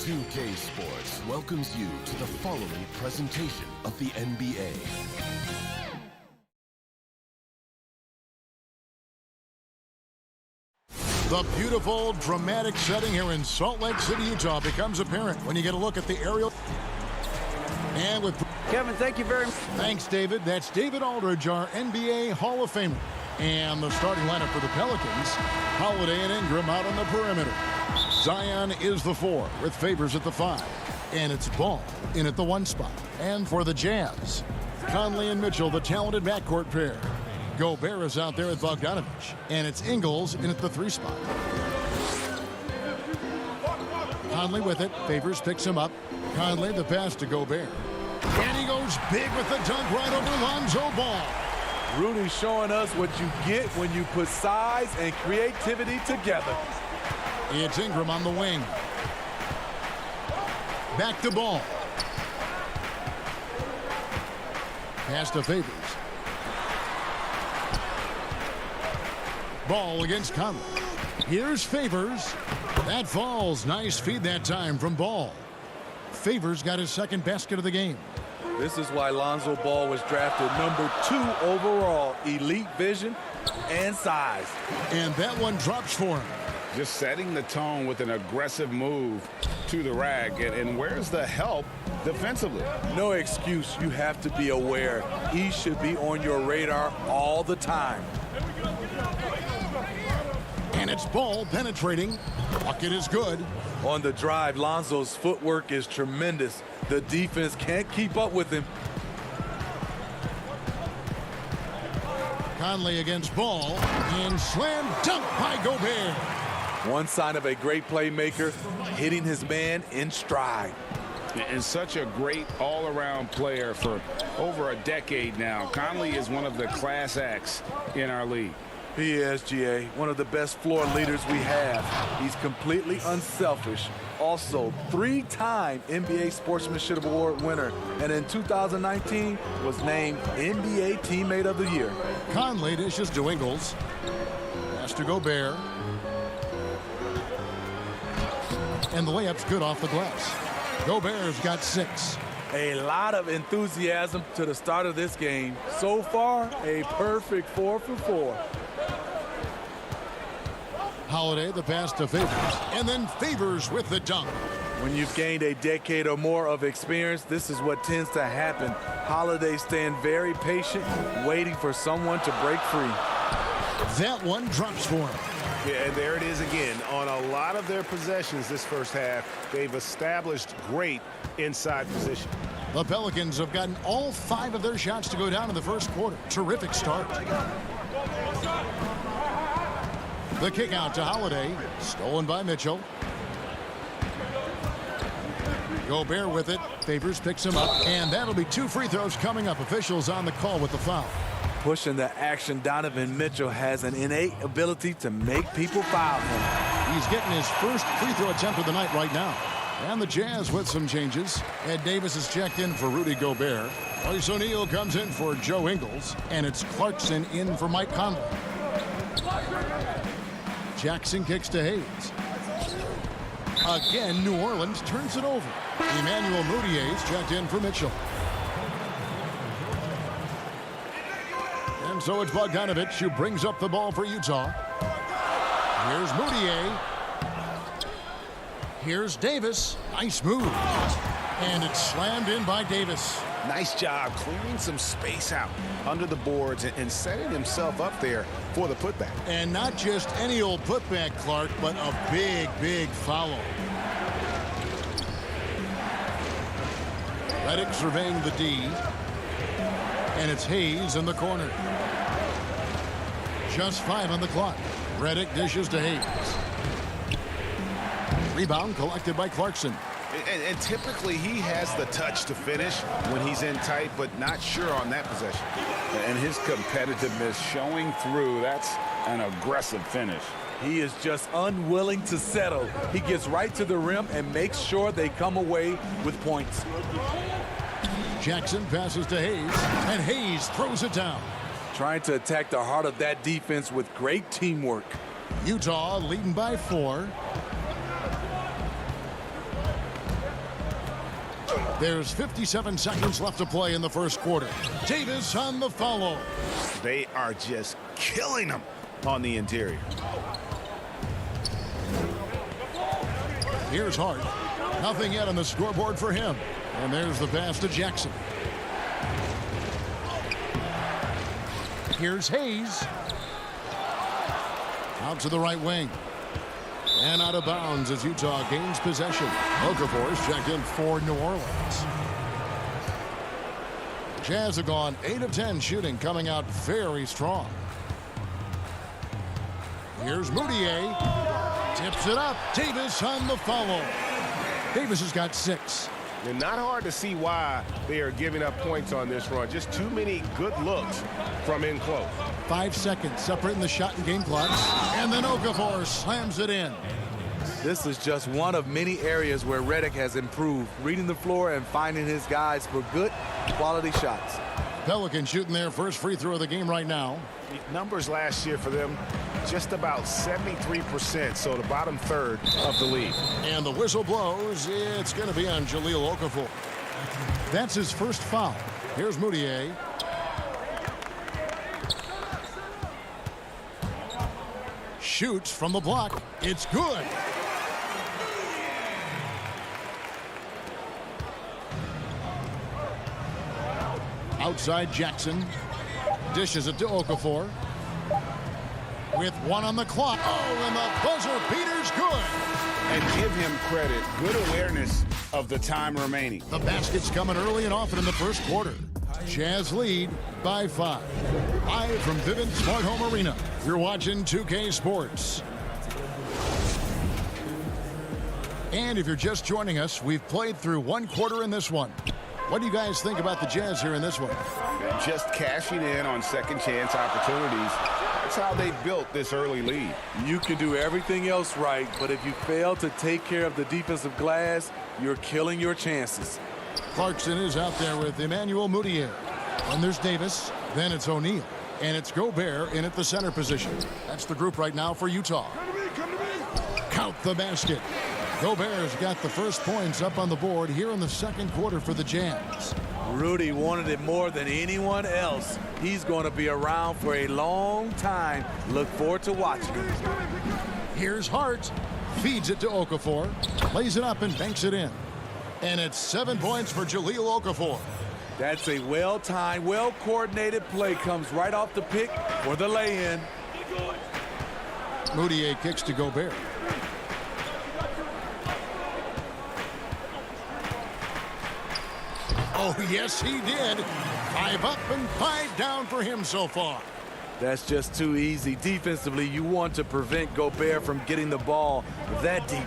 2K Sports welcomes you to the following presentation of the NBA. The beautiful, dramatic setting here in Salt Lake City, Utah becomes apparent when you get a look at the aerial. And with Kevin, thank you very much. Thanks, David. That's David Aldridge, our NBA Hall of Famer. And the starting lineup for the Pelicans, Holiday and Ingram out on the perimeter. Zion is the 4 with Favors at the 5. And it's Ball in at the 1 spot. And for the Jazz, Conley and Mitchell, the talented backcourt pair. Gobert is out there with Bogdanovich. And it's Ingles in at the 3 spot. Conley with it. Favors picks him up. Conley the pass to Gobert. And he goes big with the dunk right over Lonzo Ball. Rudy showing us what you get when you put size and creativity together. It's Ingram on the wing. Back to Ball. Pass to Favors. Ball against Conley. Here's Favors. That falls. Nice feed that time from Ball. Favors got his second basket of the game. This is why Lonzo Ball was drafted number 2 overall. Elite vision and size. And that one drops for him. Just setting the tone with an aggressive move to the rack. And where's the help defensively? No excuse. You have to be aware. He should be on your radar all the time. And it's Ball penetrating. Bucket is good. On the drive, Lonzo's footwork is tremendous. The defense can't keep up with him. Conley against Ball. And slam dunk by Gobert. One sign of a great playmaker, hitting his man in stride. And such a great all-around player for over a decade now. Conley is one of the class acts in our league. He is, GA, one of the best floor leaders we have. He's completely unselfish. Also, 3-time NBA Sportsmanship Award winner. And in 2019, was named NBA Teammate of the Year. Conley dishes to Ingles. Pass to Gobert. And the layup's good off the glass. Gobert's got 6. A lot of enthusiasm to the start of this game. So far, a perfect 4 for 4. Holiday the pass to Favors. And then Favors with the dunk. When you've gained a decade or more of experience, this is what tends to happen. Holiday staying very patient, waiting for someone to break free. That one drops for him. Yeah, and there it is again. On a lot of their possessions this first half, they've established great inside position. The Pelicans have gotten all 5 of their shots to go down in the first quarter. Terrific start. The kick out to Holiday. Stolen by Mitchell. Gobert with it. Favors picks him up. And that'll be 2 free throws coming up. Officials on the call with the foul. Pushing the action, Donovan Mitchell has an innate ability to make people foul him. He's getting his first free throw attempt of the night right now. And the Jazz with some changes. Ed Davis is checked in for Rudy Gobert. Royce O'Neal comes in for Joe Ingles. And it's Clarkson in for Mike Conley. Jackson kicks to Hayes. Again, New Orleans turns it over. Emmanuel Mudiay is checked in for Mitchell. And so it's Bogdanovich who brings up the ball for Utah. Here's Mudiay. Here's Davis. Nice move. And it's slammed in by Davis. Nice job clearing some space out under the boards and setting himself up there for the putback. And not just any old putback, Clark, but a big, big foul. Redick surveying the D. And it's Hayes in the corner. Just 5 on the clock. Redick dishes to Hayes. Rebound collected by Clarkson. And typically he has the touch to finish when he's in tight, but not sure on that possession. And his competitiveness showing through. That's an aggressive finish. He is just unwilling to settle. He gets right to the rim and makes sure they come away with points. Jackson passes to Hayes, and Hayes throws it down. Trying to attack the heart of that defense with great teamwork. Utah leading by 4. There's 57 seconds left to play in the first quarter. Davis on the follow. They are just killing them on the interior. Here's Hart. Nothing yet on the scoreboard for him. And there's the pass to Jackson. Here's Hayes. Out to the right wing. And out of bounds as Utah gains possession. Okafor's checked in for New Orleans. Jazz have gone 8 of 10 shooting, coming out very strong. Here's Moutier. Tips it up. Davis on the follow. Davis has got 6. And not hard to see why they are giving up points on this run. Just too many good looks from in close. 5 seconds separating the shot and game clocks. And then Okafor slams it in. This is just one of many areas where Redick has improved, reading the floor and finding his guys for good quality shots. Pelicans shooting their first free throw of the game right now. Numbers last year for them, just about 73%, so the bottom third of the league. And the whistle blows. It's going to be on Jahlil Okafor. That's his first foul. Here's Moutier. Shoots from the block. It's good. Outside Jackson. Dishes it to Okafor. With 1 on the clock. Oh, and the buzzer beater's good. And give him credit. Good awareness of the time remaining. The basket's coming early and often in the first quarter. Jazz lead by 5. Live from Vivint Smart Home Arena. You're watching 2K Sports. And if you're just joining us, we've played through 1 quarter in this one. What do you guys think about the Jazz here in this one? Just cashing in on second chance opportunities. That's how they built this early lead. You can do everything else right, but if you fail to take care of the defensive glass, you're killing your chances. Clarkson is out there with Emmanuel Moutier. And there's Davis. Then it's O'Neal. And it's Gobert in at the center position. That's the group right now for Utah. Count the basket. Gobert's got the first points up on the board here in the second quarter for the Jazz. Rudy wanted it more than anyone else. He's going to be around for a long time. Look forward to watching him. Here's Hart. Feeds it to Okafor. Lays it up and banks it in. And it's 7 points for Jahlil Okafor. That's a well-timed, well-coordinated play. Comes right off the pick for the lay-in. Moutier kicks to Gobert. Oh, yes, he did. 5 up and 5 down for him so far. That's just too easy. Defensively, you want to prevent Gobert from getting the ball that deep.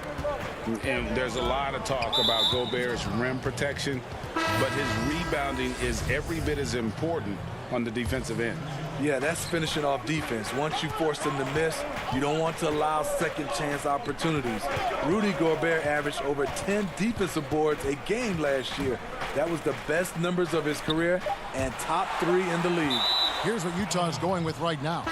And there's a lot of talk about Gobert's rim protection, but his rebounding is every bit as important on the defensive end. Yeah, that's finishing off defense. Once you force them to miss, you don't want to allow second chance opportunities. Rudy Gobert averaged over 10 defensive boards a game last year. That was the best numbers of his career and top 3 in the league. Here's what Utah's going with right now.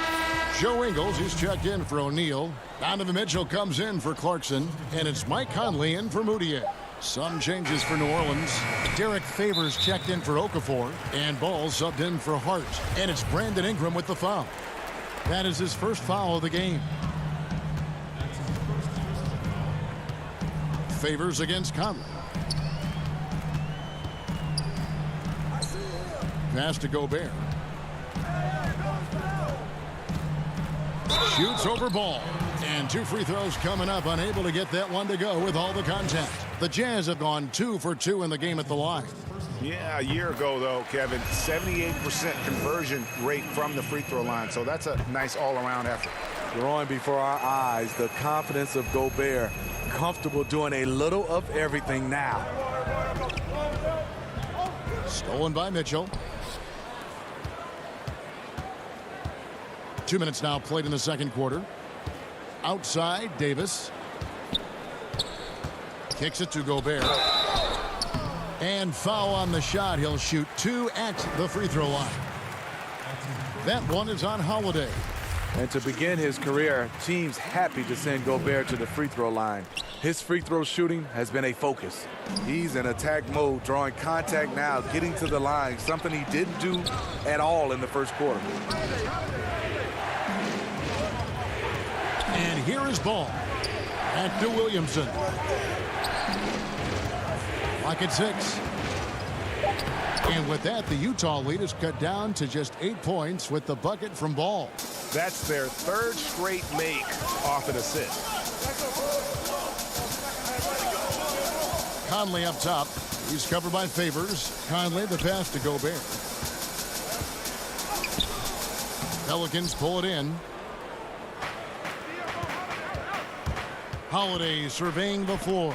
Joe Ingles is checked in for O'Neal. Donovan Mitchell comes in for Clarkson. And it's Mike Conley in for Moutier. Some changes for New Orleans. Derek Favors checked in for Okafor. And Ball subbed in for Hart. And it's Brandon Ingram with the foul. That is his first foul of the game. Favors against Conley. Pass to Gobert. Shoots over Ball. And 2 free throws coming up. Unable to get that one to go with all the contact. The Jazz have gone 2 for 2 in the game at the line. Yeah, a year ago, though, Kevin, 78% conversion rate from the free throw line. So that's a nice all-around effort. Growing before our eyes, the confidence of Gobert. comfortable doing a little of everything now. Stolen by Mitchell. 2 minutes now played in the second quarter. Outside, Davis. Kicks it to Gobert. And foul on the shot. He'll shoot 2 at the free throw line. That one is on Holiday. And to begin his career, teams happy to send Gobert to the free throw line. His free throw shooting has been a focus. He's in attack mode, drawing contact now, getting to the line, something he didn't do at all in the first quarter. And here is ball. Back to Williamson. Clock at 6. And with that, the Utah lead is cut down to just 8 points with the bucket from Ball. That's their third straight make off an assist. Conley up top. He's covered by Favors. Conley the pass to Gobert. Pelicans pull it in. Holiday surveying the floor.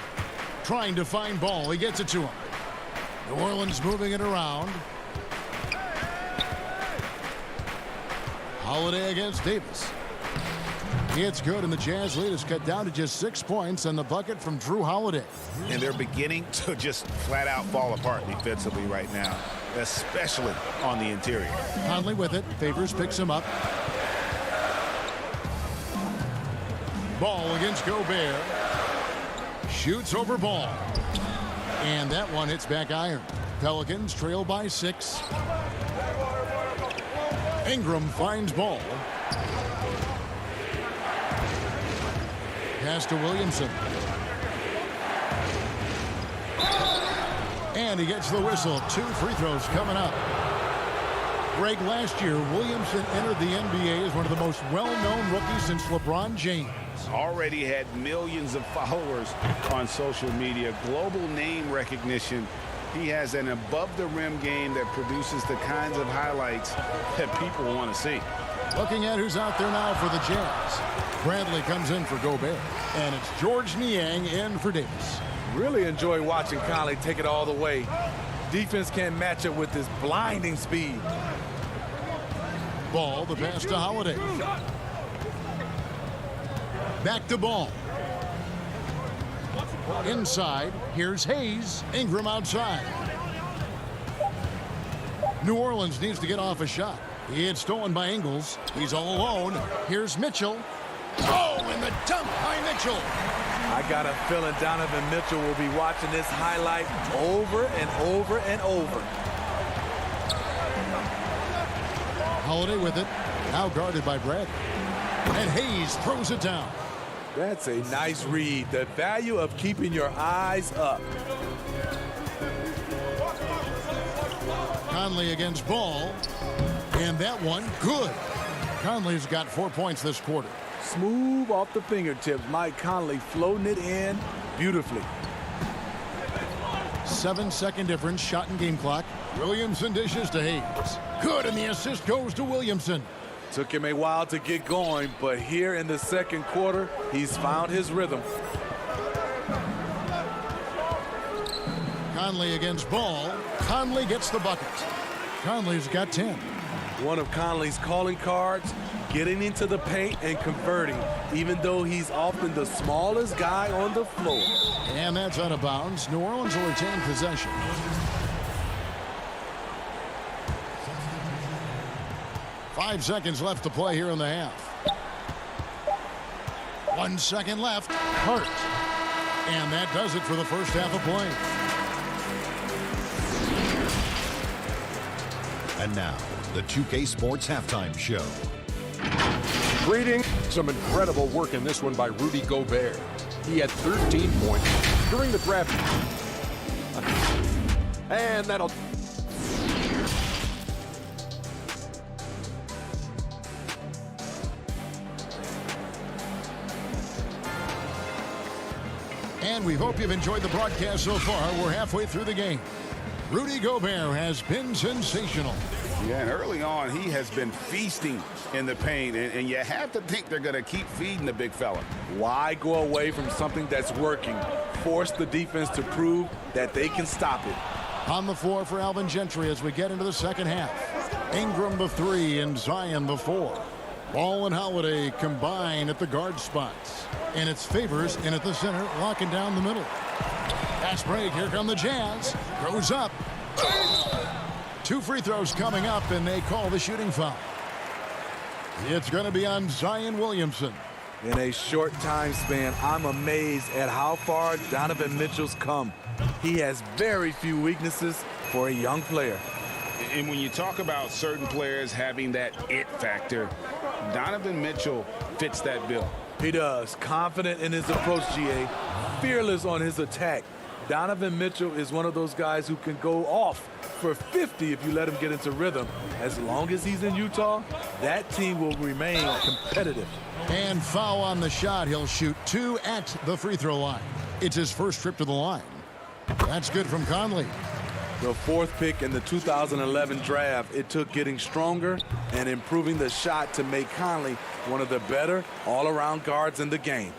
Trying to find Ball. He gets it to him. New Orleans moving it around. Holiday against Davis. It's good, and the Jazz lead is cut down to just 6 points and the bucket from Drew Holiday. And they're beginning to just flat out fall apart defensively right now, especially on the interior. Conley with it. Favors picks him up. Ball against Gobert. Shoots over Ball. And that one hits back iron. Pelicans trail by 6. Ingram finds Ball. Pass to Williamson. And he gets the whistle. 2 free throws coming up. Greg, last year, Williamson entered the NBA as one of the most well-known rookies since LeBron James. Already had millions of followers on social media, global name recognition. He has an above-the-rim game that produces the kinds of highlights that people want to see. Looking at who's out there now for the Jazz. Bradley comes in for Gobert. And it's George Niang in for Davis. Really enjoy watching Conley take it all the way. Defense can't match it with his blinding speed. Ball, the pass to Holiday. Back to Ball. Inside, here's Hayes. Ingram outside. New Orleans needs to get off a shot. It's stolen by Ingles. He's all alone. Here's Mitchell. Oh, and the dunk by Mitchell. I got a feeling Donovan Mitchell will be watching this highlight over and over and over. Holiday with it. Now guarded by Bradley. And Hayes throws it down. That's a nice read. The value of keeping your eyes up. Conley against Ball. And that one, good. Conley's got 4 points this quarter. Smooth off the fingertips. Mike Conley floating it in beautifully. 7-second difference, shot and game clock. Williamson dishes to Hayes. Good, and the assist goes to Williamson. Took him a while to get going, but here in the second quarter, he's found his rhythm. Conley against Ball. Conley gets the bucket. Conley's got 10. One of Conley's calling cards, getting into the paint and converting, even though he's often the smallest guy on the floor. And that's out of bounds. New Orleans will retain possession. Five seconds left to play here in the half. 1 second left. Hurt. And that does it for the first half of play. And now, the 2K Sports Halftime Show. Greetings. Some incredible work in this one by Rudy Gobert. He had 13 points during the draft. And that'll... And we hope you've enjoyed the broadcast so far. We're halfway through the game. Rudy Gobert has been sensational. Yeah, and early on, he has been feasting in the paint, and you have to think they're going to keep feeding the big fella. Why go away from something that's working? Force the defense to prove that they can stop it. On the floor for Alvin Gentry as we get into the second half. Ingram the 3 and Zion the 4. Ball and Holiday combine at the guard spots. And it's Favors in at the center, locking down the middle. Pass break, here come the Jazz. Goes up. 2 free throws coming up, and they call the shooting foul. It's going to be on Zion Williamson. In a short time span, I'm amazed at how far Donovan Mitchell's come. He has very few weaknesses for a young player. And when you talk about certain players having that it factor, Donovan Mitchell fits that bill. He does. Confident in his approach, GA. Fearless on his attack. Donovan Mitchell is one of those guys who can go off for 50 if you let him get into rhythm. As long as he's in Utah, that team will remain competitive. And foul on the shot. He'll shoot 2 at the free throw line. It's his first trip to the line. That's good from Conley. The 4th pick in the 2011 draft, it took getting stronger and improving the shot to make Conley one of the better all-around guards in the game.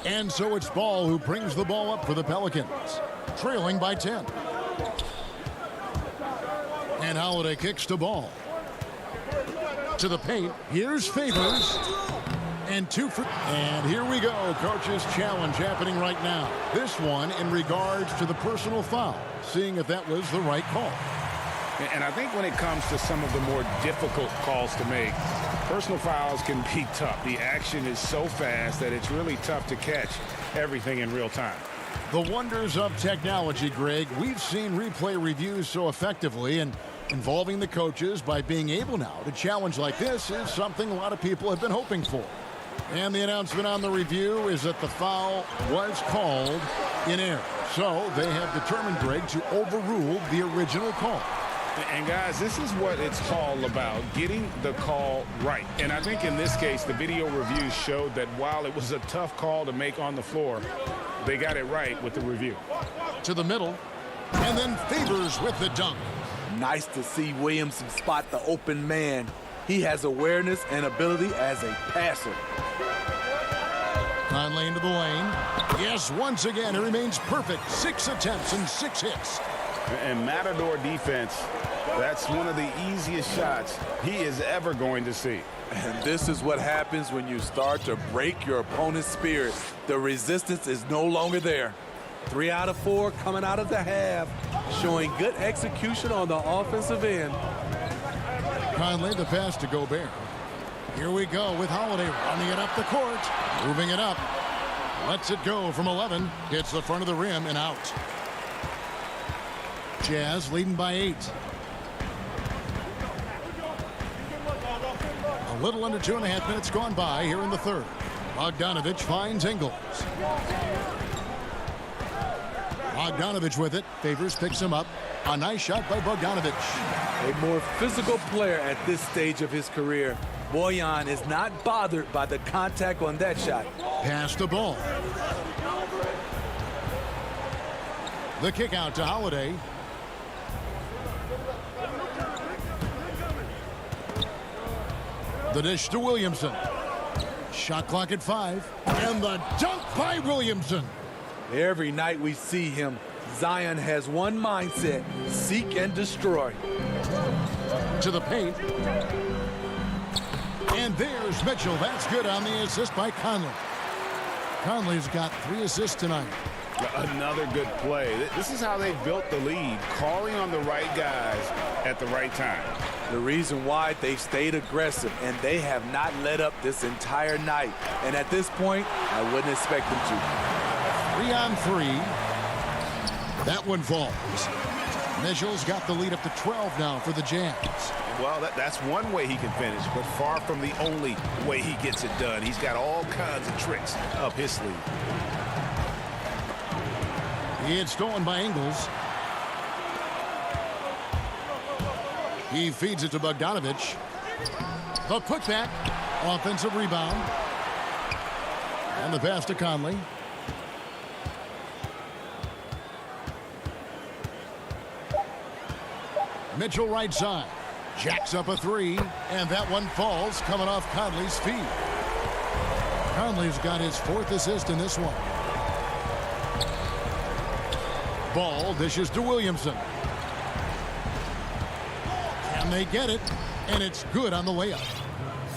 And so it's Ball who brings the ball up for the Pelicans, trailing by 10. And Holiday kicks to Ball. To the paint. Here's Favors. And 2 for... And here we go. Coach's challenge happening right now. This one in regards to the personal foul. Seeing if that was the right call. And I think when it comes to some of the more difficult calls to make, personal fouls can be tough. The action is so fast that it's really tough to catch everything in real time. The wonders of technology, Greg. We've seen replay reviews so effectively, and involving the coaches by being able now to challenge like this is something a lot of people have been hoping for. And the announcement on the review is that the foul was called in error. So they have determined, Greg, to overrule the original call. And guys, this is what it's all about, getting the call right. And I think in this case, the video review showed that while it was a tough call to make on the floor, they got it right with the review. To the middle, and then Favors with the dunk. Nice to see Williamson spot the open man. He has awareness and ability as a passer. Conley into the lane. Yes, once again, he remains perfect. 6 attempts and 6 hits. And Matador defense, that's one of the easiest shots he is ever going to see. And this is what happens when you start to break your opponent's spirit. The resistance is no longer there. 3 out of 4 coming out of the half, showing good execution on the offensive end. Conley, the pass to Gobert. Here we go with Holiday running it up the court, moving it up. Lets it go from 11, hits the front of the rim and out. Jazz leading by 8. A little under 2.5 minutes gone by here in the third. Bogdanovich finds Ingles. Bogdanovich with it. Favors picks him up. A nice shot by Bogdanovich. A more physical player at this stage of his career. Bojan is not bothered by the contact on that shot. Pass the ball. The kick out to Holiday. The dish to Williamson. Shot clock at 5. And the dunk by Williamson. Every night we see him, Zion has one mindset: seek and destroy. To the paint. And there's Mitchell. That's good on the assist by Conley. Conley's got 3 assists tonight. Another good play. This is how they built the lead, calling on the right guys at the right time. The reason why they've stayed aggressive, and they have not let up this entire night. And at this point, I wouldn't expect them to. 3 on 3. That one falls. Mitchell's got the lead up to 12 now for the Jazz. Well, that's one way he can finish, but far from the only way he gets it done. He's got all kinds of tricks up his sleeve. It's stolen by Ingles. He feeds it to Bogdanovich. The putback. Offensive rebound. And the pass to Conley. Mitchell right side. Jacks up a three, and that one falls, coming off Conley's feet. Conley's got his 4th assist in this one. Ball dishes to Williamson. Can they get it? And it's good on the layup.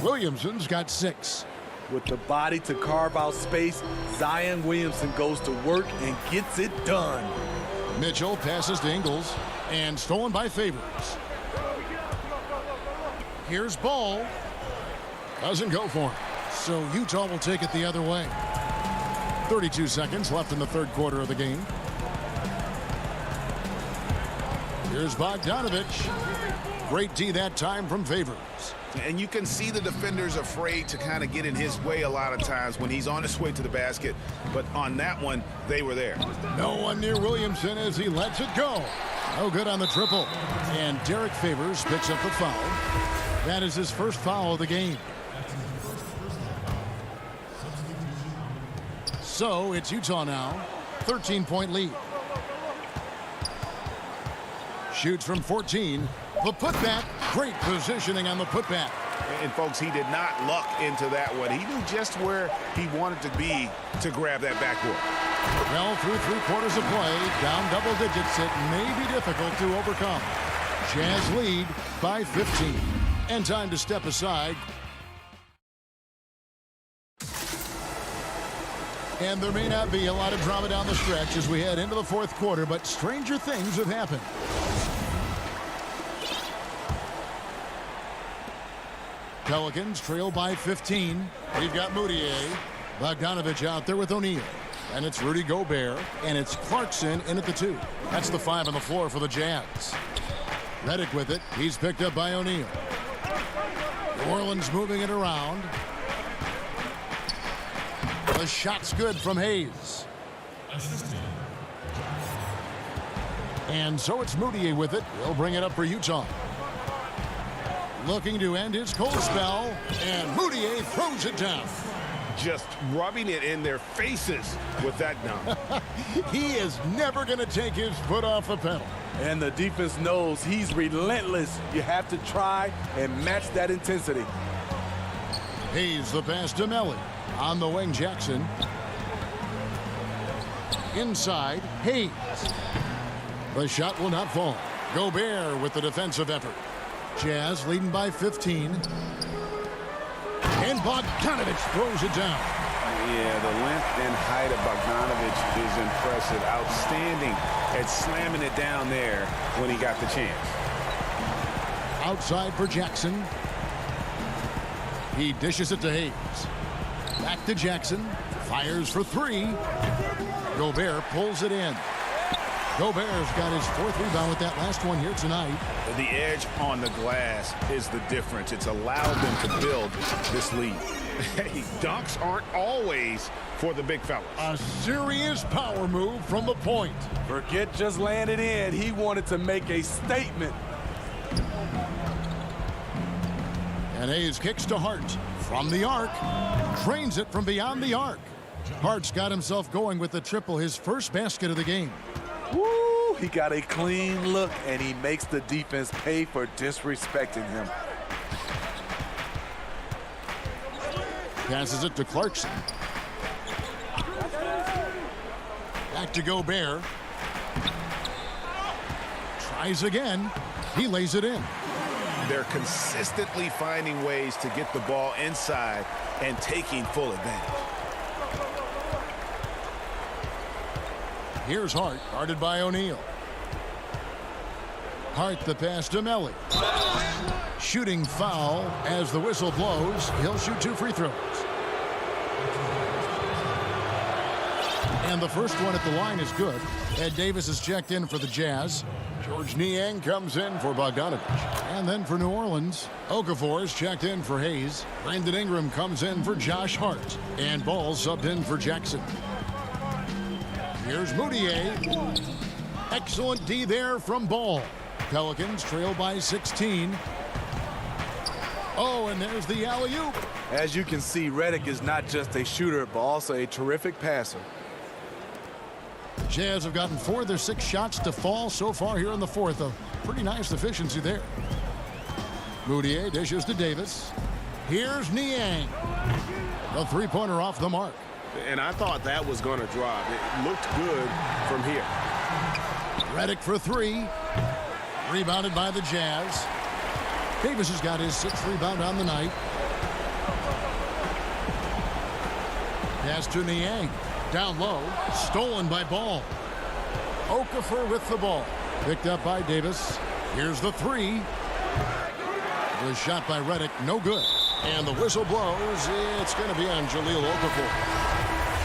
Williamson's got 6. With the body to carve out space, Zion Williamson goes to work and gets it done. Mitchell passes to Ingles, and stolen by Favors. Here's Ball. Doesn't go for him. So Utah will take it the other way. 32 seconds left in the 3rd quarter of the game. Here's Bogdanovich. Great D that time from Favors. And you can see the defenders afraid to kind of get in his way a lot of times when he's on his way to the basket. But on that one, they were there. No one near Williamson as he lets it go. No good on the triple. And Derek Favors picks up the foul. That is his first foul of the game. So it's Utah now. 13-point lead. Shoots from 14. The putback. Great positioning on the putback. And folks, he did not luck into that one. He knew just where he wanted to be to grab that backboard. Well, through 3 quarters of play, down double digits, it may be difficult to overcome. Jazz lead by 15. And time to step aside. And there may not be a lot of drama down the stretch as we head into the 4th quarter, but stranger things have happened. Pelicans trail by 15. We've got Moutier. Bogdanovich out there with O'Neal. And it's Rudy Gobert. And it's Clarkson in at the 2. That's the 5 on the floor for the Jazz. Redick with it. He's picked up by O'Neal. New Orleans moving it around. The shot's good from Hayes. And so it's Moutier with it. He'll bring it up for Utah. Looking to end his cold spell, and Moutier throws it down. Just rubbing it in their faces with that dunk. He is never going to take his foot off the pedal. And the defense knows he's relentless. You have to try and match that intensity. Hayes the pass to Melly. On the wing, Jackson. Inside, Hayes. The shot will not fall. Gobert with the defensive effort. Jazz leading by 15. And Bogdanovich throws it down. Yeah, the length and height of Bogdanovich is impressive. Outstanding at slamming it down there when he got the chance. Outside for Jackson. He dishes it to Hayes. Back to Jackson. Fires for 3. Gobert pulls it in. Gobert's got his 4th rebound with that last one here tonight. The edge on the glass is the difference. It's allowed them to build this lead. Hey, dunks aren't always for the big fellas. A serious power move from the point. Forget just laying it in. He wanted to make a statement. And Hayes kicks to Hart from the arc. Drains it from beyond the arc. Hart's got himself going with the triple, his first basket of the game. Woo! He got a clean look, and he makes the defense pay for disrespecting him. Passes it to Clarkson. Back to Gobert. Tries again. He lays it in. They're consistently finding ways to get the ball inside and taking full advantage. Here's Hart, guarded by O'Neal. Hart the pass to Melly. Shooting foul as the whistle blows. He'll shoot 2 free throws. And the first one at the line is good. Ed Davis is checked in for the Jazz. George Niang comes in for Bogdanovich. And then for New Orleans, Okafor is checked in for Hayes. Brandon Ingram comes in for Josh Hart. And Ball subbed in for Jackson. Here's Moutier. Excellent D there from Ball. Pelicans trail by 16. Oh, and there's the alley-oop. As you can see, Redick is not just a shooter, but also a terrific passer. The Jazz have gotten 4 of their 6 shots to fall so far here in the fourth. A pretty nice efficiency there. Moutier dishes to Davis. Here's Niang. The three-pointer off the mark. And I thought that was going to drop. It looked good from here. Redick for 3. Rebounded by the Jazz. Davis has got his 6th rebound on the night. Pass to Niang. Down low. Stolen by Ball. Okafor with the ball. Picked up by Davis. Here's the 3. The shot by Redick, no good. And the whistle blows. It's going to be on Jahlil Okafor.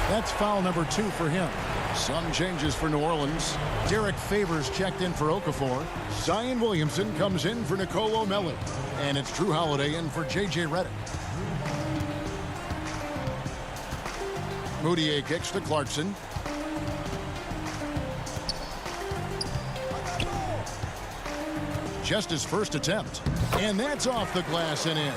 That's foul number 2 for him. Some changes for New Orleans. Derek Favors checked in for Okafor. Zion Williamson comes in for Nicolo Melli. And it's Drew Holiday in for J.J. Redick. Moutier kicks to Clarkson. Just his first attempt. And that's off the glass and in.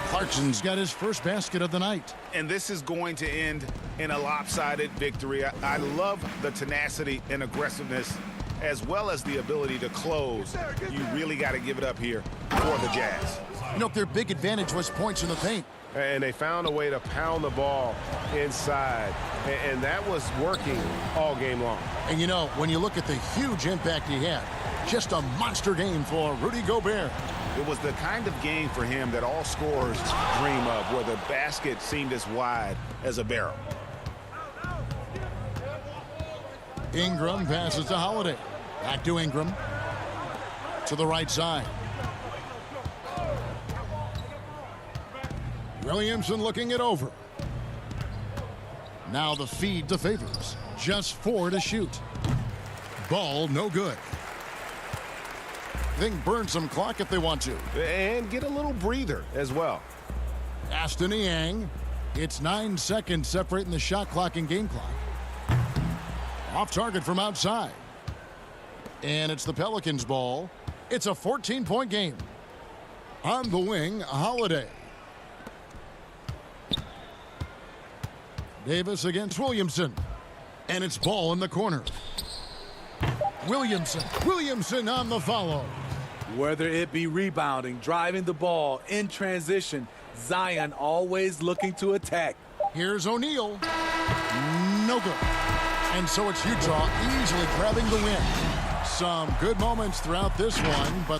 Clarkson's got his first basket of the night. And this is going to end in a lopsided victory. I love the tenacity and aggressiveness as well as the ability to close. You really got to give it up here for the Jazz. You know, their big advantage was points in the paint. And they found a way to pound the ball inside. And that was working all game long. And you know, when you look at the huge impact he had, just a monster game for Rudy Gobert. It was the kind of game for him that all scorers dream of, where the basket seemed as wide as a barrel. Ingram passes to Holiday. Back to Ingram. To the right side. Williamson looking it over. Now the feed to Favors. Just 4 to shoot. Ball no good. They can burn some clock if they want to. And get a little breather as well. Pass to Niang. It's 9 seconds separating the shot clock and game clock. Off target from outside. And it's the Pelicans' ball. It's a 14-point game. On the wing, Holiday. Davis against Williamson. And it's Ball in the corner. Williamson on the follow. Whether it be rebounding, driving the ball, in transition, Zion always looking to attack. Here's O'Neal. No good. And so it's Utah easily grabbing the win. Some good moments throughout this one, but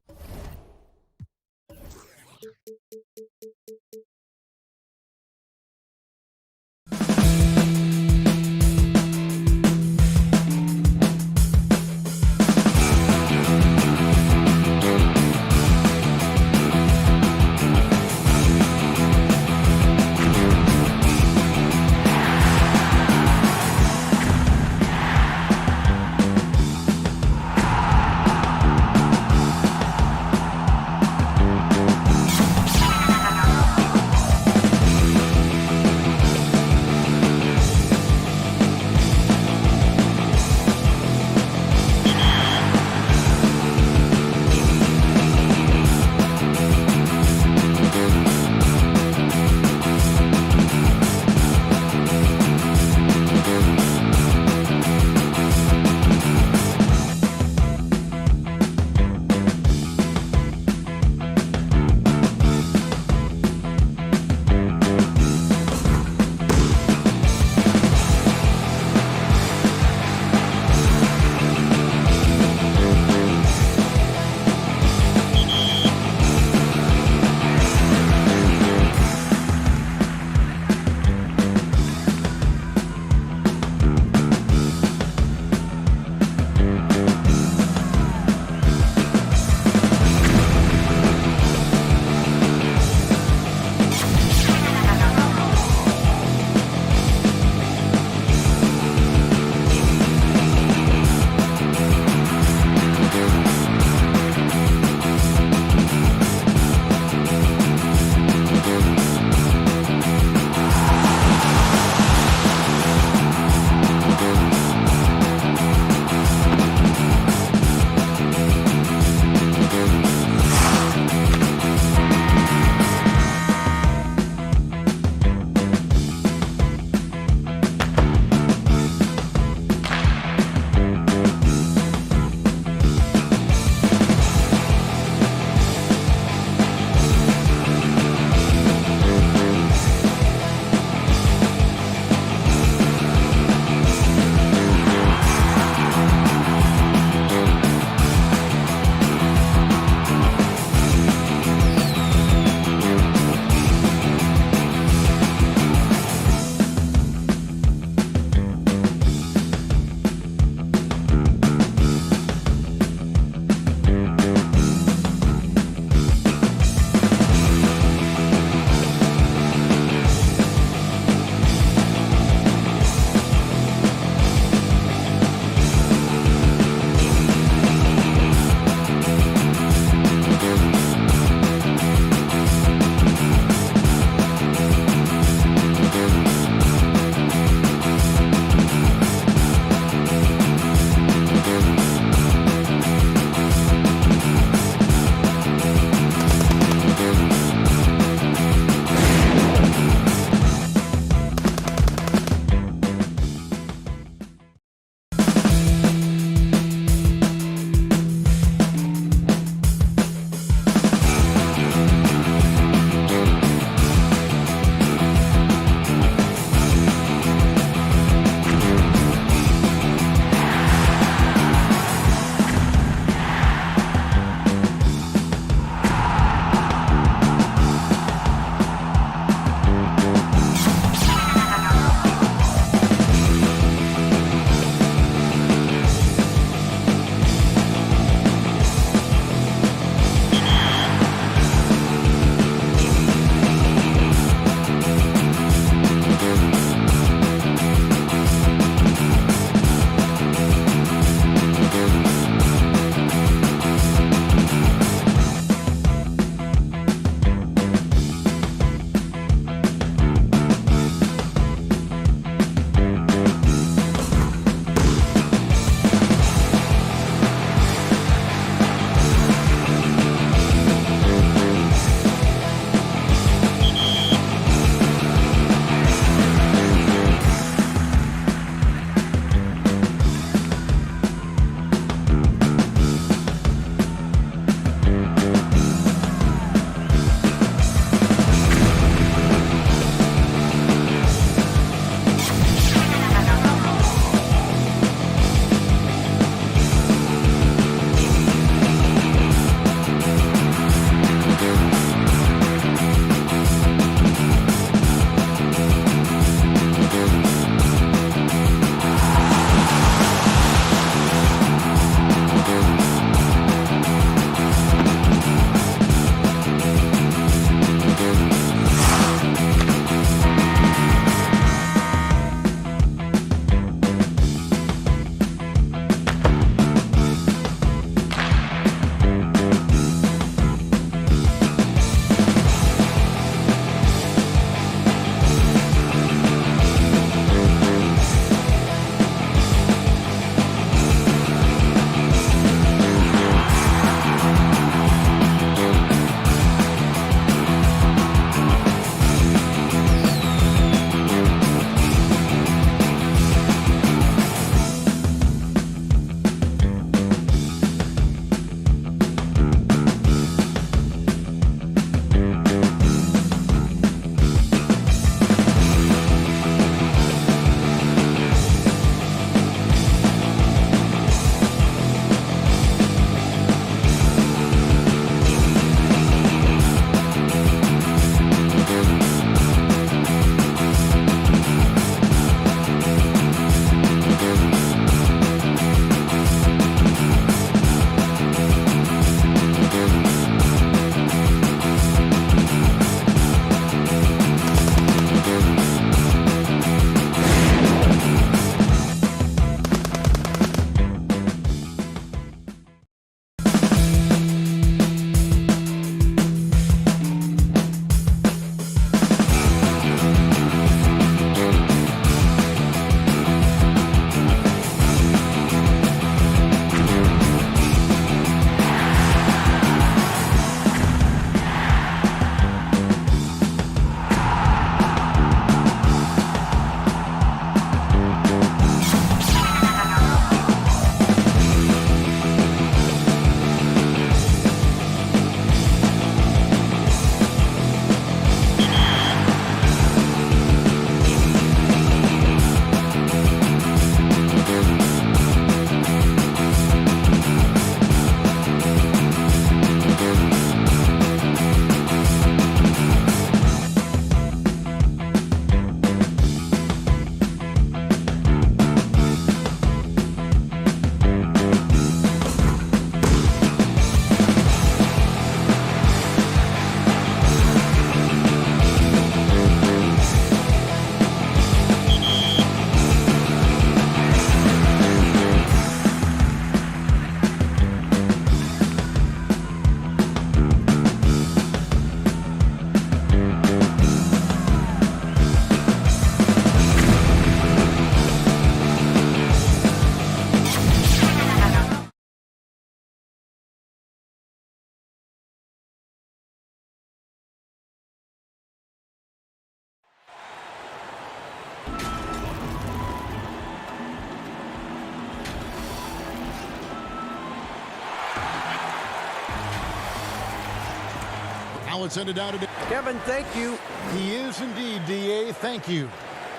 Now it's ended down to Kevin, thank you. He is indeed, D.A. Thank you.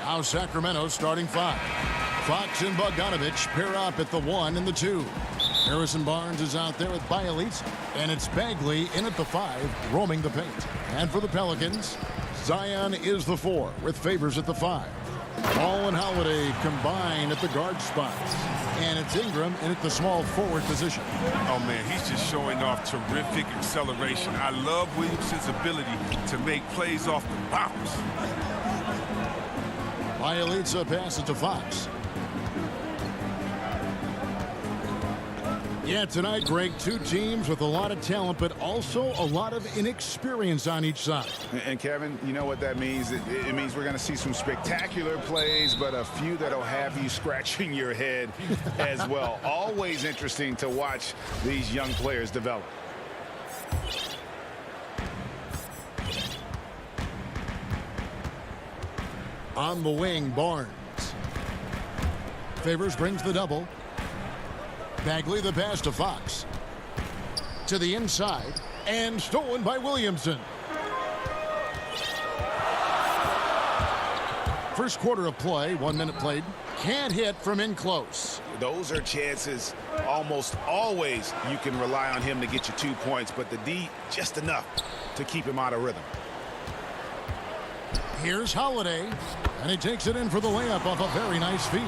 Now Sacramento starting 5. Fox and Bogdanovich pair up at the 1 and the 2. Harrison Barnes is out there with Bielitsa. And it's Bagley in at the 5, roaming the paint. And for the Pelicans, Zion is the 4 with Favors at the 5. Ball and Holiday combine at the guard spots. And it's Ingram in at the small forward position. Oh, man, he's just showing off terrific acceleration. I love Williamson's ability to make plays off the bounce. Bielitsa passes to Fox. Yeah, tonight, Greg, 2 teams with a lot of talent, but also a lot of inexperience on each side. And Kevin, you know what that means? It means we're going to see some spectacular plays, but a few that'll have you scratching your head as well. Always interesting to watch these young players develop. On the wing, Barnes. Favors brings the double. Bagley the pass to Fox. To the inside. And stolen by Williamson. First quarter of play, 1 minute played. Can't hit from in close. Those are chances almost always you can rely on him to get you 2 points, but the D just enough to keep him out of rhythm. Here's Holiday. And he takes it in for the layup off a very nice feed.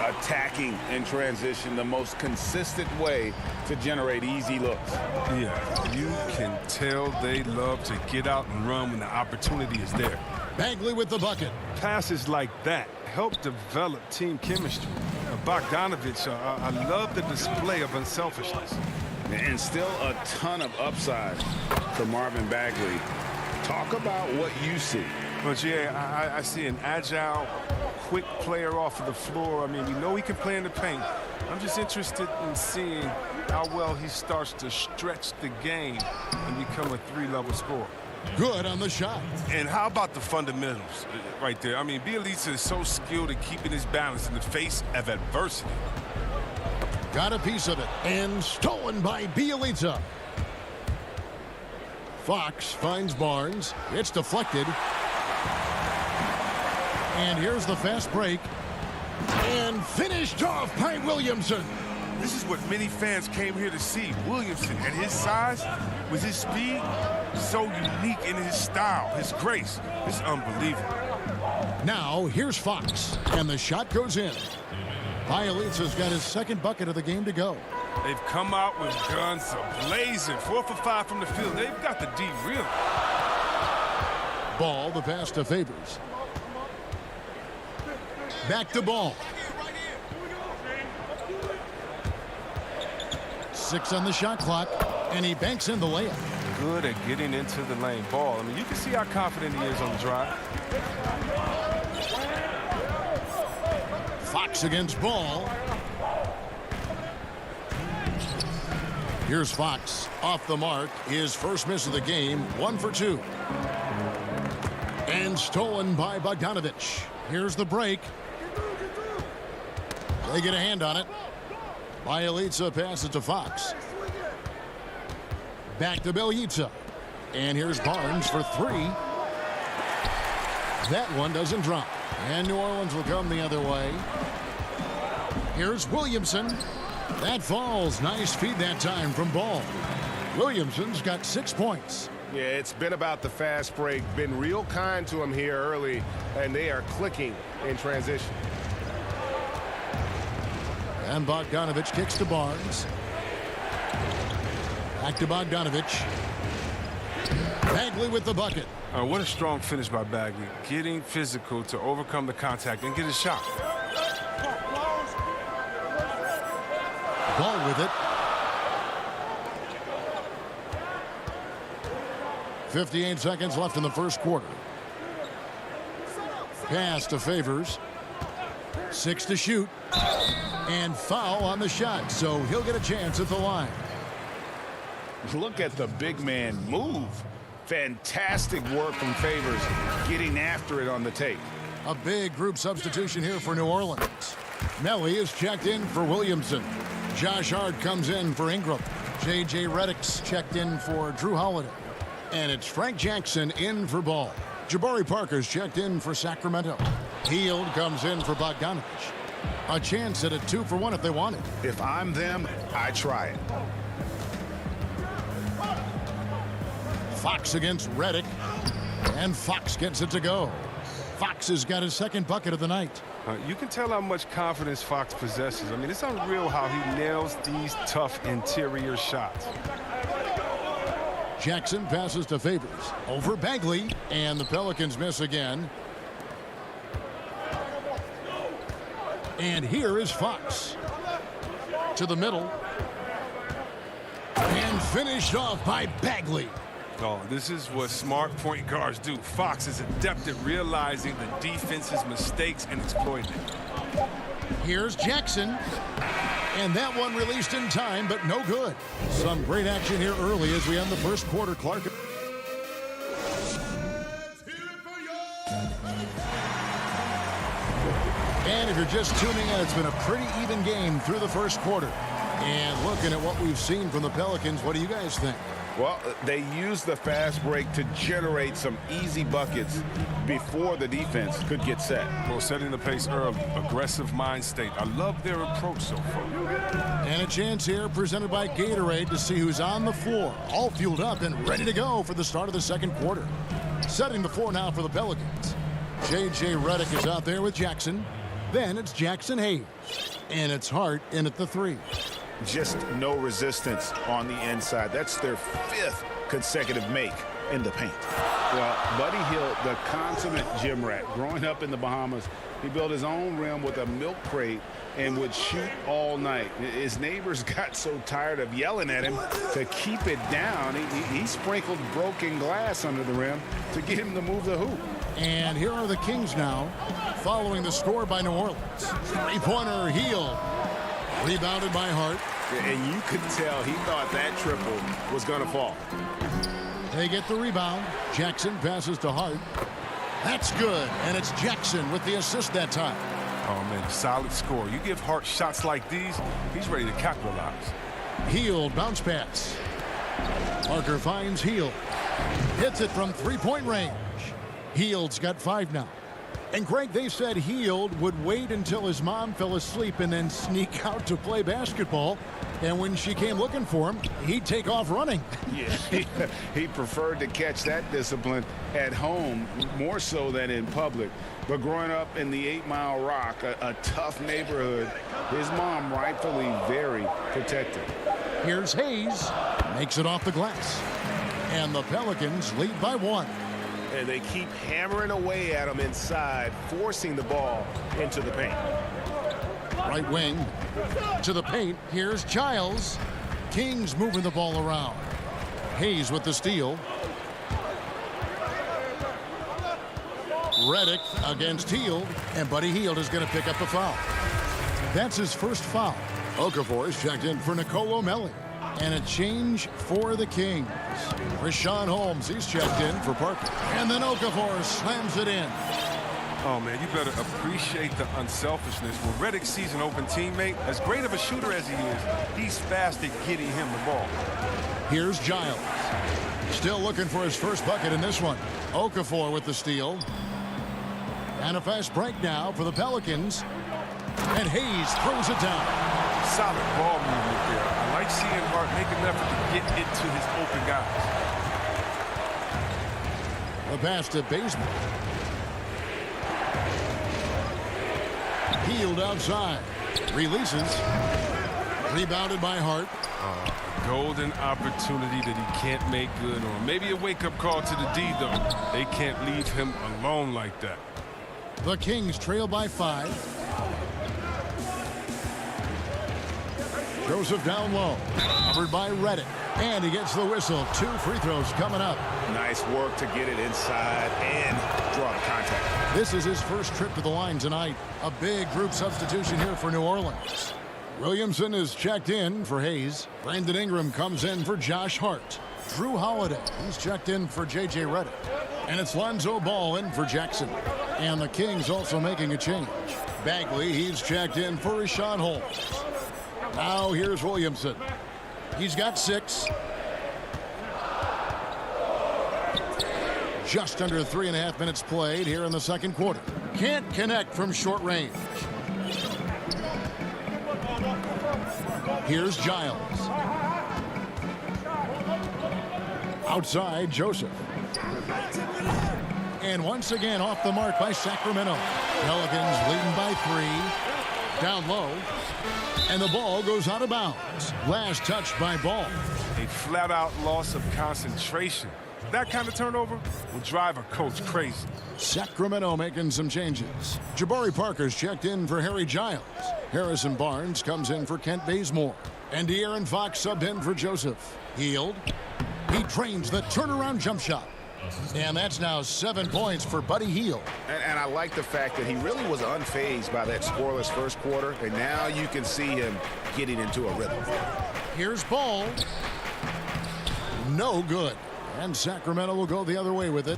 Attacking in transition, the most consistent way to generate easy looks. Yeah, you can tell they love to get out and run when the opportunity is there. Bagley with the bucket. Passes like that help develop team chemistry. Bogdanovich, I love the display of unselfishness. And still a ton of upside for Marvin Bagley. Talk about what you see. Well, yeah, I see an agile, quick player off of the floor. I mean, we know he can play in the paint. I'm just interested in seeing how well he starts to stretch the game and become a 3-level scorer. Good on the shot. And how about the fundamentals right there? I mean, Bielitsa is so skilled at keeping his balance in the face of adversity. Got a piece of it. And stolen by Bielitsa. Fox finds Barnes. It's deflected. And here's the fast break. And finished off by Williamson. This is what many fans came here to see. Williamson, at his size, with his speed, so unique in his style, his grace. It's unbelievable. Now, here's Fox. And the shot goes in. Bielitsa's got his second bucket of the game to go. They've come out with guns blazing. 4 for 5 from the field. They've got the D real. Ball, the pass to Favors. Back to Ball. 6 on the shot clock, and he banks in the layup. Good at getting into the lane. Ball, I mean, you can see how confident he is on the drive. Fox against Ball. Here's Fox off the mark. His first miss of the game, 1 for 2. And stolen by Bogdanovich. Here's the break. They get a hand on it. Bielitsa passes to Fox. Back to Bielitsa. And here's Barnes for 3. That one doesn't drop. And New Orleans will come the other way. Here's Williamson. That falls. Nice feed that time from Ball. Williamson's got 6 points. Yeah, it's been about the fast break. Been real kind to him here early, and they are clicking in transition. And Bogdanovich kicks to Barnes. Back to Bogdanovich. Bagley with the bucket. What a strong finish by Bagley. Getting physical to overcome the contact and get a shot. Ball with it. 58 seconds left in the first quarter. Pass to Favors. 6 to shoot. And foul on the shot, so he'll get a chance at the line. Look at the big man move. Fantastic work from Favors, getting after it on the tape. A big group substitution here for New Orleans. Melly is checked in for Williamson. Josh Hart comes in for Ingram. J.J. Redick's checked in for Drew Holiday. And it's Frank Jackson in for ball. Jabari Parker's checked in for Sacramento. Hield comes in for Bogdanovich. A chance at a 2-for-1 if they want it. If I'm them, I try it. Fox against Redick. And Fox gets it to go. Fox has got his second bucket of the night. You can tell how much confidence Fox possesses. I mean, it's unreal how he nails these tough interior shots. Jackson passes to Favors. Over Bagley. And the Pelicans miss again. And here is Fox. To the middle. And finished off by Bagley. Oh, this is what smart point guards do. Fox is adept at realizing the defense's mistakes and exploiting it. Here's Jackson. And that one released in time, but no good. Some great action here early as we end the first quarter. Clark. And if you're just tuning in, it's been a pretty even game through the first quarter. And looking at what we've seen from the Pelicans, what do you guys think? Well, they used the fast break to generate some easy buckets before the defense could get set. Well, setting the pace early, aggressive mind state. I love their approach so far. And a chance here presented by Gatorade to see who's on the floor, all fueled up and ready to go for the start of the second quarter. Setting the floor now for the Pelicans. J.J. Redick is out there with Jackson. Then it's Jackson Hayes. And it's Hart in at the 3. Just no resistance on the inside. That's their 5th consecutive make in the paint. Well, Buddy Hield, the consummate gym rat, growing up in the Bahamas, he built his own rim with a milk crate and would shoot all night. His neighbors got so tired of yelling at him to keep it down. He sprinkled broken glass under the rim to get him to move the hoop. And here are the Kings now, following the score by New Orleans. Three-pointer Hield. Rebounded by Hart. And you could tell he thought that triple was going to fall. They get the rebound. Jackson passes to Hart. That's good. And it's Jackson with the assist that time. Oh, man, solid score. You give Hart shots like these, he's ready to capitalize. Hield bounce pass. Parker finds Hield. Hits it from three-point range. Hield's got 5 now. And Greg, they said Hield would wait until his mom fell asleep and then sneak out to play basketball. And when she came looking for him, he'd take off running. Yeah, he preferred to catch that discipline at home more so than in public. But growing up in the 8 Mile Rock, a tough neighborhood, his mom rightfully very protective. Here's Hayes. Makes it off the glass. And the Pelicans lead by 1. And they keep hammering away at him inside, forcing the ball into the paint. Right wing to the paint. Here's Giles. Kings moving the ball around. Hayes with the steal. Redick against Hield. And Buddy Hield is going to pick up a foul. That's his first foul. Okafor is checked in for Nicolo Melli. And a change for the Kings. Richaun Holmes, he's checked in for Parker. And then Okafor slams it in. Oh, man, you better appreciate the unselfishness. When Redick sees an open teammate, as great of a shooter as he is, he's fast at getting him the ball. Here's Giles. Still looking for his first bucket in this one. Okafor with the steal. And a fast break now for the Pelicans. And Hayes throws it down. Solid ball movement there. I like seeing Hart make an effort to get into his open guys. The pass to Bazemore. Hield outside. Releases. Rebounded by Hart. A golden opportunity that he can't make good on. Maybe a wake-up call to the D, though. They can't leave him alone like that. The Kings trail by 5. Joseph down low. Covered by Redick. And he gets the whistle. 2 free throws coming up. Nice work to get it inside and draw the contact. This is his first trip to the line tonight. A big group substitution here for New Orleans. Williamson is checked in for Hayes. Brandon Ingram comes in for Josh Hart. Drew Holiday, he's checked in for J.J. Redick. And it's Lonzo Ball in for Jackson. And the Kings also making a change. Bagley, he's checked in for Richaun Holmes. Now here's Williamson. He's got 6. Just under 3.5 minutes played here in the second quarter. Can't connect from short range. Here's Giles. Outside, Joseph. And once again off the mark by Sacramento. Pelicans leading by 3. Down low. And the ball goes out of bounds. Last touch by Ball. A flat-out loss of concentration. That kind of turnover will drive a coach crazy. Sacramento making some changes. Jabari Parker's checked in for Harry Giles. Harrison Barnes comes in for Kent Bazemore. And De'Aaron Fox subbed in for Joseph. Hield. He trains the turnaround jump shot. And that's now 7 points for Buddy Hield. And I like the fact that he really was unfazed by that scoreless first quarter. And now you can see him getting into a rhythm. Here's Ball. No good. And Sacramento will go the other way with it.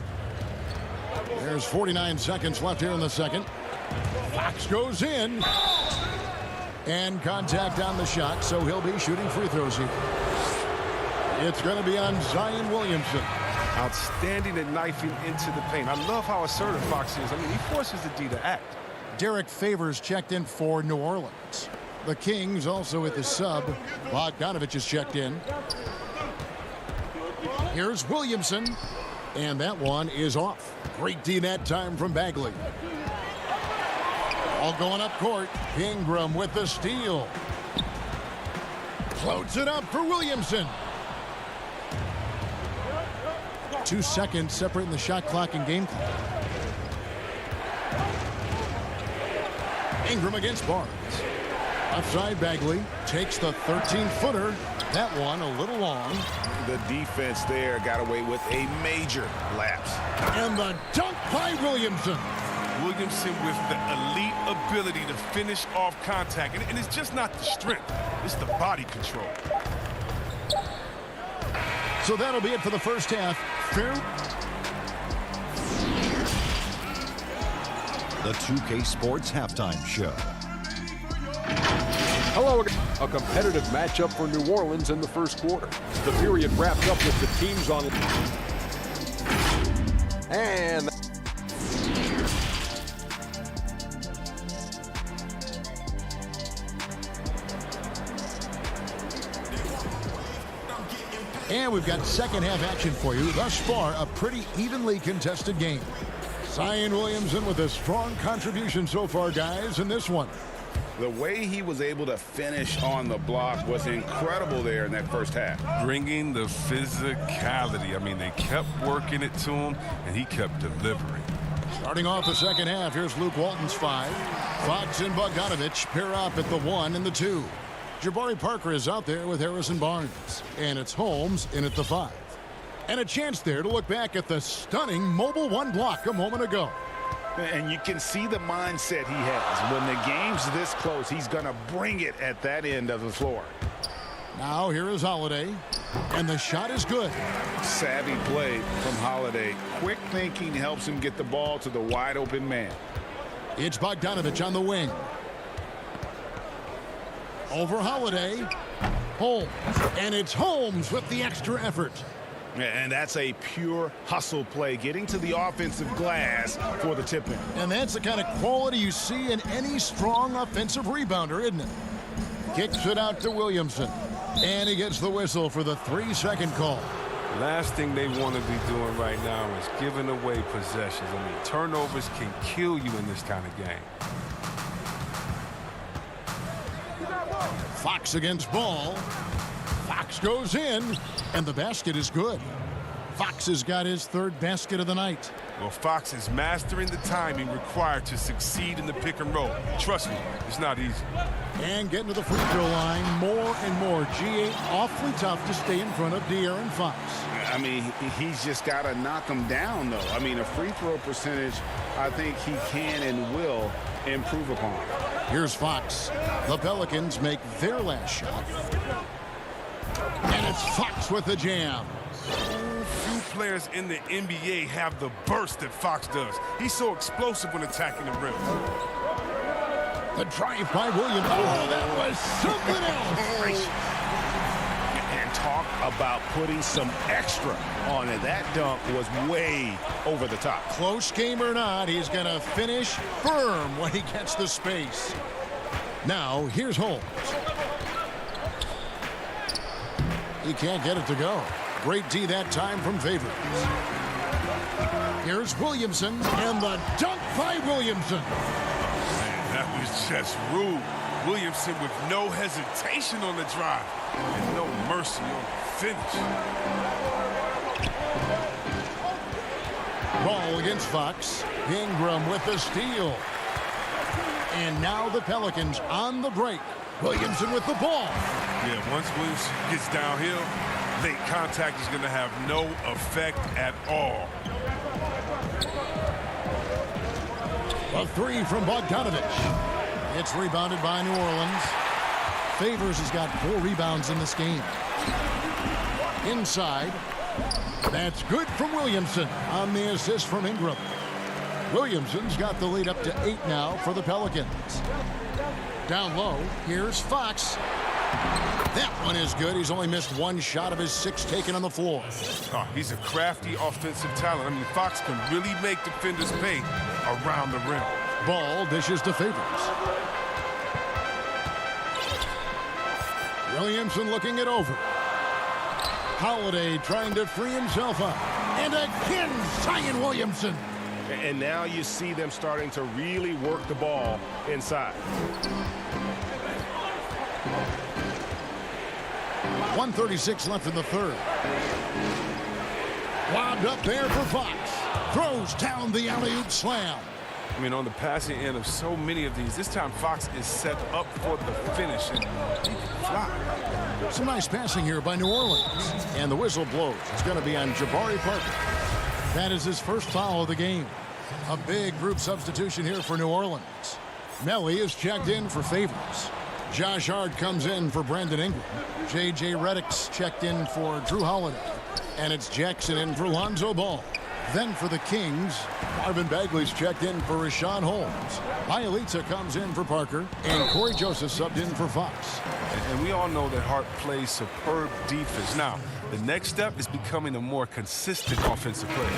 There's 49 seconds left here in the second. Fox goes in. And contact on the shot, so he'll be shooting free throws here. It's going to be on Zion Williamson. Outstanding at knifing into the paint. I love how assertive Fox is. I mean, he forces the D to act. Derek Favors checked in for New Orleans. The Kings also with the sub. Bogdanovich is checked in. Here's Williamson. And that one is off. Great D that time from Bagley. All going up court. Ingram with the steal. Floats it up for Williamson. 2 seconds separating the shot clock and game clock. Ingram against Barnes. Outside Bagley takes the 13-footer. That one a little long. The defense there got away with a major lapse. And the dunk by Williamson. Williamson with the elite ability to finish off contact. And it's just not the strength. It's the body control. So that'll be it for the first half. Fair. The 2K Sports Halftime Show. Hello again. A competitive matchup for New Orleans in the first quarter. The period wrapped up with the teams on. And we've got second half action for you. Thus far, a pretty evenly contested game. Zion Williamson with a strong contribution so far, guys, in this one. The way he was able to finish on the block was incredible there in that first half. Bringing the physicality. I mean, they kept working it to him, and he kept delivering. Starting off the second half, here's Luke Walton's 5. Fox and Bogdanovich pair up at the 1 and the 2. Jabari Parker is out there with Harrison Barnes. And it's Holmes in at the 5. And a chance there to look back at the stunning mobile 1 block a moment ago. And you can see the mindset he has. When the game's this close, he's going to bring it at that end of the floor. Now here is Holiday. And the shot is good. Savvy play from Holiday. Quick thinking helps him get the ball to the wide open man. It's Bogdanovich on the wing. Over Holiday. Holmes. And it's Holmes with the extra effort. And that's a pure hustle play, getting to the offensive glass for the tip-in. And that's the kind of quality you see in any strong offensive rebounder, isn't it? Kicks it out to Williamson. And he gets the whistle for the 3-second call. Last thing they want to be doing right now is giving away possessions. I mean, turnovers can kill you in this kind of game. Fox against Ball. Fox goes in, and the basket is good. Fox has got his 3rd basket of the night. Well, Fox is mastering the timing required to succeed in the pick and roll. Trust me, it's not easy. And getting to the free throw line more and more. G8 awfully tough to stay in front of De'Aaron Fox. I mean, he's just got to knock him down, though. I mean, a free throw percentage, I think he can and will improve upon. Here's Fox. The Pelicans make their last shot. And it's Fox with the jam. Few players in the NBA have the burst that Fox does. He's so explosive when attacking the rim. The drive by Williams. Oh, that was something else. And Talk about putting some extra on it. That dunk was way over the top. Close game or not, he's going to finish firm when he gets the space. Now, here's Holmes. He can't get it to go. Great D that time from Favors. Here's Williamson, and the dunk by Williamson. Man, that was just rude. Williamson with no hesitation on the drive and no mercy on the finish. Ball against Fox. Ingram with the steal. And now the Pelicans on the break. Williamson with the ball. Yeah, once Williamson gets downhill, late contact is going to have no effect at all. A three from Bogdanovich. It's rebounded by New Orleans. Favors has got 4 rebounds in this game. Inside. That's good from Williamson on the assist from Ingram. Williamson's got the lead up to 8 now for the Pelicans. Down low, here's Fox. That one is good. He's only missed 1 shot of his 6 taken on the floor. Oh, he's a crafty offensive talent. I mean, Fox can really make defenders pay around the rim. Ball dishes to Favors. Williamson looking it over. Holiday trying to free himself up. And again, Zion Williamson. And now you see them starting to really work the ball inside. 1:36 left in the third. Lobbed up there for Fox. Throws down the alley-oop slam. I mean, on the passing end of so many of these, this time Fox is set up for the finish, and he can fly. Some nice passing here by New Orleans. And the whistle blows. It's going to be on Jabari Parker. That is his first foul of the game. A big group substitution here for New Orleans. Melly is checked in for Favors. Josh Hart comes in for Brandon Ingram. J.J. Redick's checked in for Drew Holiday. And it's Jackson in for Lonzo Ball. Then for the Kings, Marvin Bagley's checked in for Rashawn Holmes. Bielitsa comes in for Parker, and Corey Joseph subbed in for Fox. And we all know that Hart plays superb defense. Now, the next step is becoming a more consistent offensive player.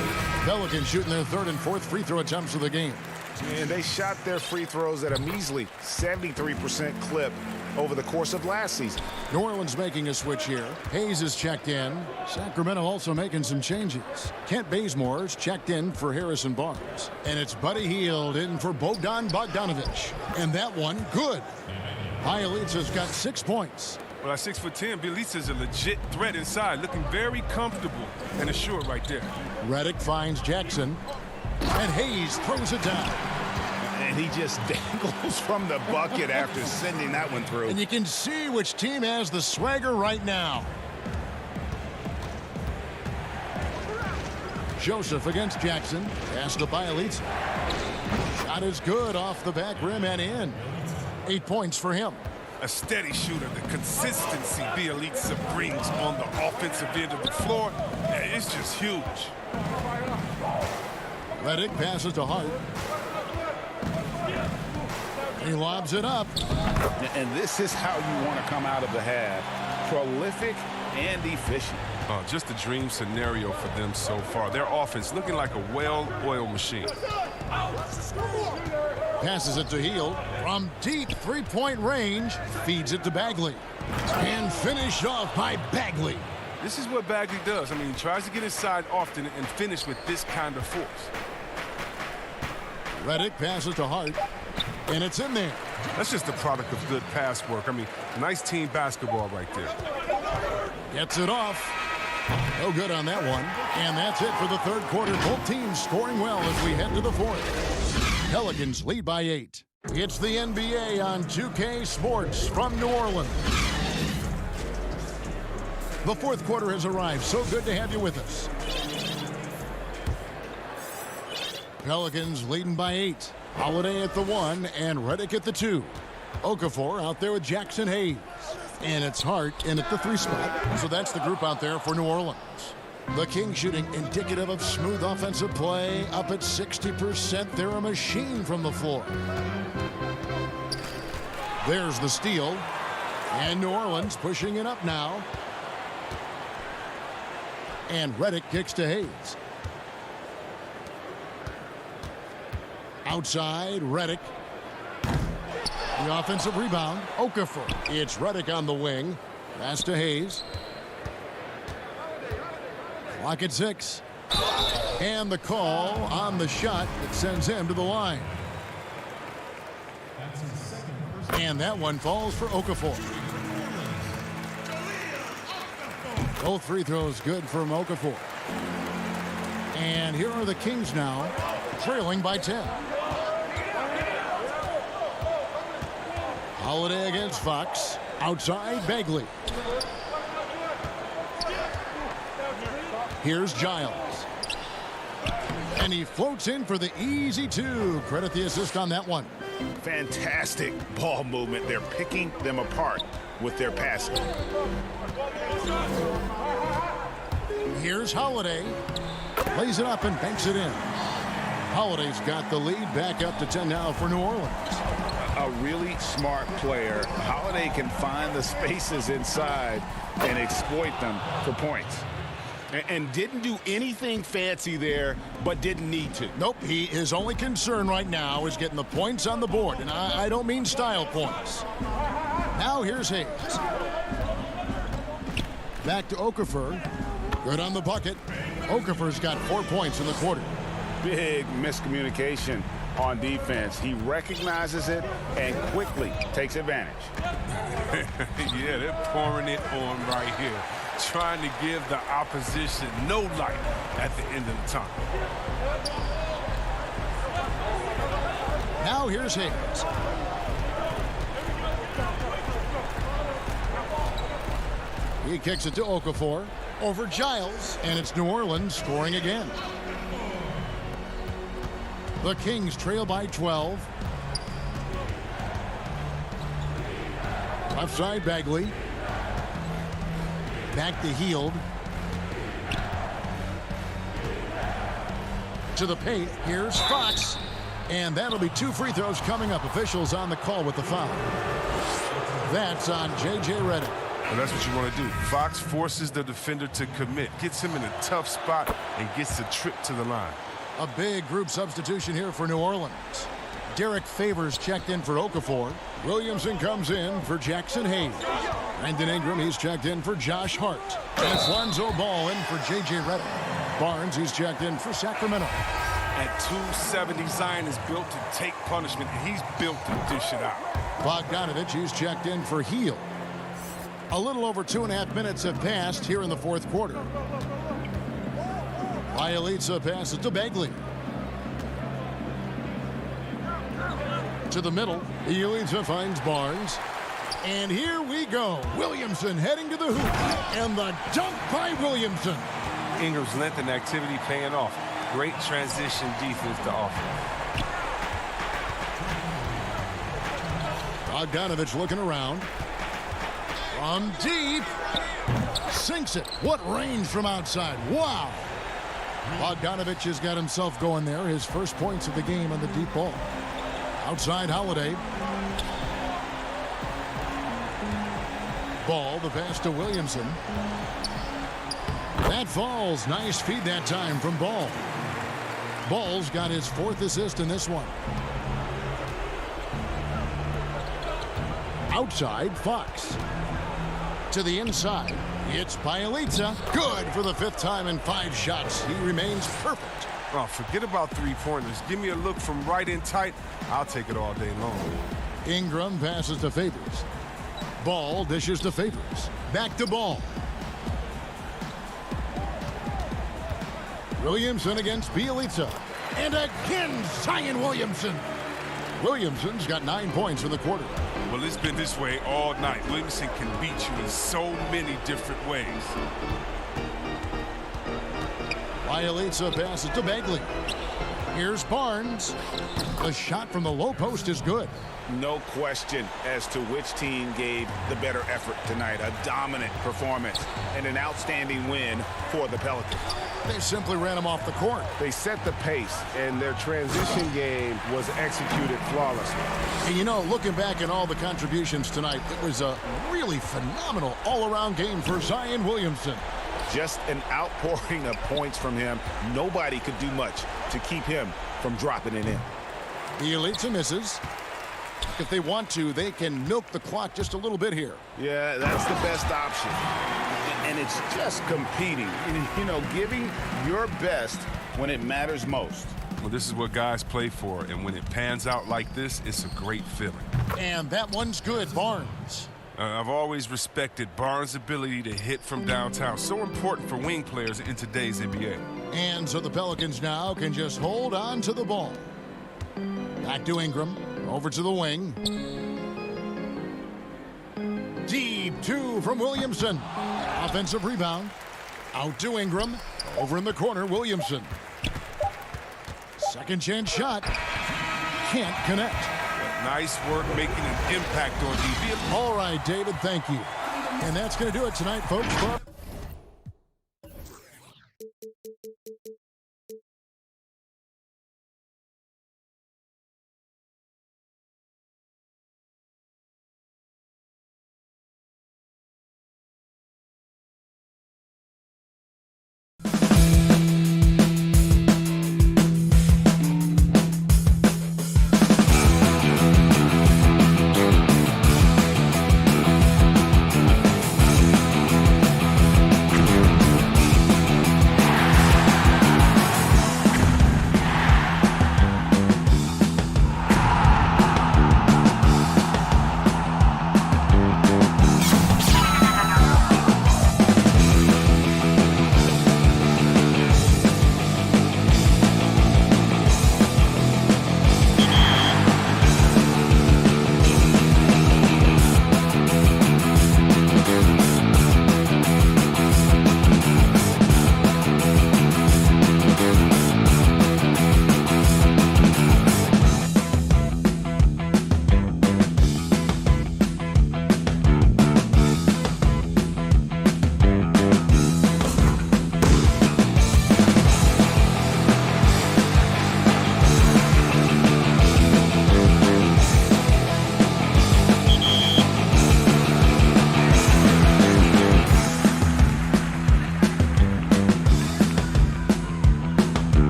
Pelicans shooting their 3rd and 4th free throw attempts of the game. And they shot their free throws at a measly 73% clip over the course of last season. New Orleans making a switch here. Hayes is checked in. Sacramento also making some changes. Kent Bazemore's checked in for Harrison Barnes. And it's Buddy Hield in for Bogdanovich. And that one, good. Bielitsa's got 6 points. Well, at 6'10", Bielitsa's a legit threat inside, looking very comfortable and assured right there. Redick finds Jackson. And Hayes throws it down. And he just dangles from the bucket after sending that one through. And you can see which team has the swagger right now. Joseph against Jackson. Pass to Bielitsa. Shot is good off the back rim and in. 8 points for him. A steady shooter. The consistency Bielitsa brings on the offensive end of the floor, it's just huge. Redick passes to Hart. He lobs it up. And this is how you want to come out of the half. Prolific and efficient. Just a dream scenario for them so far. Their offense looking like a well-oiled machine. Passes it to Hield. From deep three-point range, feeds it to Bagley. And finished off by Bagley. This is what Bagley does. I mean, he tries to get inside often and finish with this kind of force. Redick passes to Hart. And it's in there. That's just the product of good pass work. I mean, nice team basketball right there. Gets it off. No good on that one. And that's it for the third quarter. Both teams scoring well as we head to the fourth. Pelicans lead by 8. It's the NBA on 2K Sports from New Orleans. The fourth quarter has arrived. So good to have you with us. Pelicans leading by 8. Holiday at the 1 and Redick at the 2. Okafor out there with Jackson Hayes. And it's Hart in at the 3 spot. So that's the group out there for New Orleans. The Kings shooting indicative of smooth offensive play. Up at 60%. They're a machine from the floor. There's the steal. And New Orleans pushing it up now. And Redick kicks to Hayes. Outside, Redick. The offensive rebound, Okafor. It's Redick on the wing. Pass to Hayes. Clock at 6. And the call on the shot that sends him to the line. And that one falls for Okafor. Both free throws good from Okafor. And here are the Kings now, trailing by 10. Holiday against Fox. Outside, Bagley. Here's Giles. And he floats in for the easy 2. Credit the assist on that one. Fantastic ball movement. They're picking them apart with their passing. Here's Holiday. Lays it up and banks it in. Holiday's got the lead back up to 10 now for New Orleans. A really smart player. Holiday can find the spaces inside and exploit them for points. And didn't do anything fancy there, but didn't need to. Nope, his only concern right now is getting the points on the board, and I don't mean style points. Now here's Hayes. Back to Okafor. Good on the bucket. Okafor's got 4 points in the quarter. Big miscommunication on defense. He recognizes it and quickly takes advantage. Yeah, they're pouring it on right here, trying to give the opposition no light at the end of the time. Now here's Hayes. He kicks it to Okafor over Giles, and it's New Orleans scoring again. The Kings trail by 12. Left side, Bagley. Back to Hield. To the paint. Here's Fox. And that'll be 2 free throws coming up. Officials on the call with the foul. That's on J.J. Redick. And that's what you want to do. Fox forces the defender to commit, gets him in a tough spot, and gets the trip to the line. A big group substitution here for New Orleans. Derek Favors checked in for Okafor. Williamson comes in for Jackson Hayes. Brandon Ingram, he's checked in for Josh Hart. And it's Lonzo Ball in for J.J. Redick. Barnes, he's checked in for Sacramento. At 270, Zion is built to take punishment, and he's built to dish it out. Bogdanovich, he's checked in for Hield. A little over 2.5 minutes have passed here in the fourth quarter. Bielitsa passes to Bagley. To the middle. Bielitsa finds Barnes. And here we go. Williamson heading to the hoop. And the dunk by Williamson. Ingram's length and activity paying off. Great transition defense to offense. Bogdanovich looking around. From deep. Sinks it. What range from outside. Wow. Bogdanovich has got himself going there. His first points of the game on the deep ball. Outside Holiday. Ball, the pass to Williamson. That falls. Nice feed that time from Ball. Ball's got his 4th assist in this one. Outside, Fox. To the inside, it's Bielitsa. Good for the 5th time in 5 shots. He remains perfect. Oh, forget about 3-pointers. Give me a look from right in tight. I'll take it all day long. Ingram passes to Favors. Ball dishes to Favors. Back to Ball. Williamson against Bielitsa. And again, Zion Williamson. Williamson's got 9 points in the quarter. Well, it's been this way all night. Williamson can beat you in so many different ways. Bielitsa passes to Bagley. Here's Barnes. The shot from the low post is good. No question as to which team gave the better effort tonight. A dominant performance and an outstanding win for the Pelicans. They simply ran him off the court. They set the pace, and their transition game was executed flawlessly. And you know, looking back at all the contributions tonight, it was a really phenomenal all-around game for Zion Williamson. Just an outpouring of points from him. Nobody could do much to keep him from dropping it in. Williamson misses. If they want to, they can milk the clock just a little bit here. Yeah, that's the best option. And it's just competing. You know, giving your best when it matters most. Well, this is what guys play for, and when it pans out like this, it's a great feeling. And that one's good, Barnes. I've always respected Barnes' ability to hit from downtown. So important for wing players in today's NBA. And so the Pelicans now can just hold on to the ball. Back to Ingram. Over to the wing. Deep two from Williamson. Offensive rebound. Out to Ingram. Over in the corner, Williamson. Second chance shot. Can't connect. Nice work making an impact on DB. All right, David, thank you. And that's going to do it tonight, folks.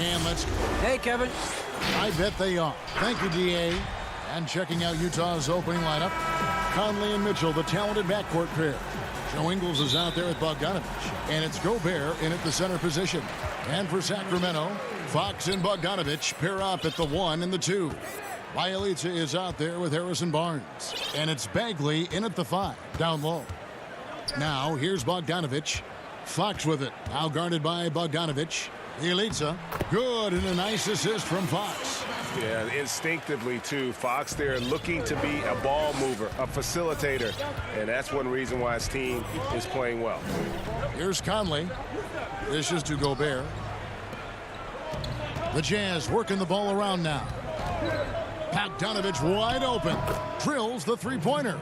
And let's go. Hey, Kevin. I bet they are. Thank you, D.A. And checking out Utah's opening lineup, Conley and Mitchell, the talented backcourt pair. Joe Ingles is out there with Bogdanovich, and it's Gobert in at the center position. And for Sacramento, Fox and Bogdanovich pair up at the 1 and the 2. Bielitsa is out there with Harrison Barnes, and it's Bagley in at the 5, down low. Now, here's Bogdanovich. Fox with it, now guarded by Bogdanovich. Bielitsa, good, and a nice assist from Fox. Yeah, instinctively, too. Fox there looking to be a ball mover, a facilitator, and that's one reason why his team is playing well. Here's Conley. Dishes to Gobert. The Jazz working the ball around now. Bogdanovich wide open. Drills the three-pointer.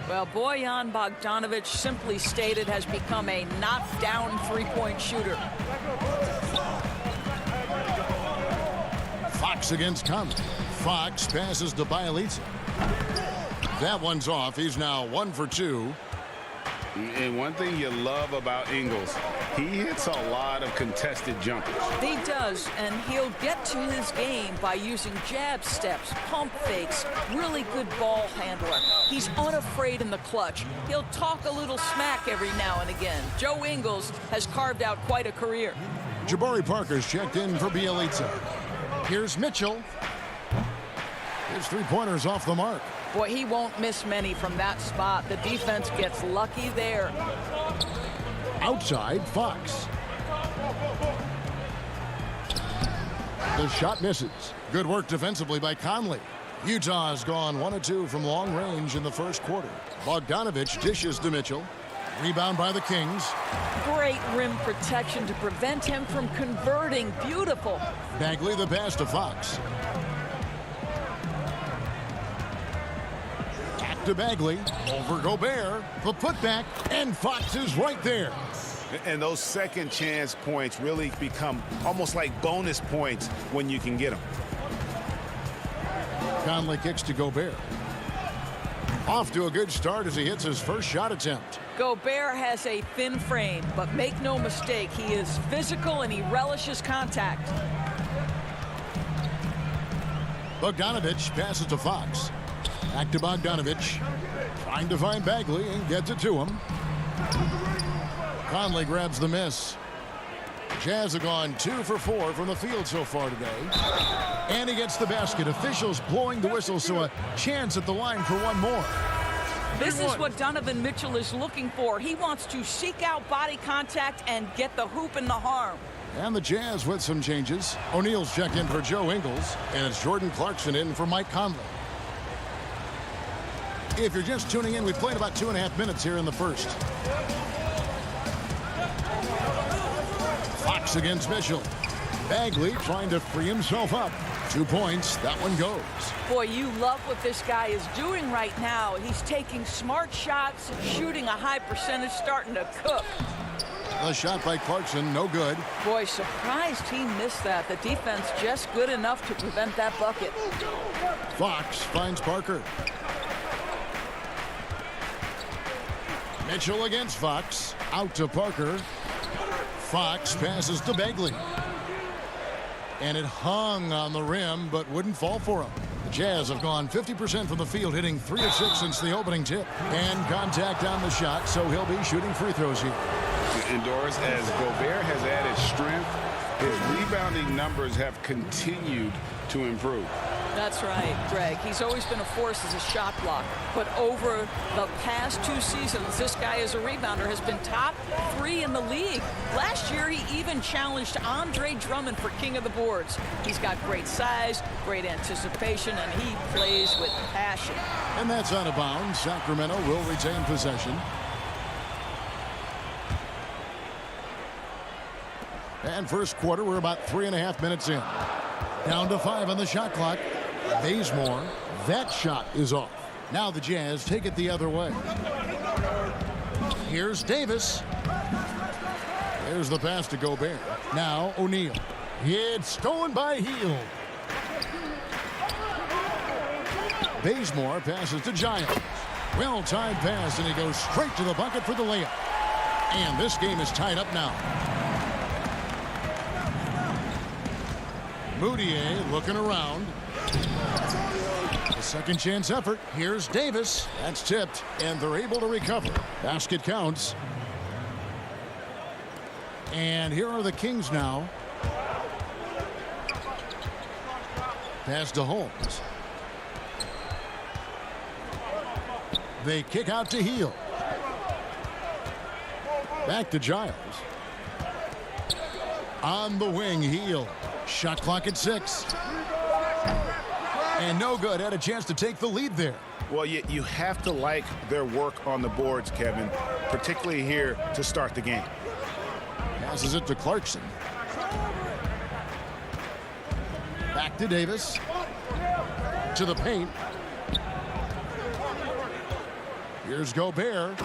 Well, Bojan Bogdanovich, simply stated, has become a knockdown three-point shooter. Fox against Conley. Fox passes to Bielitsa. That one's off. He's now 1 for 2. And one thing you love about Ingles, he hits a lot of contested jumpers. He does, and he'll get to his game by using jab steps, pump fakes, really good ball handler. He's unafraid in the clutch. He'll talk a little smack every now and again. Joe Ingles has carved out quite a career. Jabari Parker's checked in for Bielitsa. Here's Mitchell. His three-pointer's off the mark. Boy, he won't miss many from that spot. The defense gets lucky there. Outside, Fox. The shot misses. Good work defensively by Conley. Utah's gone 1 of 2 from long range in the first quarter. Bogdanovich dishes to Mitchell. Rebound by the Kings. Great rim protection to prevent him from converting. Beautiful. Bagley the pass to Fox. Back to Bagley. Over Gobert. The putback. And Fox is right there. And those second chance points really become almost like bonus points when you can get them. Conley kicks to Gobert. Off to a good start as he hits his first shot attempt. Gobert has a thin frame, but make no mistake, he is physical and he relishes contact. Bogdanovich passes to Fox. Back to Bogdanovich. Trying to find Bagley and gets it to him. Conley grabs the miss. Jazz have gone 2 for 4 from the field so far today. And he gets the basket. Officials blowing the whistle, so a chance at the line for one more. This is what Donovan Mitchell is looking for. He wants to seek out body contact and get the hoop and the harm. And the Jazz with some changes. O'Neal's checked in for Joe Ingles, and it's Jordan Clarkson in for Mike Conley. If you're just tuning in, we've played about 2.5 minutes here in the first. Fox against Mitchell. Bagley trying to free himself up. 2 points. That one goes. Boy, you love what this guy is doing right now. He's taking smart shots, shooting a high percentage, starting to cook. The shot by Clarkson, no good. Boy, surprised he missed that. The defense just good enough to prevent that bucket. Fox finds Parker. Mitchell against Fox. Out to Parker. Fox passes to Bagley. And it hung on the rim, but wouldn't fall for him. The Jazz have gone 50% from the field, hitting 3 of 6 since the opening tip. And contact on the shot, so he'll be shooting free throws here. Indoors, as Gobert has added strength, his rebounding numbers have continued to improve. That's right, Greg. He's always been a force as a shot blocker. But over the past 2 seasons, this guy as a rebounder has been top 3 in the league. Last year, he even challenged Andre Drummond for king of the boards. He's got great size, great anticipation, and he plays with passion. And that's out of bounds. Sacramento will retain possession. And first quarter, we're about 3.5 minutes in. Down to 5 on the shot clock. Bazemore, that shot is off. Now the Jazz take it the other way. Here's Davis. There's the pass to Gobert. Now O'Neal. It's stolen by Hield. Bazemore passes to Giles. Well-timed pass, and he goes straight to the bucket for the layup. And this game is tied up now. Moutier looking around. A second chance effort. Here's Davis. That's tipped, and they're able to recover. Basket counts. And here are the Kings now. Pass to Holmes. They kick out to Hield. Back to Giles. On the wing, Hield. Shot clock at 6. And no good. Had a chance to take the lead there. Well, you have to like their work on the boards, Kevin, particularly here to start the game. Passes it to Clarkson. Back to Davis. To the paint. Here's Gobert.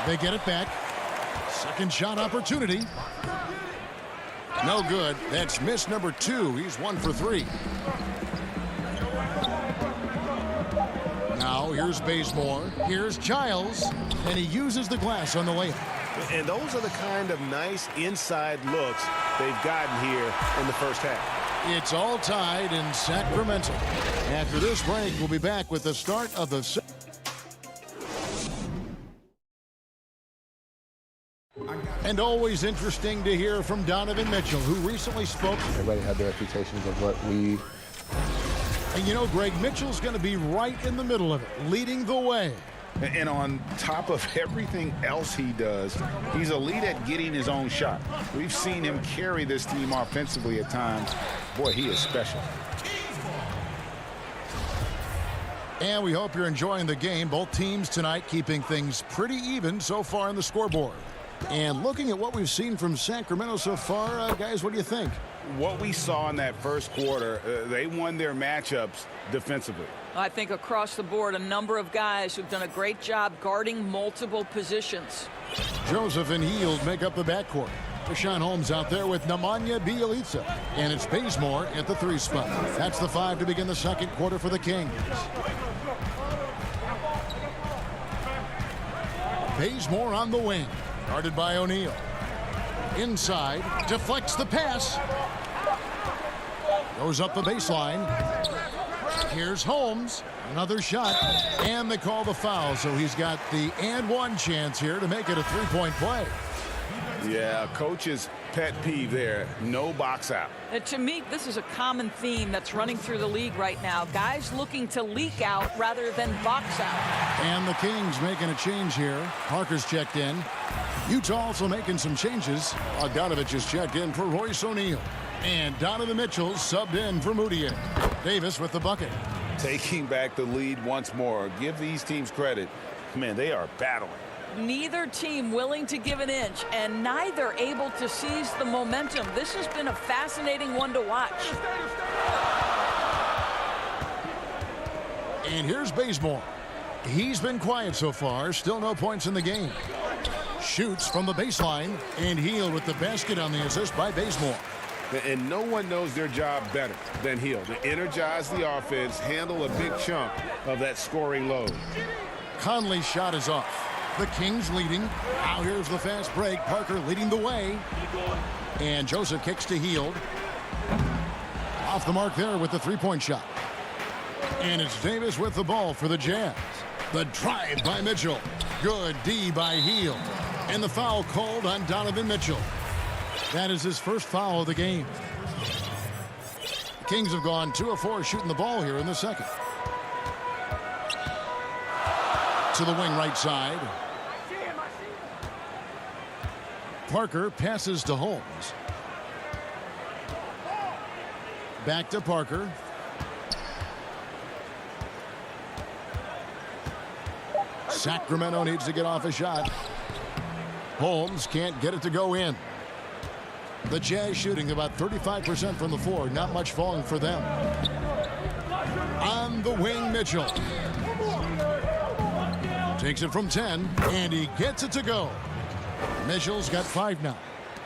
They get it back. Second shot opportunity. No good. That's miss number 2. He's 1 for 3. Now here's Bazemore. Here's Giles. And he uses the glass on the layup. And those are the kind of nice inside looks they've gotten here in the first half. It's all tied in Sacramento. After this break, we'll be back with the start of the second. And always interesting to hear from Donovan Mitchell, who recently spoke. Everybody had their expectations of what we... And you know, Greg, Mitchell's going to be right in the middle of it, leading the way. And on top of everything else he does, he's elite at getting his own shot. We've seen him carry this team offensively at times. Boy, he is special. And we hope you're enjoying the game. Both teams tonight keeping things pretty even so far on the scoreboard. And looking at what we've seen from Sacramento so far, guys, what do you think? What we saw in that first quarter, they won their matchups defensively. I think across the board, a number of guys who've done a great job guarding multiple positions. Joseph and Hield make up the backcourt. Rashawn Holmes out there with Nemanja Bjelica. And it's Bazemore at the 3 spot. That's the 5 to begin the second quarter for the Kings. Bazemore on the wing. Guarded by O'Neal. Inside. Deflects the pass. Goes up the baseline. Here's Holmes. Another shot. And they call the foul. So he's got the and one chance here to make it a 3-point play. Yeah, coach's pet peeve there. No box out. To me, this is a common theme that's running through the league right now. Guys looking to leak out rather than box out. And the Kings making a change here. Parker's checked in. Utah also making some changes. Bogdanovich is checked in for Royce O'Neal. And Donovan Mitchell subbed in for Moutier. Davis with the bucket. Taking back the lead once more. Give these teams credit. Man, they are battling. Neither team willing to give an inch, and neither able to seize the momentum. This has been a fascinating one to watch. And here's Bazemore. He's been quiet so far. Still no points in the game. Shoots from the baseline, and Hield with the basket on the assist by Bazemore. And no one knows their job better than Hield. To energize the offense, handle a big chunk of that scoring load. Conley's shot is off. The Kings leading. Now here's the fast break. Parker leading the way. And Joseph kicks to Hield. Off the mark there with the 3-point shot. And it's Davis with the ball for the Jazz. The drive by Mitchell. Good D by Hield. And the foul called on Donovan Mitchell. That is his first foul of the game. The Kings have gone 2 of 4 shooting the ball here in the second. To the wing right side. Parker passes to Holmes. Back to Parker. Sacramento needs to get off a shot. Holmes can't get it to go in. The Jazz shooting about 35% from the floor. Not much falling for them. On the wing, Mitchell. Takes it from 10, and he gets it to go. Mitchell's got 5 now.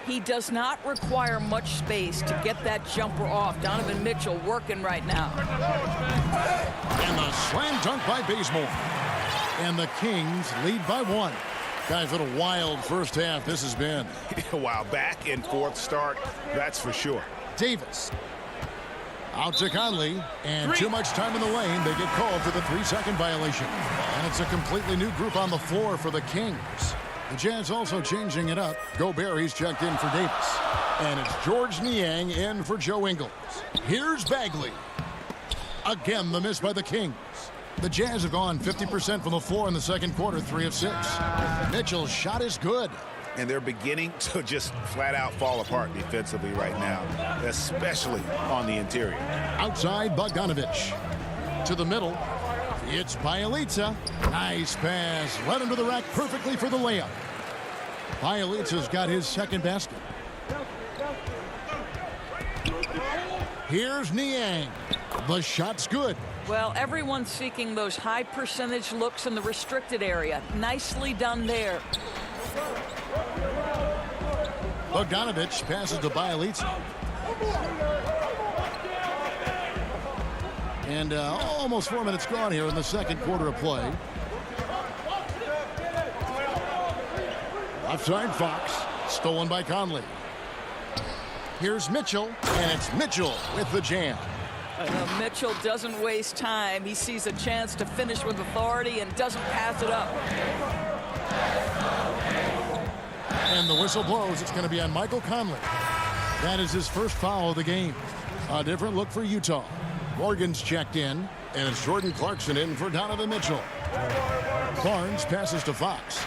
He does not require much space to get that jumper off. Donovan Mitchell working right now. And the slam dunk by Bazemore. And the Kings lead by 1. Guys, what a wild first half this has been. Wow, back and forth start, that's for sure. Davis. Out to Conley, and too much time in the lane. They get called for the 3-second violation. And it's a completely new group on the floor for the Kings. The Jazz also changing it up. Gobert, he's checked in for Davis. And it's George Niang in for Joe Ingles. Here's Bagley. Again, the miss by the Kings. The Jazz have gone 50% from the floor in the second quarter, 3 of 6. Mitchell's shot is good. And they're beginning to just flat out fall apart defensively right now, especially on the interior. Outside, Bogdanovich. To the middle. It's Bjelica. Nice pass. Led him to the rack perfectly for the layup. Bjelica's got his second basket. Here's Niang. The shot's good. Well, everyone's seeking those high percentage looks in the restricted area. Nicely done there. Bogdanovich passes to Bjelica. And almost 4 minutes gone here in the second quarter of play. Outside Fox. Stolen by Conley. Here's Mitchell. And it's Mitchell with the jam. Mitchell doesn't waste time. He sees a chance to finish with authority and doesn't pass it up. And the whistle blows. It's going to be on Michael Conley. That is his first foul of the game. A different look for Utah. Morgan's checked in, and it's Jordan Clarkson in for Donovan Mitchell. Barnes passes to Fox.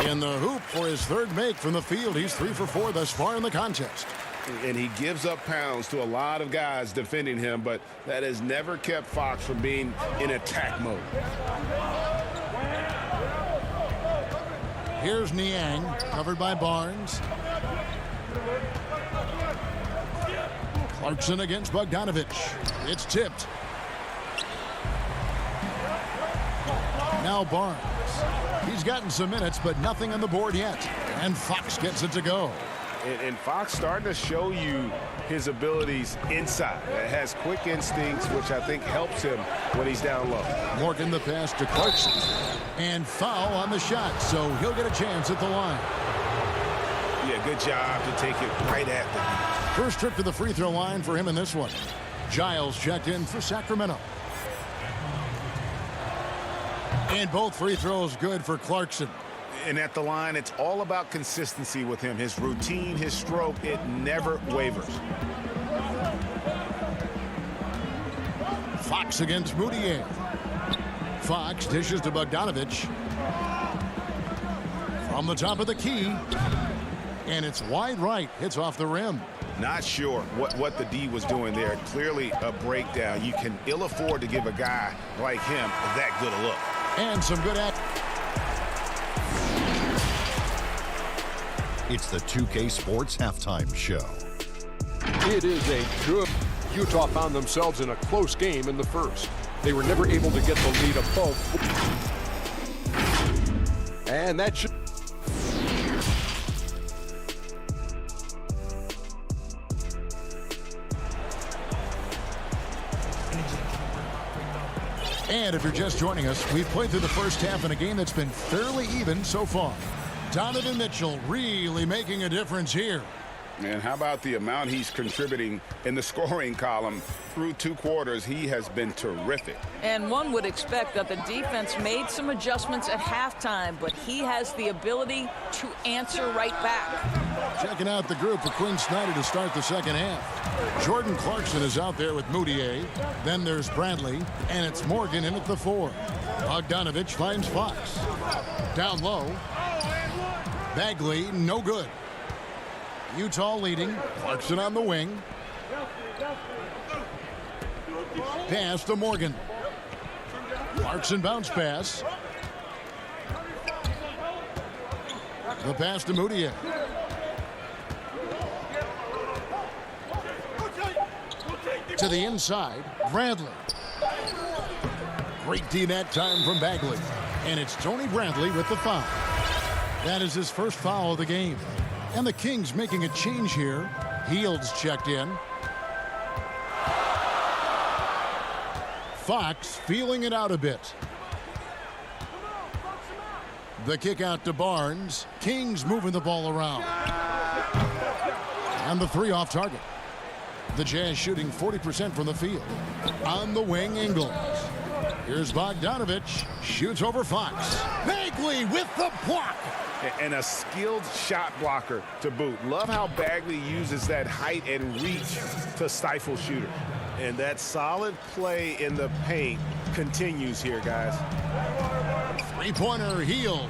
In the hoop for his third make from the field. He's 3 for 4 thus far in the contest. And he gives up pounds to a lot of guys defending him, but that has never kept Fox from being in attack mode. Here's Niang, covered by Barnes. Clarkson against Bogdanovich. It's tipped. Now Barnes. He's gotten some minutes, but nothing on the board yet. And Fox gets it to go. And Fox starting to show you his abilities inside. It has quick instincts, which I think helps him when he's down low. Morgan the pass to Clarkson. And foul on the shot, so he'll get a chance at the line. Yeah, good job to take it right at the First trip to the free throw line for him in this one. Giles checked in for Sacramento. And both free throws good for Clarkson. And at the line, it's all about consistency with him. His routine, his stroke, it never wavers. Fox against Moutier. Fox dishes to Bogdanovich. From the top of the key. And it's wide right. Hits off the rim. Not sure what the D was doing there. Clearly a breakdown. You can ill afford to give a guy like him that good a look. And some good act. It's the 2K Sports Halftime Show. It is a good. Utah found themselves in a close game in the first. They were never able to get the lead above. And that should. And if you're just joining us, we've played through the first half in a game that's been fairly even so far. Donovan Mitchell really making a difference here. And how about the amount he's contributing in the scoring column through 2 quarters? He has been terrific. And one would expect that the defense made some adjustments at halftime, but he has the ability to answer right back. Checking out the group for Quinn Snyder to start the second half. Jordan Clarkson is out there with Moutier. Then there's Bradley, and it's Morgan in at the 4. Bogdanovich finds Fox. Down low. Bagley, no good. Utah leading. Clarkson on the wing. Pass to Morgan. Clarkson bounce pass. The pass to Moutier. To the inside, Bradley. Great D that time from Bagley. And it's Tony Bradley with the foul. That is his first foul of the game. And the Kings making a change here. Heald's checked in. Fox feeling it out a bit. The kick out to Barnes. Kings moving the ball around. And the three off target. The Jazz shooting 40% from the field. On the wing, Ingles. Here's Bogdanovich. Shoots over Fox. Bagley with the block. And a skilled shot blocker to boot. Love how Bagley uses that height and reach to stifle shooters. And that solid play in the paint continues here, guys. Three-pointer, Hield.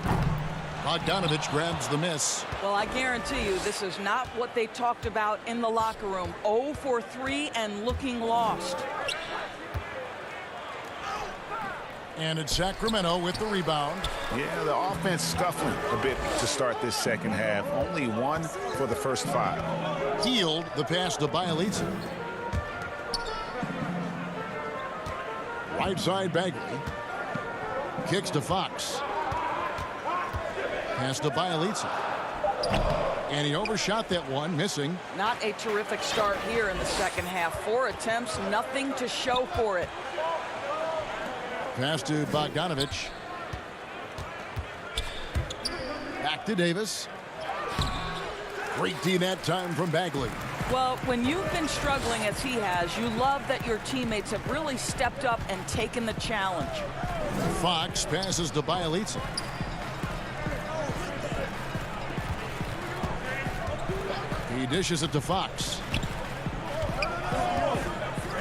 Bogdanovich grabs the miss. Well, I guarantee you this is not what they talked about in the locker room. 0 for 3 and looking lost. And it's Sacramento with the rebound. Yeah, the offense scuffling a bit to start this second half. Only 1 for the first 5. Hield, the pass to Bielitsa. Right side, Bagley. Kicks to Fox. Pass to Bielitsa. And he overshot that one, missing. Not a terrific start here in the second half. 4 attempts, nothing to show for it. Pass to Bogdanovich. Back to Davis. Great D that time from Bagley. Well, when you've been struggling as he has, you love that your teammates have really stepped up and taken the challenge. Fox passes to Bielitsa. He dishes it to Fox.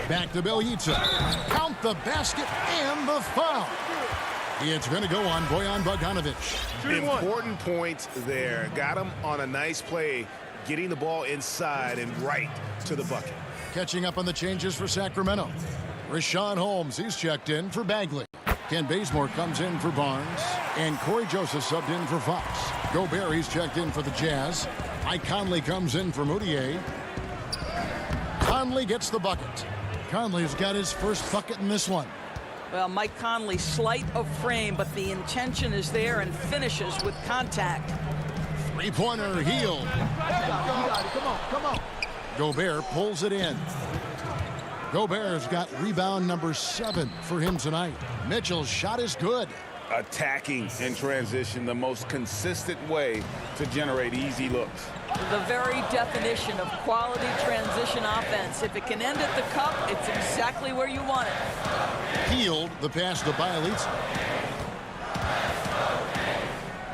Back to Bielitsa. Count the basket and the foul. It's going to go on Bojan Bogdanovich. Important points there. Got him on a nice play, getting the ball inside and right to the bucket. Catching up on the changes for Sacramento. Rashawn Holmes, he's checked in for Bagley. Ken Bazemore comes in for Barnes. And Corey Joseph subbed in for Fox. Gobert, he's checked in for the Jazz. Mike Conley comes in for Moutier. Conley gets the bucket. Conley's got his first bucket in this one. Well, Mike Conley, slight of frame, but the intention is there and finishes with contact. Three-pointer, Hield. Come on. Gobert pulls it in. Gobert's got rebound number 7 for him tonight. Mitchell's shot is good. Attacking in transition, the most consistent way to generate easy looks. The very definition of quality transition offense. If it can end at the cup, it's exactly where you want it. Hield, the pass to Bielitsa.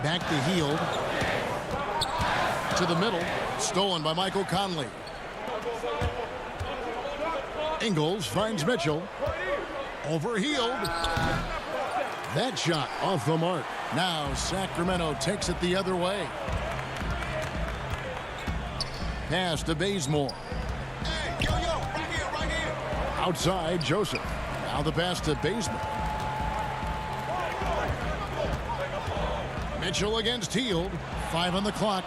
Back to Hield. To the middle. Stolen by Michael Conley. Ingles finds Mitchell. Over Hield. That shot off the mark. Now Sacramento takes it the other way. Pass to Bazemore. Right here. Outside, Joseph. Now the pass to Bazemore. Mitchell against Hield. 5 on the clock.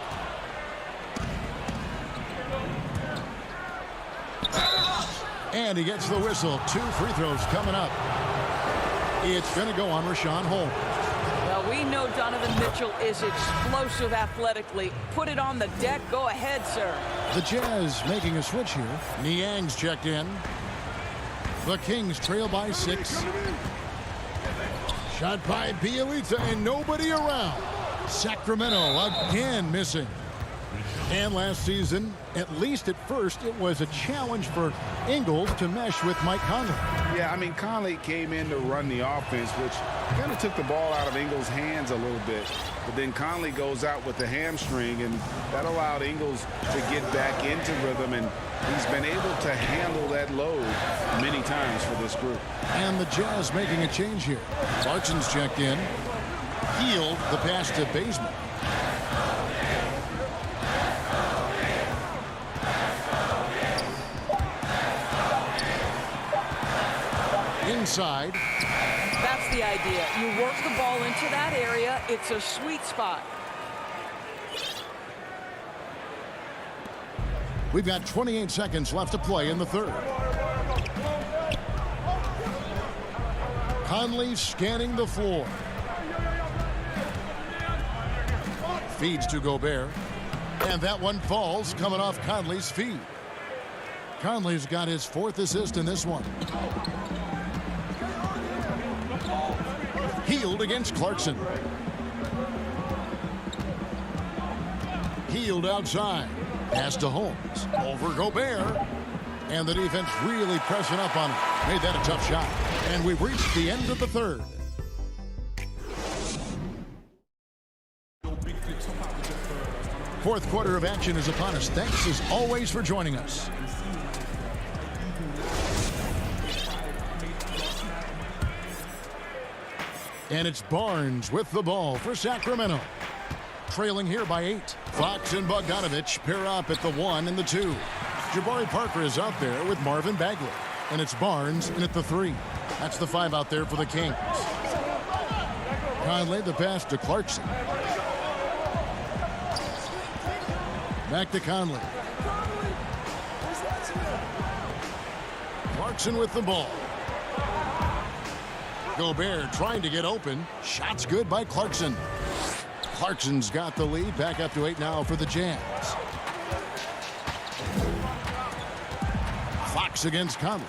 And he gets the whistle. 2 free throws coming up. It's going to go on Rashawn Holmes. Well, we know Donovan Mitchell is explosive athletically. Put it on the deck. Go ahead, sir. The Jazz making a switch here. Niang's checked in. The Kings trail by 6. Shot by Bielitsa and nobody around. Sacramento again missing. And last season, at least at first, it was a challenge for Ingles to mesh with Mike Conley. Yeah, I mean, Conley came in to run the offense, which kind of took the ball out of Ingles' hands a little bit. But then Conley goes out with the hamstring, and that allowed Ingles to get back into rhythm, and he's been able to handle that load many times for this group. And the Jazz making a change here. Clarkson's checked in. Hield, the pass to Bazemore. Inside. That's the idea. You work the ball into that area. It's a sweet spot. We've got 28 seconds left to play in the third. Conley scanning the floor. Feeds to Gobert. And that one falls coming off Conley's feet. Conley's got his 4th assist in this one. Hield against Clarkson. Healed outside. Pass to Holmes. Over Gobert. And the defense really pressing up on him. Made that a tough shot. And we've reached the end of the third. Fourth quarter of action is upon us. Thanks as always for joining us. And it's Barnes with the ball for Sacramento. Trailing here by 8. Fox and Bogdanovich pair up at the 1 and the 2. Jabari Parker is out there with Marvin Bagley. And it's Barnes in at the 3. That's the 5 out there for the Kings. Conley the pass to Clarkson. Back to Conley. Clarkson with the ball. Gobert trying to get open. Shot's good by Clarkson. Clarkson's got the lead. Back up to 8 now for the Jazz. Fox against Conley.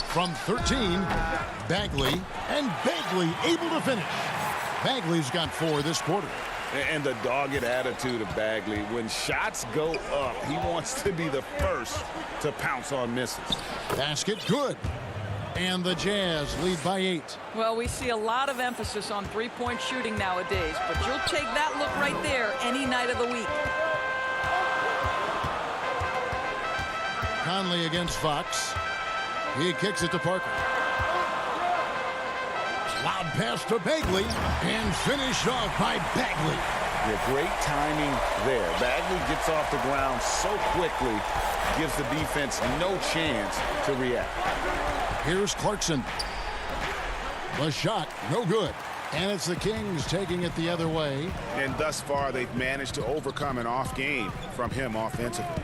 From 13, Bagley. And Bagley able to finish. Bagley's got 4 this quarter. And the dogged attitude of Bagley. When shots go up, he wants to be the first to pounce on misses. Basket good. And the Jazz lead by 8. Well, we see a lot of emphasis on three-point shooting nowadays, but you'll take that look right there any night of the week. Conley against Fox. He kicks it to Parker. Loud pass to Bagley. And finished off by Bagley. Yeah, great timing there. Bagley gets off the ground so quickly, gives the defense no chance to react. Here's Clarkson. The shot, no good. And it's the Kings taking it the other way. And thus far, they've managed to overcome an off game from him offensively.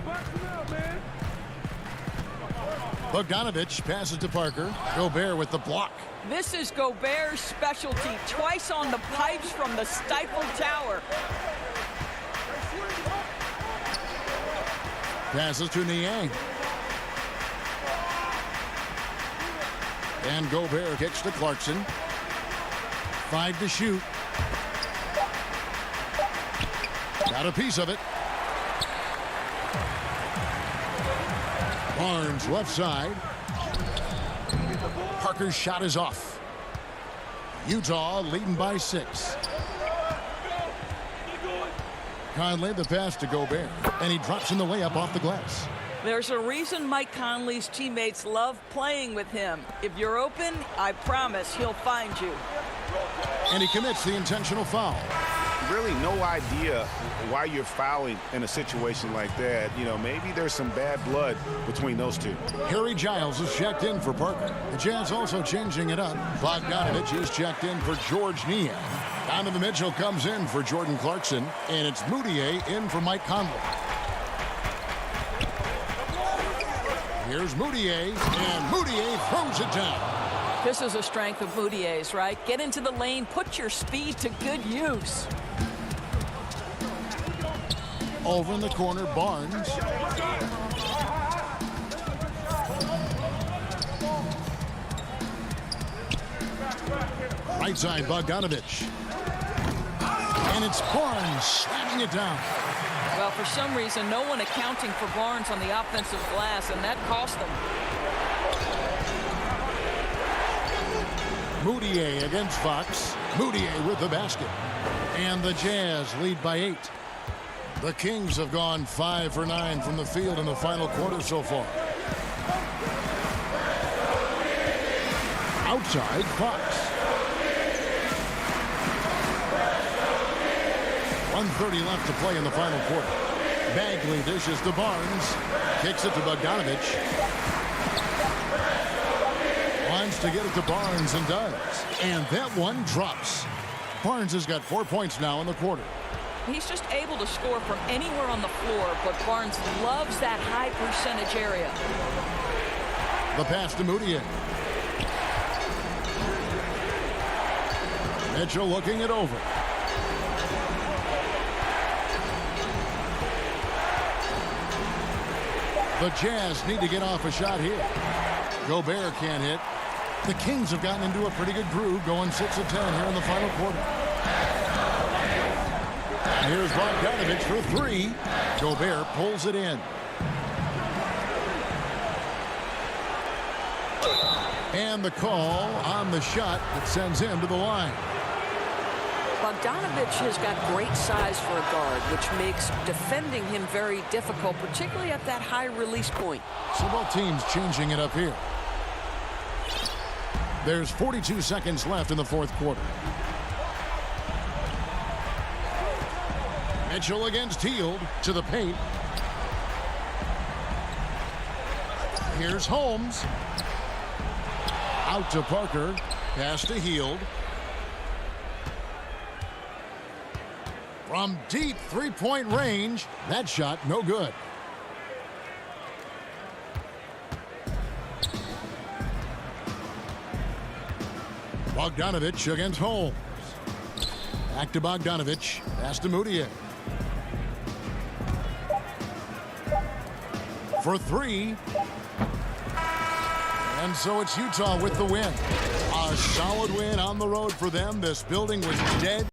Bogdanovich passes to Parker. Gobert with the block. This is Gobert's specialty. Twice on the pipes from the stifled tower. Passes to Niang. And Gobert kicks to Clarkson. 5 to shoot. Got a piece of it. Barnes left side. Parker's shot is off. Utah leading by 6. Conley the pass to Gobert. And he drops in the layup off the glass. There's a reason Mike Conley's teammates love playing with him. If you're open, I promise he'll find you. And he commits the intentional foul. Really no idea why you're fouling in a situation like that. You know, maybe there's some bad blood between those two. Harry Giles is checked in for Parker. The Jazz also changing it up. Bogdanovich is checked in for George Niang. Donovan Mitchell comes in for Jordan Clarkson. And it's Moutier in for Mike Conley. Here's Moutier, and Moutier throws it down. This is a strength of Moutier's, right? Get into the lane, put your speed to good use. Over in the corner, Barnes. Right side, Bogdanovich. And it's Barnes slamming it down. Well, for some reason, no one accounting for Barnes on the offensive glass, and that cost them. Moutier against Fox. Moutier with the basket. And the Jazz lead by 8. The Kings have gone 5 for 9 from the field in the final quarter so far. Outside, Fox. 1:30 left to play in the final quarter. Bagley dishes to Barnes. Kicks it to Bogdanovich. Wants to get it to Barnes and does. And that one drops. Barnes has got 4 points now in the quarter. He's just able to score from anywhere on the floor, but Barnes loves that high percentage area. The pass to Moutier. Mitchell looking it over. The Jazz need to get off a shot here. Gobert can't hit. The Kings have gotten into a pretty good groove, going 6 of 10 here in the final quarter. Here's Bogdanovich for three. Gobert pulls it in. And the call on the shot that sends him to the line. Bogdanovich has got great size for a guard, which makes defending him very difficult, particularly at that high release point. So both teams changing it up here. There's 42 seconds left in the fourth quarter. Mitchell against Hield to the paint. Here's Holmes. Out to Parker. Pass to Hield. From deep three-point range, that shot no good. Bogdanovich against Holmes. Back to Bogdanovich. Pass to Moutier. For three. And so it's Utah with the win. A solid win on the road for them. This building was dead.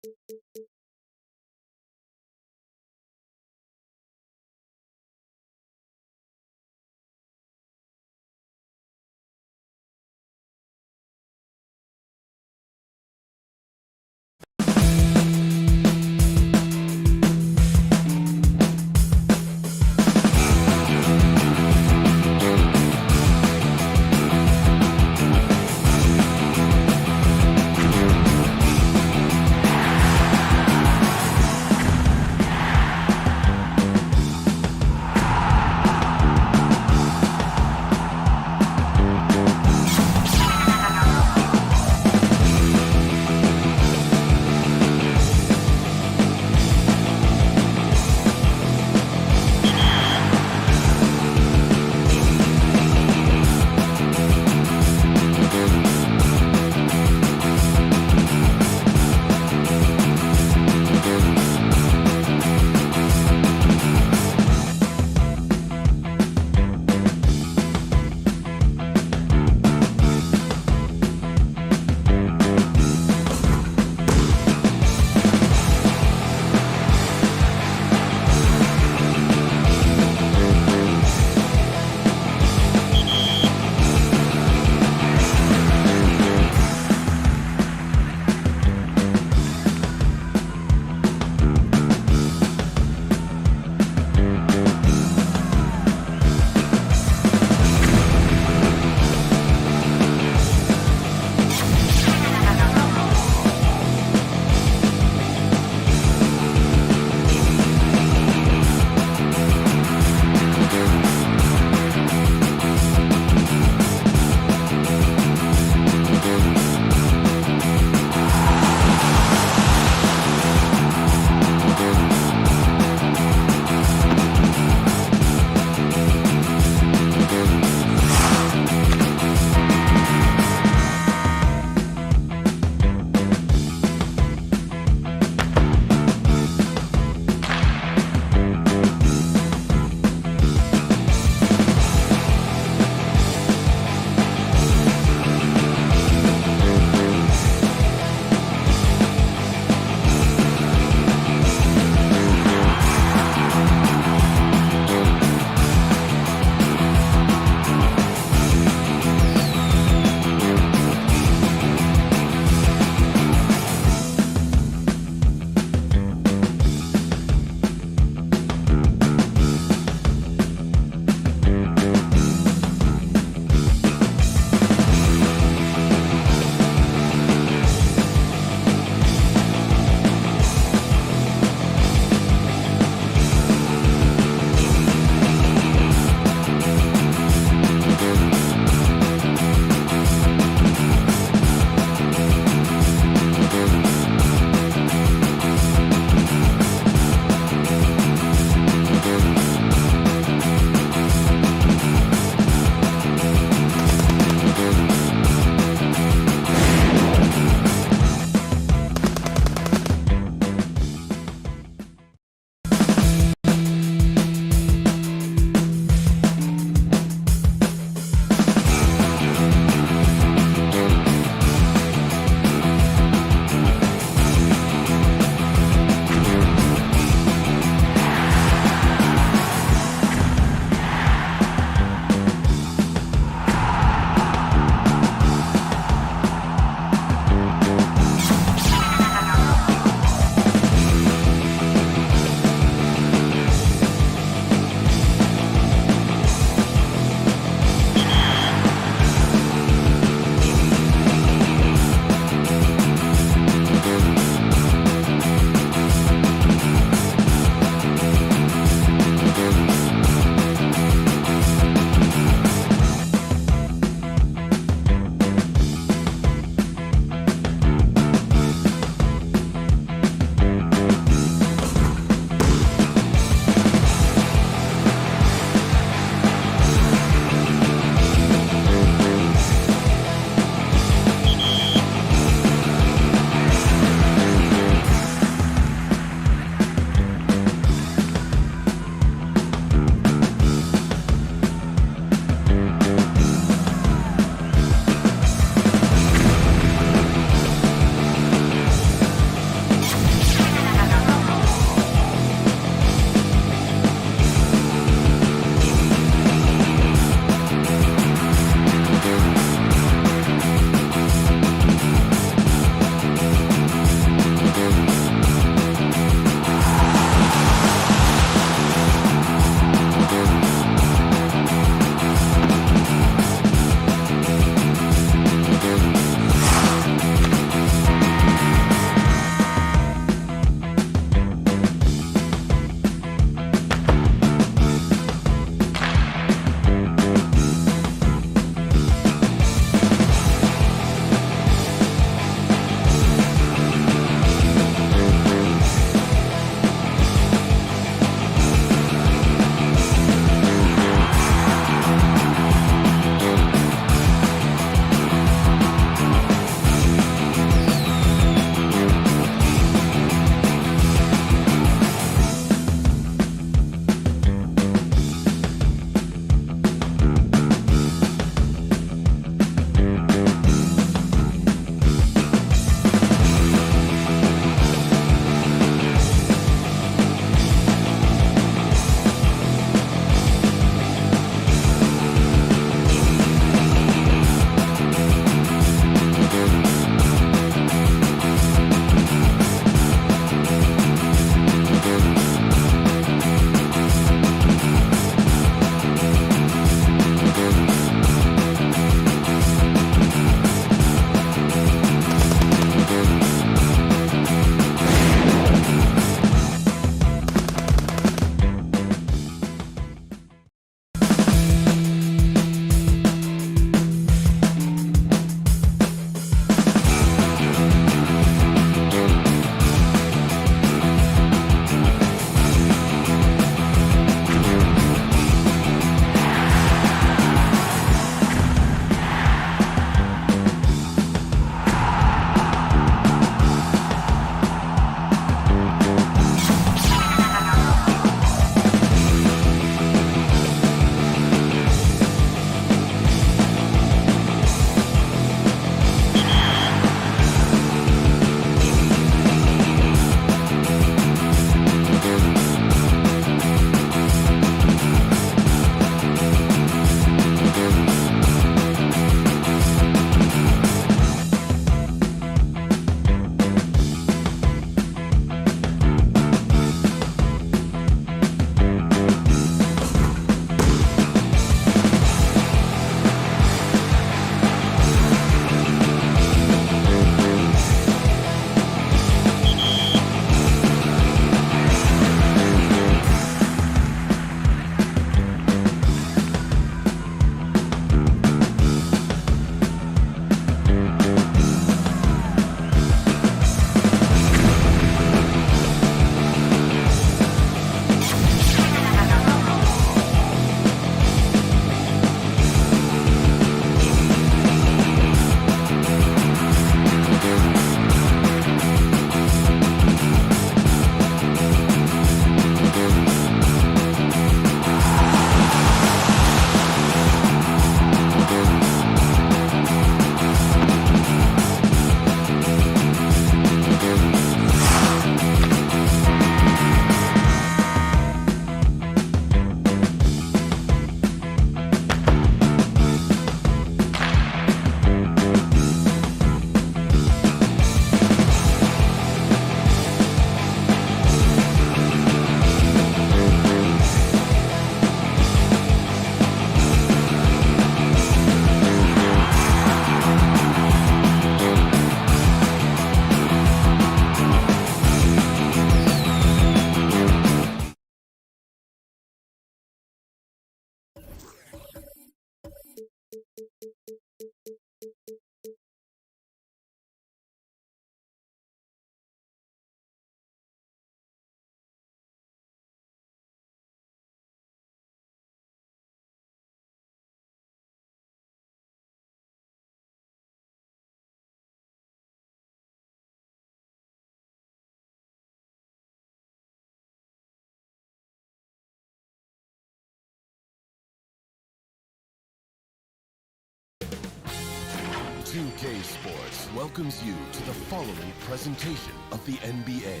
2K Sports welcomes you to the following presentation of the NBA.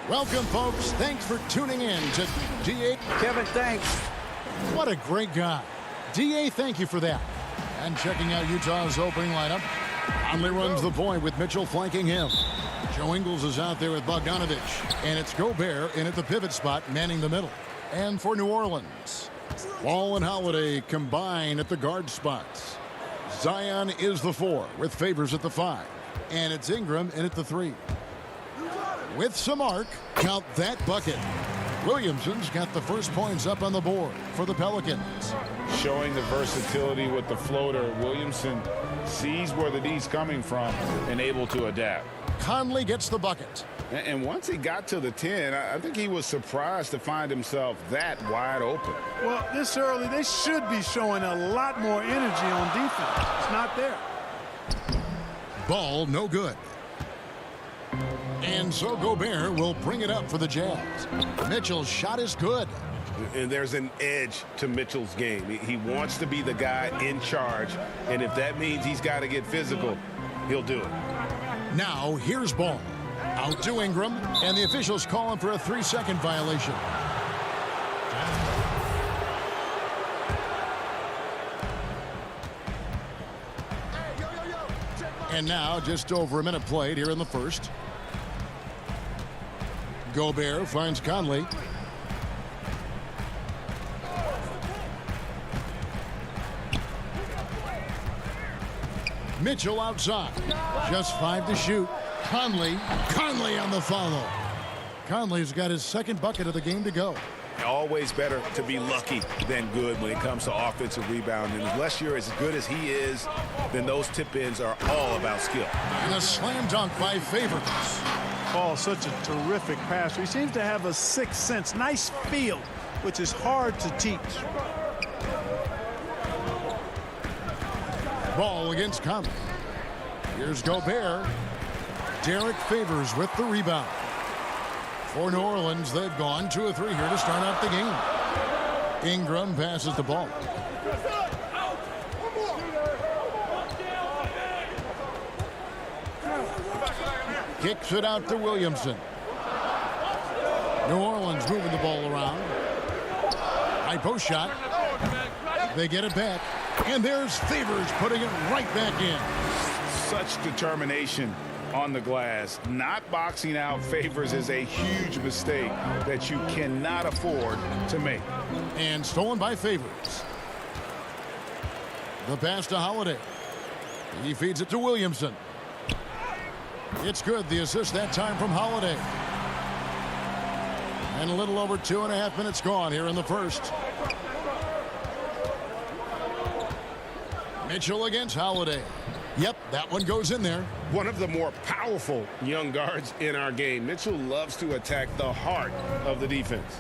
Welcome, folks. Thanks for tuning in to DA. Kevin, thanks. What a great guy. DA, thank you for that. And checking out Utah's opening lineup. Conley runs the point with Mitchell flanking him. Joe Ingles is out there with Bogdanovich. And it's Gobert in at the pivot spot, manning the middle. And for New Orleans, Wall and Holiday combine at the guard spots. Zion is the 4 with Favors at the 5. And it's Ingram in at the 3. With some arc, count that bucket. Williamson's got the first points up on the board for the Pelicans. Showing the versatility with the floater, Williamson sees where the D's coming from and able to adapt. Conley gets the bucket. And once he got to the 10, I think he was surprised to find himself that wide open. Well, this early, they should be showing a lot more energy on defense. It's not there. Ball no good. And so Gobert will bring it up for the Jazz. Mitchell's shot is good. And there's an edge to Mitchell's game. He wants to be the guy in charge. And if that means he's got to get physical, he'll do it. Now here's Ball. Out to Ingram. And the officials call him for a 3-second violation. And now just over a minute played here in the first. Gobert finds Conley. Mitchell outside. Just 5 to shoot. Conley on the follow. Conley's got his second bucket of the game to go. Always better to be lucky than good when it comes to offensive rebounding. Unless you're as good as he is, then those tip-ins are all about skill. And a slam dunk by Favors. Oh, such a terrific passer. He seems to have a sixth sense. Nice feel, which is hard to teach. Ball against Conley. Here's Gobert. Derek Favors with the rebound. For New Orleans, they've gone 2 of 3 here to start out the game. Ingram passes the ball. Kicks it out to Williamson. New Orleans moving the ball around. High post shot. They get it back. And there's Favors putting it right back in. Such determination on the glass. Not boxing out Favors is a huge mistake that you cannot afford to make. And stolen by Favors. The pass to Holiday. He feeds it to Williamson. It's good. The assist that time from Holiday. And a little over 2.5 minutes gone here in the first. Mitchell against Holiday. Yep, that one goes in there. One of the more powerful young guards in our game. Mitchell loves to attack the heart of the defense.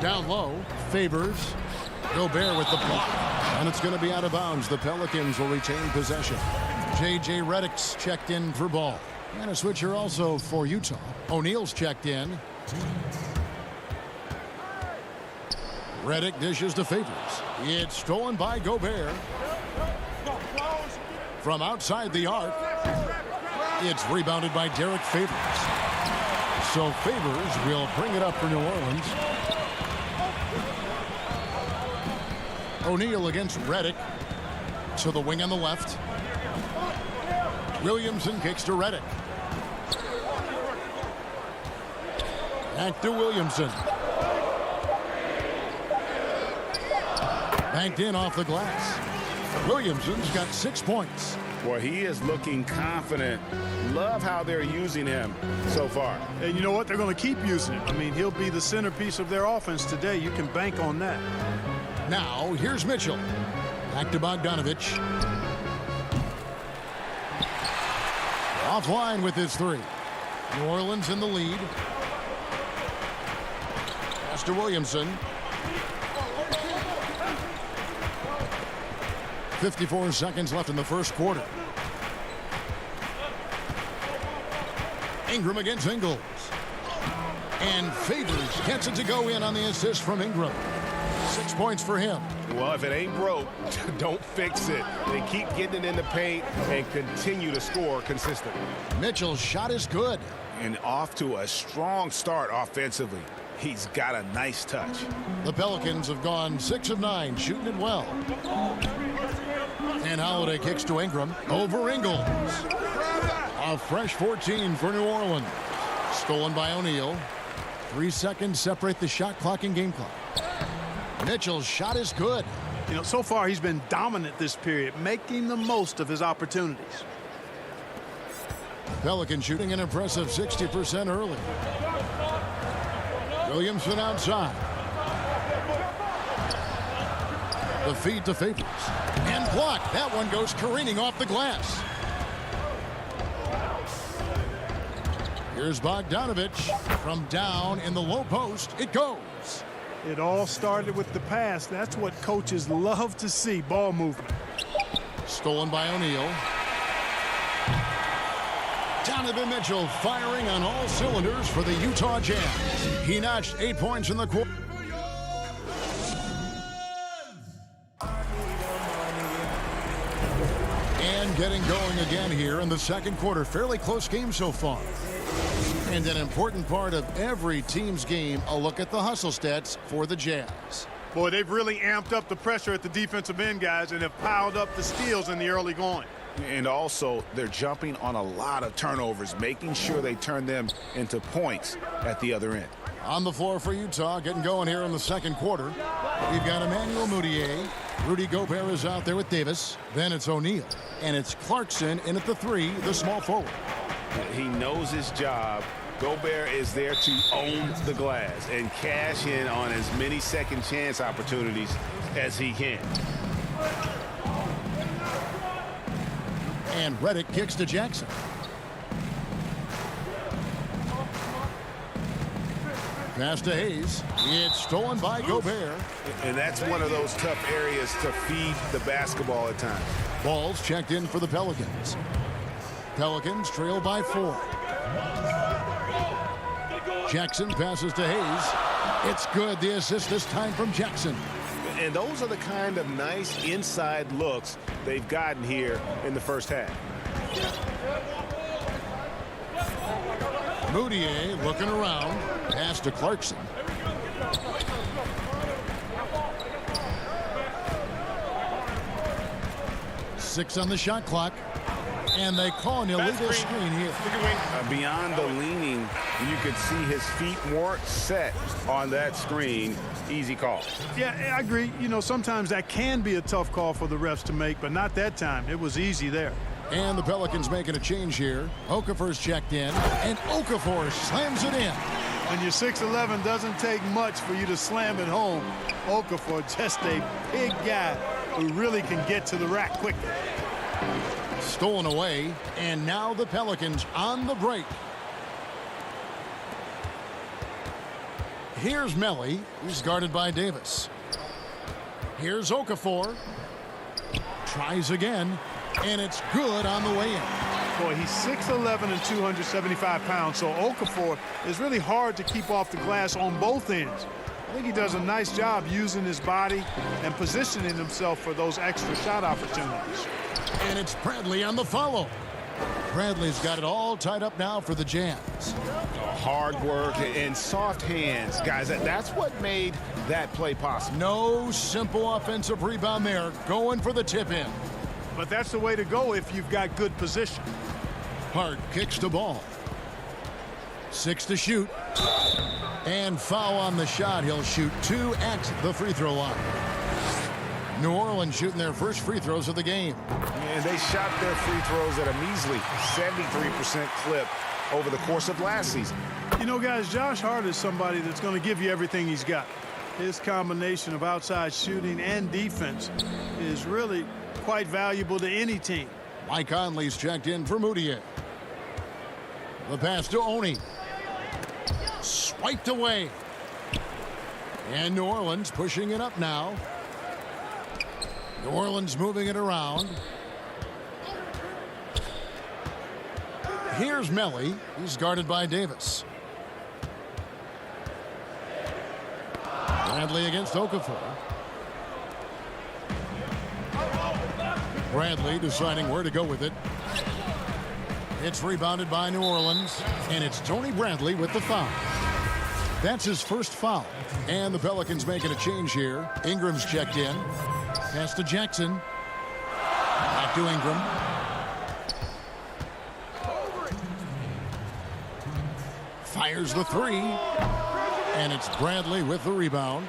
Down low, Favors. Gobert with the block. And it's going to be out of bounds. The Pelicans will retain possession. J.J. Redick's checked in for Ball. And a switcher also for Utah. O'Neal's checked in. Redick dishes to Favors. It's stolen by Gobert. From outside the arc. It's rebounded by Derek Favors. So Favors will bring it up for New Orleans. O'Neal against Redick. To the wing on the left. Williamson kicks to Redick. Back to Williamson. Banked in off the glass. Williamson's got 6 points. Boy, he is looking confident. Love how they're using him so far. And you know what? They're going to keep using him. I mean, he'll be the centerpiece of their offense today. You can bank on that. Now, here's Mitchell. Back to Bogdanovich. Offline with his 3. New Orleans in the lead. Pass to Williamson. 54 seconds left in the first quarter. Ingram against Ingles. And Favors gets it to go in on the assist from Ingram. 6 points for him. Well, if it ain't broke, don't fix it. They keep getting it in the paint and continue to score consistently. Mitchell's shot is good. And off to a strong start offensively. He's got a nice touch. The Pelicans have gone 6 of 9, shooting it well. And Holiday kicks to Ingram over Ingles. A fresh 14 for New Orleans. Stolen by O'Neal. 3 seconds separate the shot clock and game clock. Mitchell's shot is good. You know, so far he's been dominant this period, making the most of his opportunities. Pelican shooting an impressive 60% early. Williamson outside. The feed to Favors. And blocked. That one goes careening off the glass. Here's Bogdanovich from down in the low post. It goes. It all started with the pass. That's what coaches love to see, ball movement. Stolen by O'Neal. Donovan Mitchell firing on all cylinders for the Utah Jazz. He notched 8 points in the quarter. And getting going again here in the second quarter. Fairly close game so far. And an important part of every team's game, a look at the hustle stats for the Jazz. Boy, they've really amped up the pressure at the defensive end, guys, and have piled up the steals in the early going. And also, they're jumping on a lot of turnovers, making sure they turn them into points at the other end. On the floor for Utah, getting going here in the second quarter. We've got Emmanuel Mudiay. Rudy Gobert is out there with Davis. Then it's O'Neal. And it's Clarkson in at the 3, the small forward. He knows his job. Gobert is there to own the glass and cash in on as many second chance opportunities as he can. And Redick kicks to Jackson. Pass to Hayes. It's stolen by Gobert. And that's one of those tough areas to feed the basketball at times. Ball's checked in for the Pelicans. Pelicans trail by 4. Jackson passes to Hayes. It's good. The assist this time from Jackson. And those are the kind of nice inside looks they've gotten here in the first half. Mudiay looking around. Pass to Clarkson. Six on the shot clock. And they call an illegal screen here. Beyond the leaning, you could see his feet weren't set on that screen. Easy call. Yeah, I agree. You know, sometimes that can be a tough call for the refs to make, but not that time. It was easy there. And the Pelicans making a change here. Okafor's checked in, and Okafor slams it in. When you're 6'11", doesn't take much for you to slam it home. Okafor, just a big guy who really can get to the rack quickly. Stolen away, and now the Pelicans on the break. Here's Melly, who's guarded by Davis. Here's Okafor. Tries again, and it's good on the way in. Boy, he's 6'11" and 275 pounds, so Okafor is really hard to keep off the glass on both ends. I think he does a nice job using his body and positioning himself for those extra shot opportunities. And it's Bradley on the follow. Bradley's got it all tied up now for the Jazz. Hard work and soft hands, guys. That's what made that play possible. No simple offensive rebound there. Going for the tip-in. But that's the way to go if you've got good position. Hart kicks the ball. 6 to shoot. And foul on the shot. He'll shoot 2 at the free throw line. New Orleans shooting their first free throws of the game. And they shot their free throws at a measly 73% clip over the course of last season. You know, guys, Josh Hart is somebody that's going to give you everything he's got. His combination of outside shooting and defense is really quite valuable to any team. Mike Conley's checked in for Mudiay. The pass to Oni. Swiped away. And New Orleans pushing it up now. New Orleans moving it around. Here's Melly. He's guarded by Davis. Bradley against Okafor. Bradley deciding where to go with it. It's rebounded by New Orleans, and it's Tony Bradley with the foul. That's his first foul. And the Pelicans making a change here. Ingram's checked in. Pass to Jackson. Back to Ingram. Fires the three. And it's Bradley with the rebound.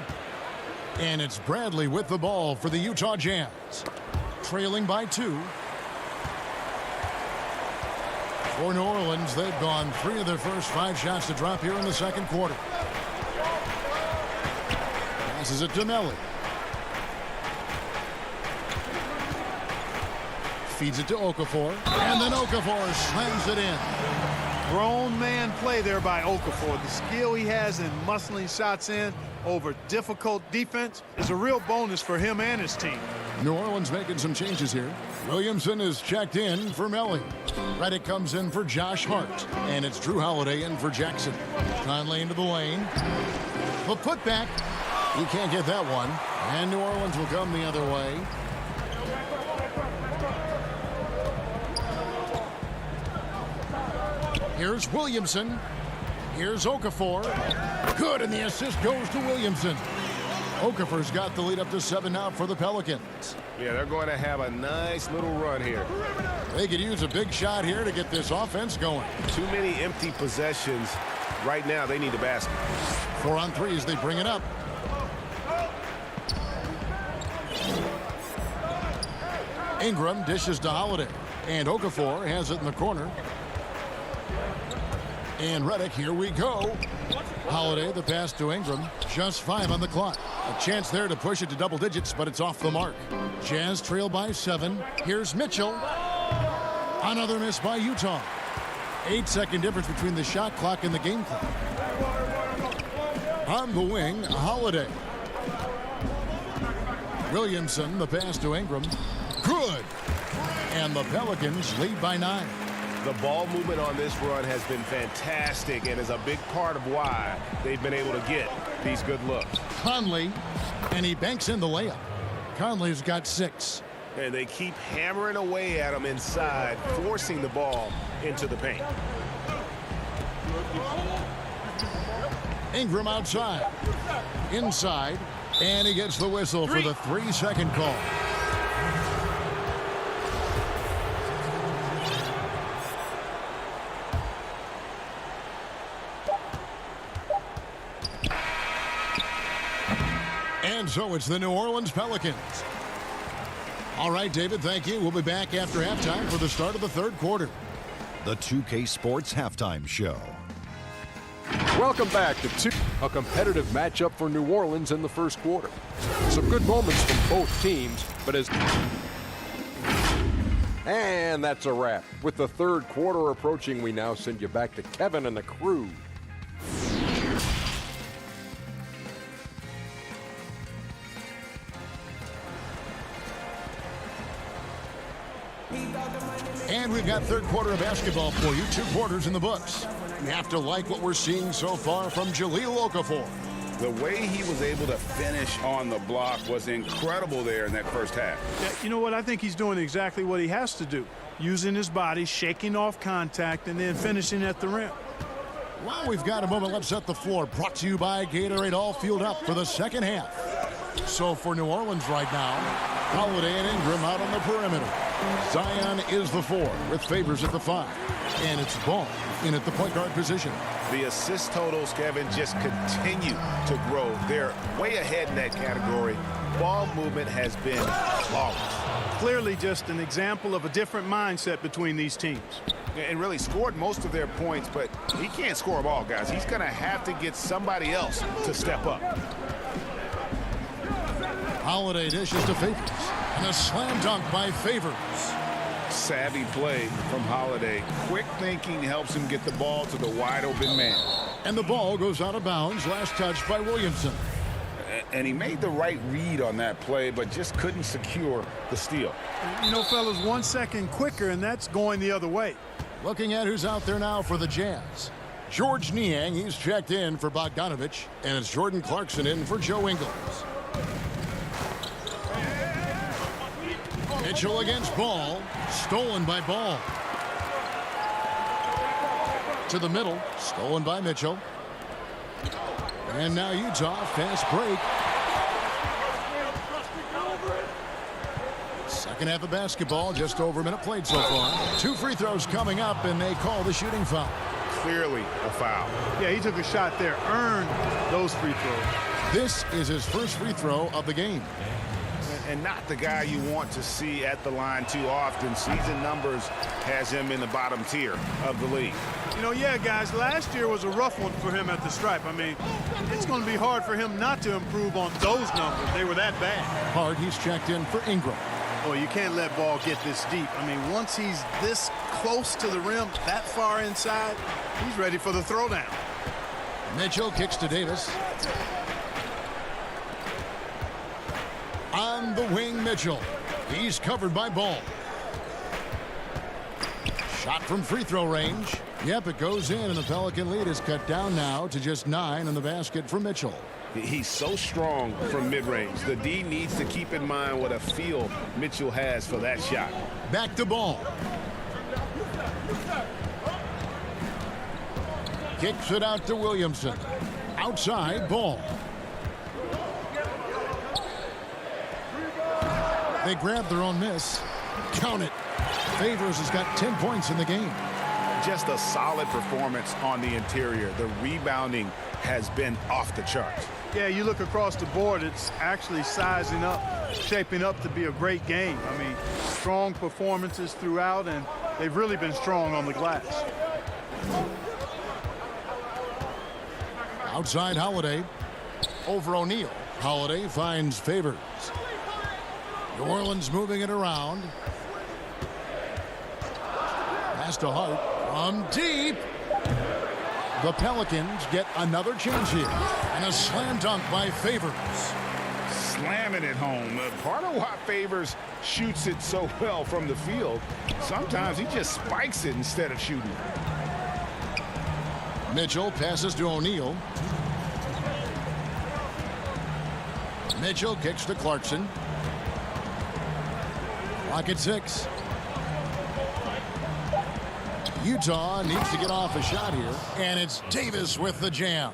And it's Bradley with the ball for the Utah Jazz. Trailing by 2. For New Orleans, they've gone 3 of their first 5 shots to drop here in the second quarter. Passes it to Melly. Feeds it to Okafor. And then Okafor slams it in. Grown man play there by Okafor. The skill he has in muscling shots in over difficult defense is a real bonus for him and his team. New Orleans making some changes here. Williamson is checked in for Melly. Redick comes in for Josh Hart. And it's Drew Holiday in for Jackson. Conley into the lane. The putback. He can't get that one. And New Orleans will come the other way. Here's Williamson. Here's Okafor. Good, and the assist goes to Williamson. Okafor's got the lead up to 7 now for the Pelicans. Yeah, they're going to have a nice little run here. They could use a big shot here to get this offense going. Too many empty possessions. Right now, they need a basket. 4 on 3 as they bring it up. Ingram dishes to Holiday. And Okafor has it in the corner. And Redick, here we go. Holiday, the pass to Ingram. Just 5 on the clock. A chance there to push it to double digits, but it's off the mark. Jazz trail by 7. Here's Mitchell. Another miss by Utah. 8-second difference between the shot clock and the game clock. On the wing, Holiday. Williamson, the pass to Ingram. Good. And the Pelicans lead by 9. The ball movement on this run has been fantastic and is a big part of why they've been able to get these good looks. Conley, and he banks in the layup. Conley's got 6. And they keep hammering away at him inside, forcing the ball into the paint. Ingram outside. Inside. And he gets the whistle for the 3-second call. And so it's the New Orleans Pelicans. All right, David, thank you. We'll be back after halftime for the start of the third quarter. The 2K Sports Halftime Show. Welcome back to a competitive matchup for New Orleans in the first quarter. Some good moments from both teams, but and that's a wrap. With the third quarter approaching, we now send you back to Kevin and the crew. And we've got third quarter of basketball for you. 2 quarters in the books. You have to like what we're seeing so far from Jahlil Okafor. The way he was able to finish on the block was incredible there in that first half. Yeah, you know what? I think he's doing exactly what he has to do. Using his body, shaking off contact, and then finishing at the rim. Well, we've got a moment. Let's set the floor. Brought to you by Gatorade, all fueled up for the second half. So for New Orleans right now, Holiday and Ingram out on the perimeter. Zion is the 4 with Favors at the 5. And it's Ball in at the point guard position. The assist totals, Kevin, just continue to grow. They're way ahead in that category. Ball movement has been flawless. Clearly just an example of a different mindset between these teams. And really scored most of their points, but he can't score them all, guys. He's going to have to get somebody else to step up. Holiday dishes to Favors. And a slam dunk by Favors. Savvy play from Holiday. Quick thinking helps him get the ball to the wide open man. And the ball goes out of bounds. Last touch by Williamson. And he made the right read on that play, but just couldn't secure the steal. You know, fellas, 1 second quicker, and that's going the other way. Looking at who's out there now for the Jazz. George Niang, he's checked in for Bogdanovich, and it's Jordan Clarkson in for Joe Ingles. Mitchell against Ball, stolen by Ball. To the middle, stolen by Mitchell. And now Utah, fast break. Second half of basketball, just over a minute played so far. 2 free throws coming up, and they call the shooting foul. Clearly a foul. Yeah, he took a shot there, earned those free throws. This is his first free throw of the game. And not the guy you want to see at the line too often. Season numbers has him in the bottom tier of the league. You know, yeah, guys, last year was a rough one for him at the stripe. I mean, it's going to be hard for him not to improve on those numbers. They were that bad. Hard, he's checked in for Ingram. Oh, you can't let Ball get this deep. I mean, once he's this close to the rim, that far inside, he's ready for the throwdown. Mitchell kicks to Davis. On the wing, Mitchell. He's covered by Ball. Shot from free throw range. Yep, it goes in, and the Pelican lead is cut down now to just 9 in the basket for Mitchell. He's so strong from mid-range. The D needs to keep in mind what a feel Mitchell has for that shot. Back to Ball. Kicks it out to Williamson. Outside, Ball. They grab their own miss. Count it. Favors has got 10 points in the game. Just a solid performance on the interior. The rebounding has been off the charts. Yeah, you look across the board, it's actually sizing up, shaping up to be a great game. I mean, strong performances throughout, and they've really been strong on the glass. Outside Holiday. Over O'Neal. Holiday finds Favors. New Orleans moving it around. Pass to Hart from deep. The Pelicans get another chance here. And a slam dunk by Favors. Slamming it home. Part of why Favors shoots it so well from the field, sometimes he just spikes it instead of shooting it. Mitchell passes to O'Neal. Mitchell kicks to Clarkson. Clock at 6. Utah needs to get off a shot here, and it's Davis with the jam.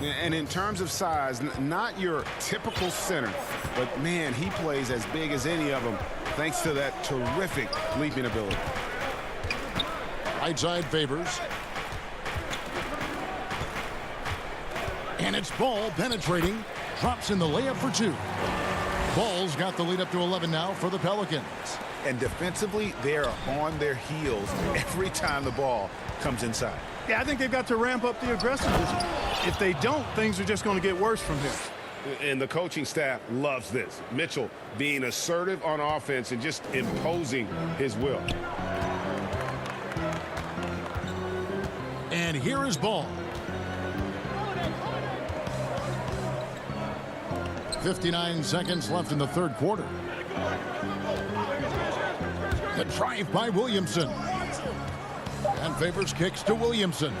And in terms of size, not your typical center, but man, he plays as big as any of them thanks to that terrific leaping ability. Right side Favors. And it's Ball penetrating. Drops in the layup for 2. Ball's got the lead up to 11 now for the Pelicans. And defensively, they're on their heels every time the ball comes inside. Yeah, I think they've got to ramp up the aggressiveness. If they don't, things are just going to get worse from here. And the coaching staff loves this. Mitchell being assertive on offense and just imposing his will. And here is Ball. 59 seconds left in the third quarter. The drive by Williamson. And Favors kicks to Williamson.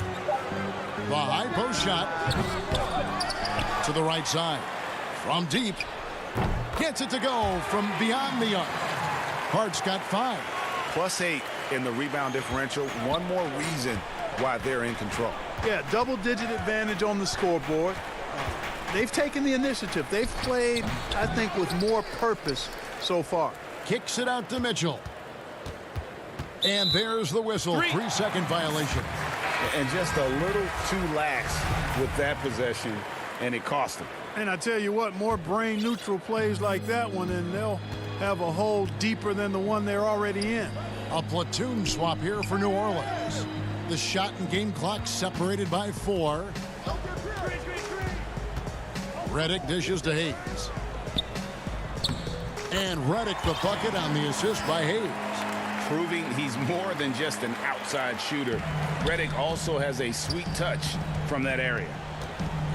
The high post shot to the right side. From deep. Gets it to go from beyond the arc. Hart's got 5. +8 in the rebound differential. One more reason why they're in control. Yeah, double-digit advantage on the scoreboard. They've taken the initiative. They've played, I think, with more purpose so far. Kicks it out to Mitchell. And there's the whistle. 3-second violation. And just a little too lax with that possession, and it cost them. And I tell you what, more brain-neutral plays like that one, and they'll have a hole deeper than the one they're already in. A platoon swap here for New Orleans. The shot and game clock separated by 4. Redick dishes to Hayes. And Redick the bucket on the assist by Hayes. Proving he's more than just an outside shooter. Redick also has a sweet touch from that area.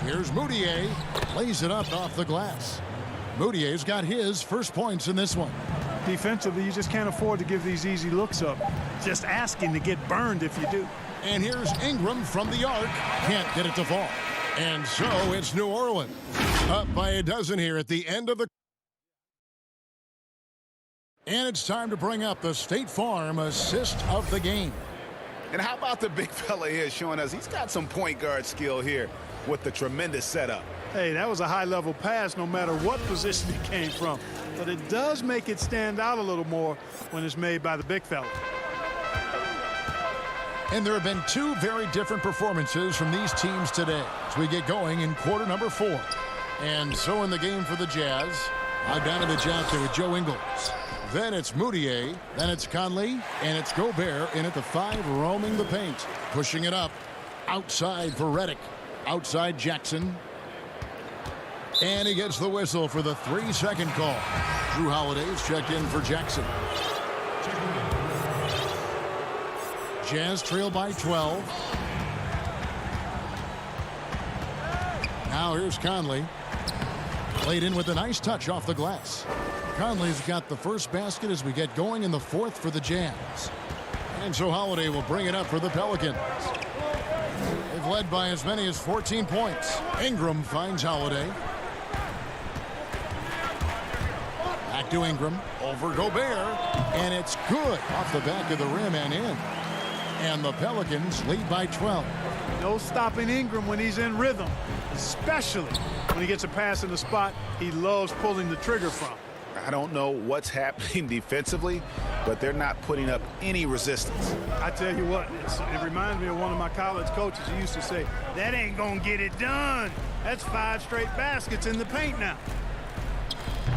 Here's Moutier. Lays it up off the glass. Moutier's got his first points in this one. Defensively, you just can't afford to give these easy looks up. Just asking to get burned if you do. And here's Ingram from the arc. Can't get it to fall. And so it's New Orleans. Up by a dozen here at the end of the... And it's time to bring up the State Farm assist of the game. And how about the big fella here showing us he's got some point guard skill here with the tremendous setup. Hey, that was a high-level pass no matter what position it came from. But it does make it stand out a little more when it's made by the big fella. And there have been two very different performances from these teams today as we get going in quarter number 4. And so in the game for the Jazz, Donovan out there with Joe Ingles. Then it's Moutier, then it's Conley, and it's Gobert in at the 5 roaming the paint. Pushing it up, outside for Redick. Outside Jackson. And he gets the whistle for the 3-second call. Drew Holiday's checked in for Jackson. Jazz trail by 12. Now here's Conley. Played in with a nice touch off the glass. Conley's got the first basket as we get going in the 4th for the Jazz. And so Holiday will bring it up for the Pelicans. They've led by as many as 14 points. Ingram finds Holiday. Back to Ingram. Over Gobert. And it's good off the back of the rim and in. And the Pelicans lead by 12. No stopping Ingram when he's in rhythm, especially when he gets a pass in the spot he loves pulling the trigger from. I don't know what's happening defensively, but they're not putting up any resistance. I tell you what, it reminds me of one of my college coaches who used to say, that ain't gonna get it done. That's 5 straight baskets in the paint now.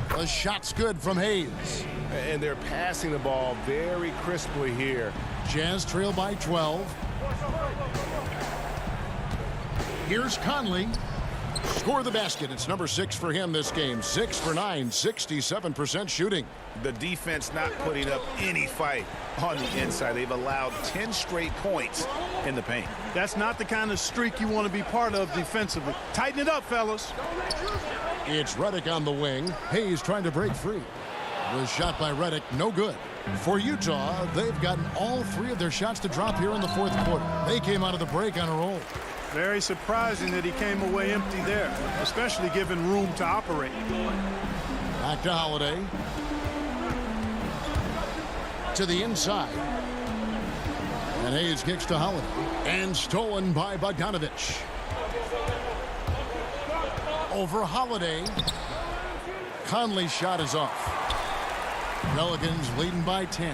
The shot's good from Hayes. And they're passing the ball very crisply here. Jazz trail by 12. Here's Conley. Score the basket. It's number 6 for him this game. 6 for 9, 67% shooting. The defense not putting up any fight on the inside. They've allowed 10 straight points in the paint. That's not the kind of streak you want to be part of defensively. Tighten it up, fellas. It's Redick on the wing. Hayes trying to break free. Was shot by Redick, no good. For Utah, they've gotten all 3 of their shots to drop here in the 4th quarter. They came out of the break on a roll. Very surprising that he came away empty there, especially given room to operate. Back to Holiday. To the inside. And Hayes kicks to Holiday. And stolen by Bogdanovich. Over Holiday. Conley's shot is off. Pelicans leading by 10.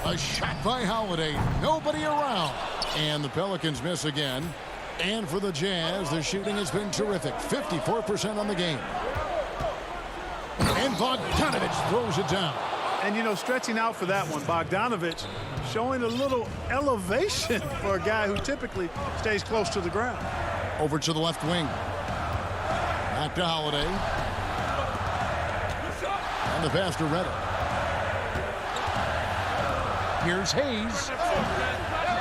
A shot by Holiday. Nobody around. And the Pelicans miss again. And for the Jazz, the shooting has been terrific. 54% on the game. And Bogdanovich throws it down. And, you know, stretching out for that one, Bogdanovich showing a little elevation for a guy who typically stays close to the ground. Over to the left wing. Back to Holiday. And the pass to Redick. Here's Hayes.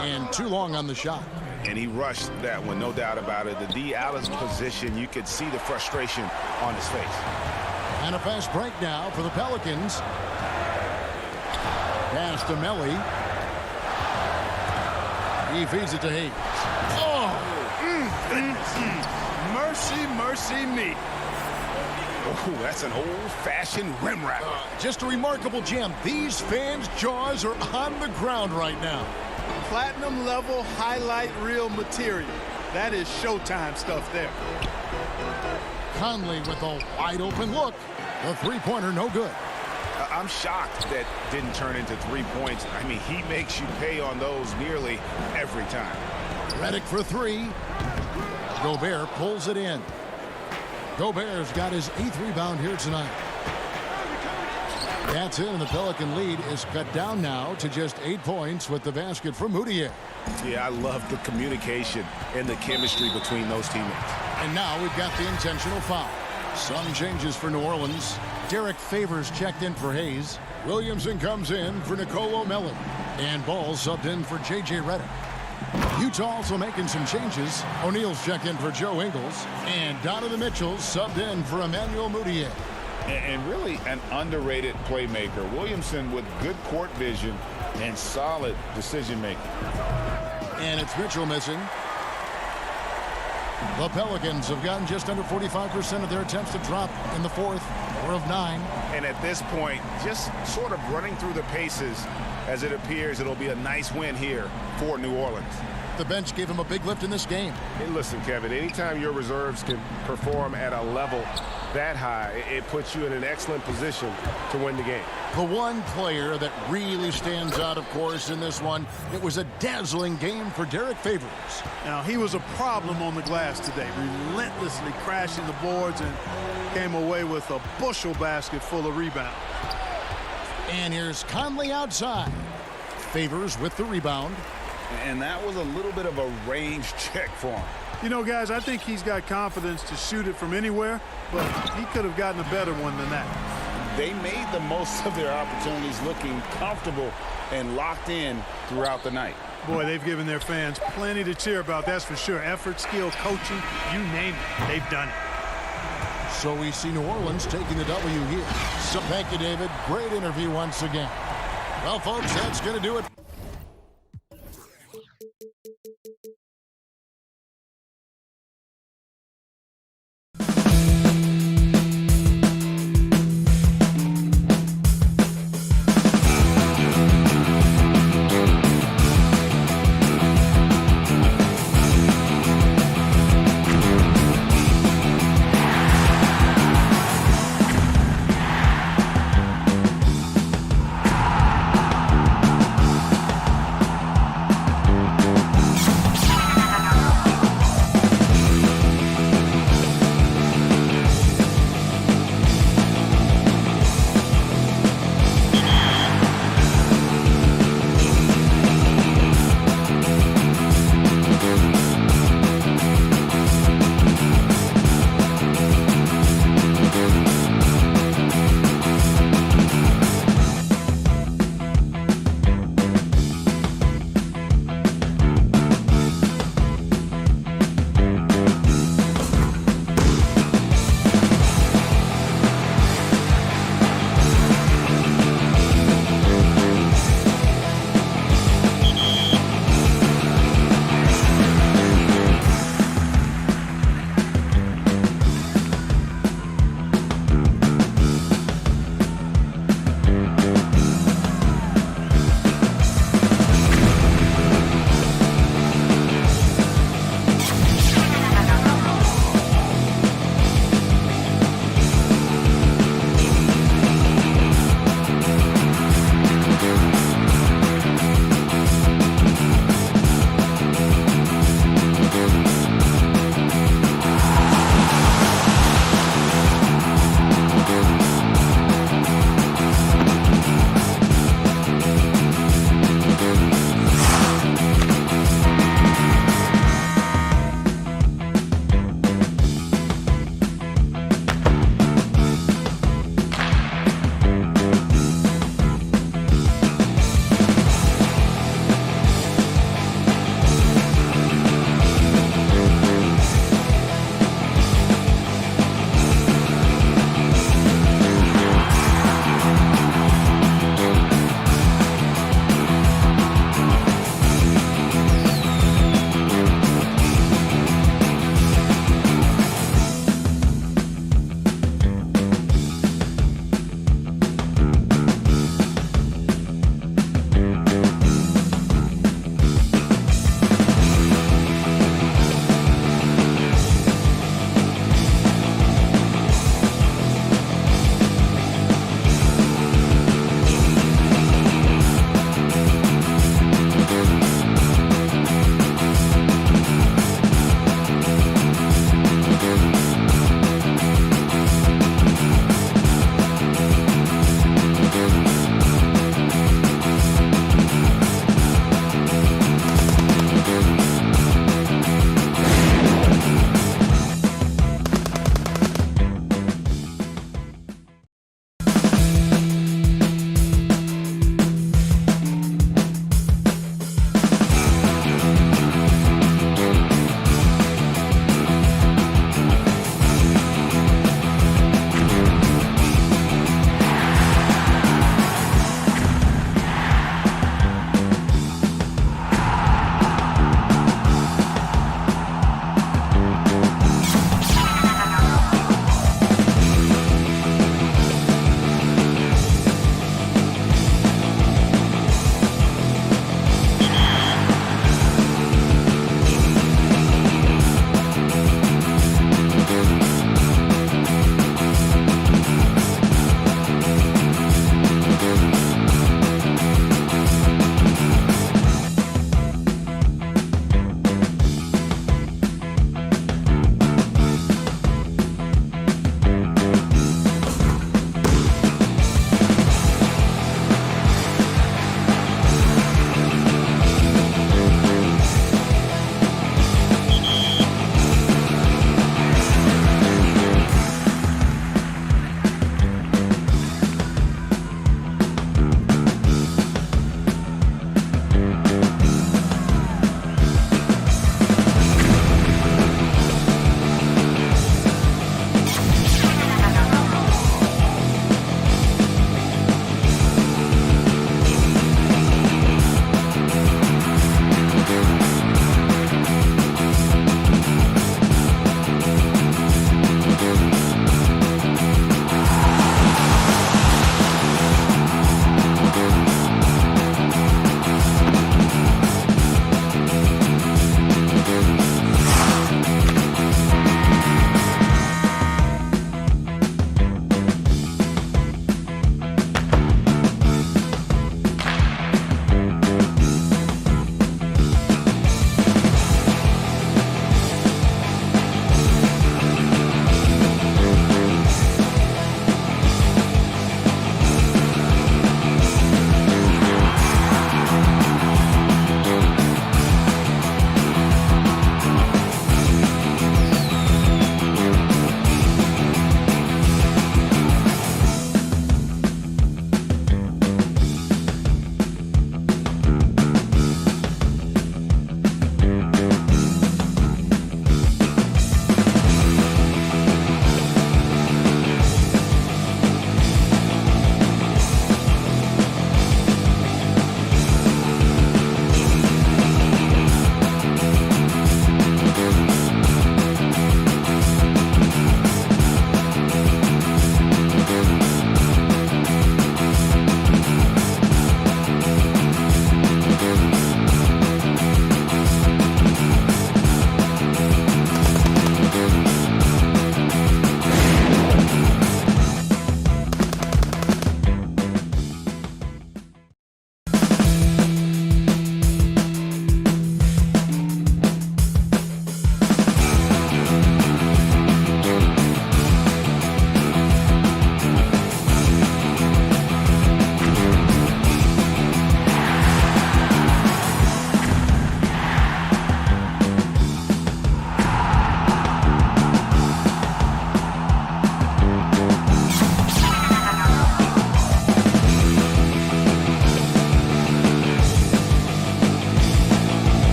And too long on the shot. And he rushed that one, no doubt about it. The D out of position, you could see the frustration on his face. And a fast break now for the Pelicans. Pass to Melly. He feeds it to Hayes. Oh! Mercy, mercy me. Oh, that's an old-fashioned rim wrap. Just a remarkable gem. These fans' jaws are on the ground right now. Platinum level highlight reel material. That is Showtime stuff there. Conley with a wide open look. The 3-pointer no good. I'm shocked that didn't turn into 3 points. I mean, he makes you pay on those nearly every time. Redick for 3. Gobert pulls it in. Gobert's got his 8th rebound here tonight. That's it, and the Pelican lead is cut down now to just 8 points with the basket from Moutier. Yeah, I love the communication and the chemistry between those teammates. And now we've got the intentional foul. Some changes for New Orleans. Derek Favors checked in for Hayes. Williamson comes in for Nicolo Melli. And Ball subbed in for J.J. Redick. Utah also making some changes. O'Neal's checked in for Joe Ingles, and Donovan Mitchell subbed in for Emmanuel Mudiay. And really an underrated playmaker. Williamson with good court vision and solid decision-making. And it's Mitchell missing. The Pelicans have gotten just under 45% of their attempts to drop in the fourth, 4 of 9. And at this point, just sort of running through the paces as it appears it'll be a nice win here for New Orleans. The bench gave him a big lift in this game. Hey, listen, Kevin, anytime your reserves can perform at a level that high, it puts you in an excellent position to win the game. The one player that really stands out, of course, in this one, it was a dazzling game for Derek Favors. Now, he was a problem on the glass today, relentlessly crashing the boards and came away with a bushel basket full of rebounds. And here's Conley outside. Favors with the rebound. And that was a little bit of a range check for him. You know, guys, I think he's got confidence to shoot it from anywhere, but he could have gotten a better one than that. They made the most of their opportunities, looking comfortable and locked in throughout the night. Boy, they've given their fans plenty to cheer about, that's for sure. Effort, skill, coaching, you name it, they've done it. So we see New Orleans taking the W here. So thank you, David. Great interview once again. Well, folks, that's going to do it.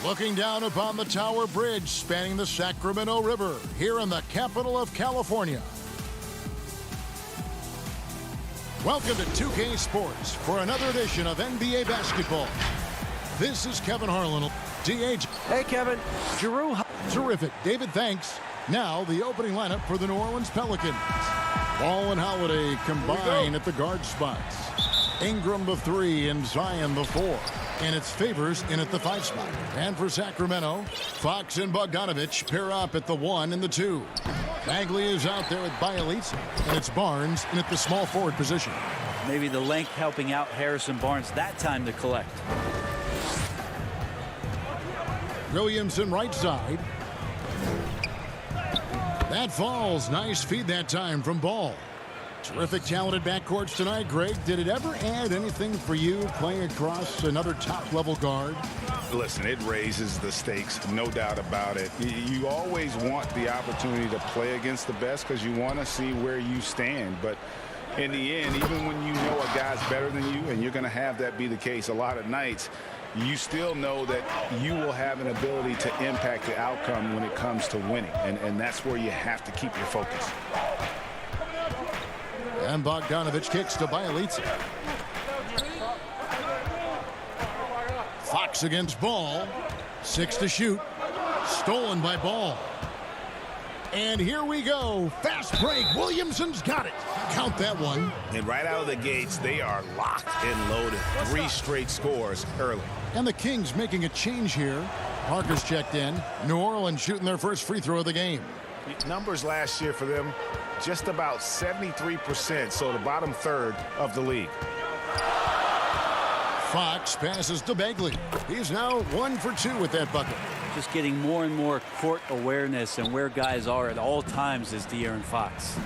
Looking down upon the Tower Bridge spanning the Sacramento River here in the capital of California. Welcome to 2K Sports for another edition of NBA basketball. This is Kevin Harlan. DH. Hey, Kevin. Giroux. Terrific. David, thanks. Now the opening lineup for the New Orleans Pelicans. Ball and Holiday combine at the guard spots. Ingram the 3 and Zion the 4. And it's Favors in at the 5 spot. And for Sacramento, Fox and Bogdanovich pair up at the 1 and the 2. Bagley is out there with Bielitsa, and it's Barnes in at the small forward position. Maybe the length helping out Harrison Barnes that time to collect. Williamson right side. That falls. Nice feed that time from Ball. Terrific talented backcourts tonight, Greg. Did it ever add anything for you playing across another top-level guard? Listen, it raises the stakes, no doubt about it. You always want the opportunity to play against the best because you want to see where you stand. But in the end, even when you know a guy's better than you, and you're going to have that be the case a lot of nights, you still know that you will have an ability to impact the outcome when it comes to winning. And that's where you have to keep your focus. And Bogdanovich kicks to Bielitsa. Fox against Ball. 6 to shoot. Stolen by Ball. And here we go. Fast break. Williamson's got it. Count that one. And right out of the gates, they are locked and loaded. 3 straight scores early. And the Kings making a change here. Parker's checked in. New Orleans shooting their first free throw of the game. Numbers last year for them, just about 73%, so the bottom third of the league. Fox passes to Bagley. He's now 1 for 2 with that bucket. Just getting more and more court awareness and where guys are at all times is De'Aaron Fox.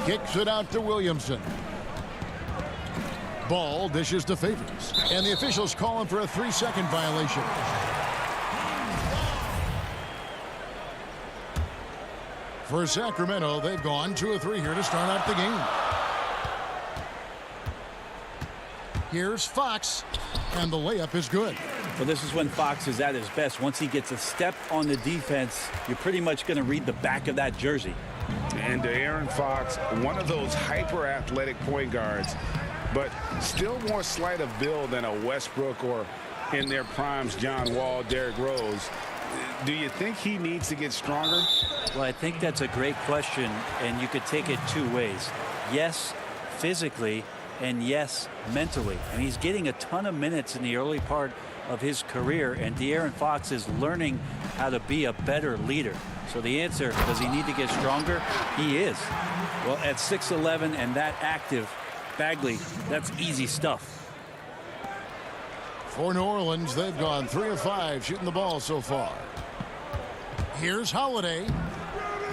Kicks it out to Williamson. Ball dishes to Favors. And the officials calling for a 3-second violation. For Sacramento, they've gone 2 of 3 here to start out the game. Here's Fox, and the layup is good. Well, this is when Fox is at his best. Once he gets a step on the defense, you're pretty much going to read the back of that jersey. And De'Aaron Fox, one of those hyper-athletic point guards, but still more slight of build than a Westbrook or, in their primes, John Wall, Derrick Rose. Do you think he needs to get stronger? Well, I think that's a great question, and you could take it 2 ways. Yes, physically, and yes, mentally. And he's getting a ton of minutes in the early part of his career, and De'Aaron Fox is learning how to be a better leader. So the answer, does he need to get stronger? He is. Well, at 6'11" and that active, Bagley, that's easy stuff. For New Orleans, they've gone 3 of 5 shooting the ball so far. Here's Holiday.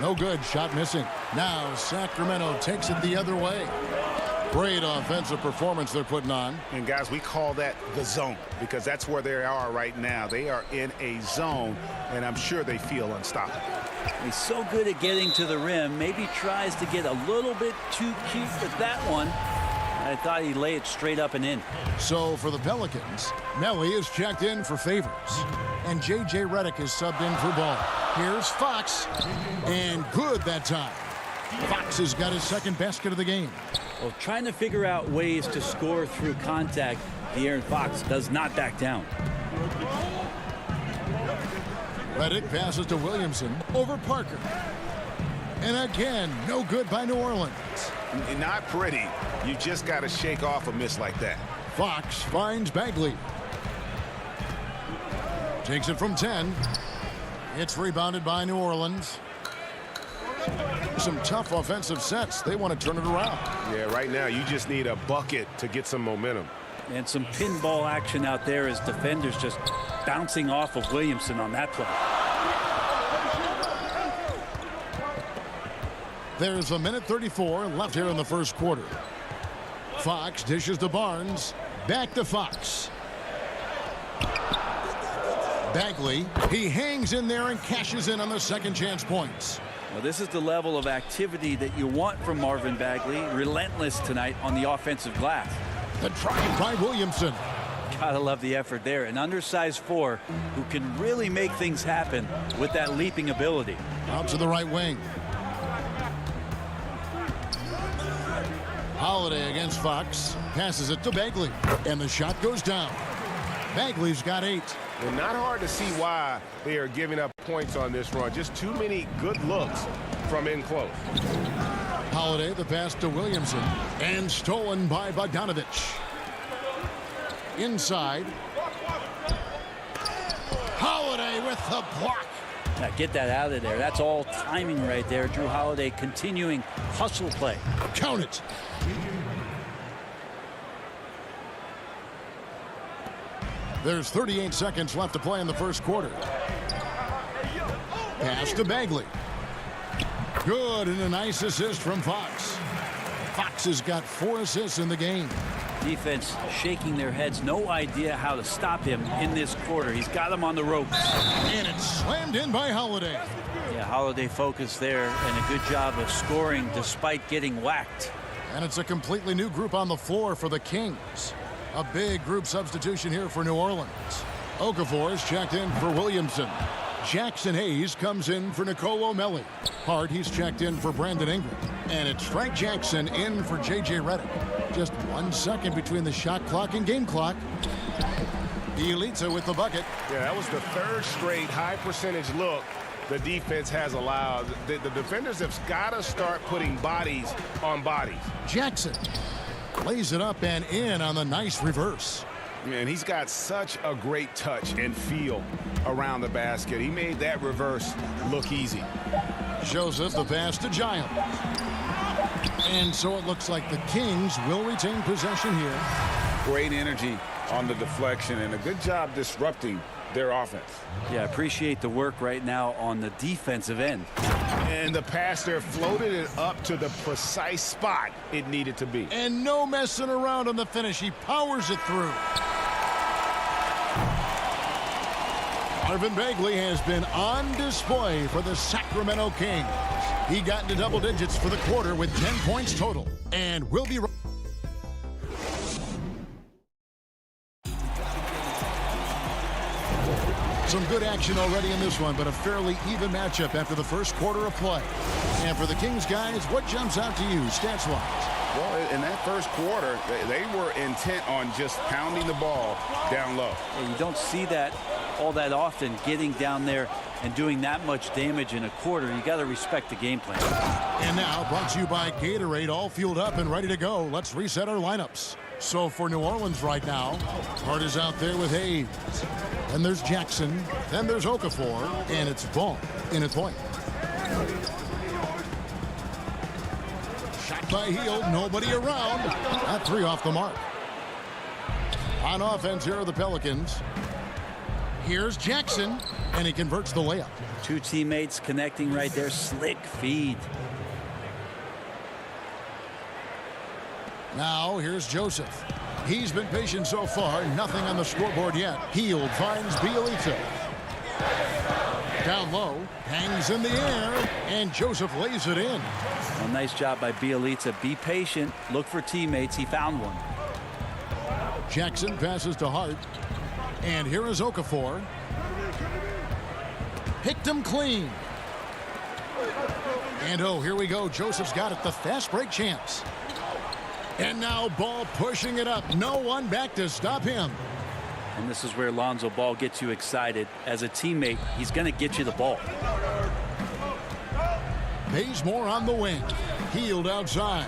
No good. Shot missing. Now Sacramento takes it the other way. Great offensive performance they're putting on. And guys, we call that the zone because that's where they are right now. They are in a zone, and I'm sure they feel unstoppable. He's so good at getting to the rim. Maybe tries to get a little bit too cute with that one. I thought he'd lay it straight up and in. So for the Pelicans, Melly is checked in for Favors. And J.J. Redick is subbed in for Ball. Here's Fox. And good that time. Fox has got his second basket of the game. Well, trying to figure out ways to score through contact, De'Aaron Fox does not back down. Redick passes to Williamson over Parker. And again, no good by New Orleans. Not pretty. You just got to shake off a miss like that. Fox finds Bagley. Takes it from 10. It's rebounded by New Orleans. Some tough offensive sets. They want to turn it around. Yeah, right now you just need a bucket to get some momentum. And some pinball action out there as defenders just bouncing off of Williamson on that play. There's a minute 34 left here in the first quarter. Fox dishes to Barnes. Back to Fox. Bagley, he hangs in there and cashes in on the second chance points. Well, this is the level of activity that you want from Marvin Bagley. Relentless tonight on the offensive glass. The try by Williamson. Gotta love the effort there. An undersized 4 who can really make things happen with that leaping ability. Out to the right wing. Holiday against Fox. Passes it to Bagley. And the shot goes down. Bagley's got 8. Well, not hard to see why they are giving up points on this run. Just too many good looks from in close. Holiday, the pass to Williamson. And stolen by Bogdanovich. Inside. Holiday with the block. Now get that out of there. That's all timing right there. Drew Holiday continuing hustle play. Count it. There's 38 seconds left to play in the first quarter. Pass to Bagley. Good, and a nice assist from Fox. Fox has got 4 assists in the game. Defense shaking their heads. No idea how to stop him in this quarter. He's got him on the ropes. And it's slammed in by Holiday. Yeah, Holiday focused there and a good job of scoring despite getting whacked. And it's a completely new group on the floor for the Kings. A big group substitution here for New Orleans. Okafor is checked in for Williamson. Jackson Hayes comes in for Nicolo Melli. Hart, he's checked in for Brandon Ingram. And it's Frank Jackson in for J.J. Redick. Just 1 second between the shot clock and game clock. Bielitsa with the bucket. Yeah, that was the 3rd straight high percentage look the defense has allowed. The defenders have got to start putting bodies on bodies. Jackson lays it up and in on the nice reverse. Man, he's got such a great touch and feel around the basket. He made that reverse look easy. Joseph, the pass to Giles. And so it looks like the Kings will retain possession here. Great energy on the deflection and a good job disrupting their offense. Yeah, appreciate the work right now on the defensive end. And the pass there floated it up to the precise spot it needed to be. And no messing around on the finish. He powers it through. Marvin Bagley has been on display for the Sacramento Kings. He got into double digits for the quarter with 10 points total. And will be... Some good action already in this one, but a fairly even matchup after the first quarter of play. And for the Kings guys, what jumps out to you stats-wise? Well, in that first quarter, they were intent on just pounding the ball down low. Yeah, you don't see that all that often, getting down there and doing that much damage in a quarter. You got to respect the game plan. And now, brought to you by Gatorade, all fueled up and ready to go. Let's reset our lineups. So for New Orleans right now, Hart is out there with Hayes. Then there's Jackson. Then there's Okafor. And it's Vaughn in at point. Shot by Hield. Nobody around. That 3 off the mark. On offense, here are the Pelicans. Here's Jackson. And he converts the layup. 2 teammates connecting right there. Slick feed. Now here's Joseph. He's been patient so far. Nothing on the scoreboard yet. Hield finds Bielitsa. Down low. Hangs in the air. And Joseph lays it in. Well, nice job by Bielitsa. Be patient. Look for teammates. He found one. Jackson passes to Hart. And here is Okafor. Picked him clean. And oh, here we go. Joseph's got it. The fast break chance. And now Ball pushing it up. No one back to stop him. And this is where Lonzo Ball gets you excited. As a teammate, he's going to get you the ball. Bazemore on the wing. Hield outside.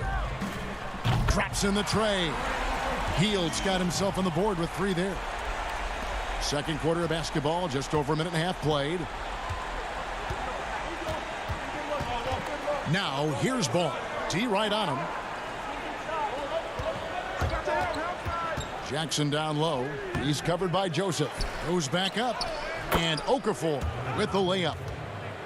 Drops in the tray. Hield's got himself on the board with 3 there. Second quarter of basketball, just over a minute and a half played. Now here's Ball. T right on him. Jackson down low. He's covered by Joseph. Goes back up. And Okafor with the layup.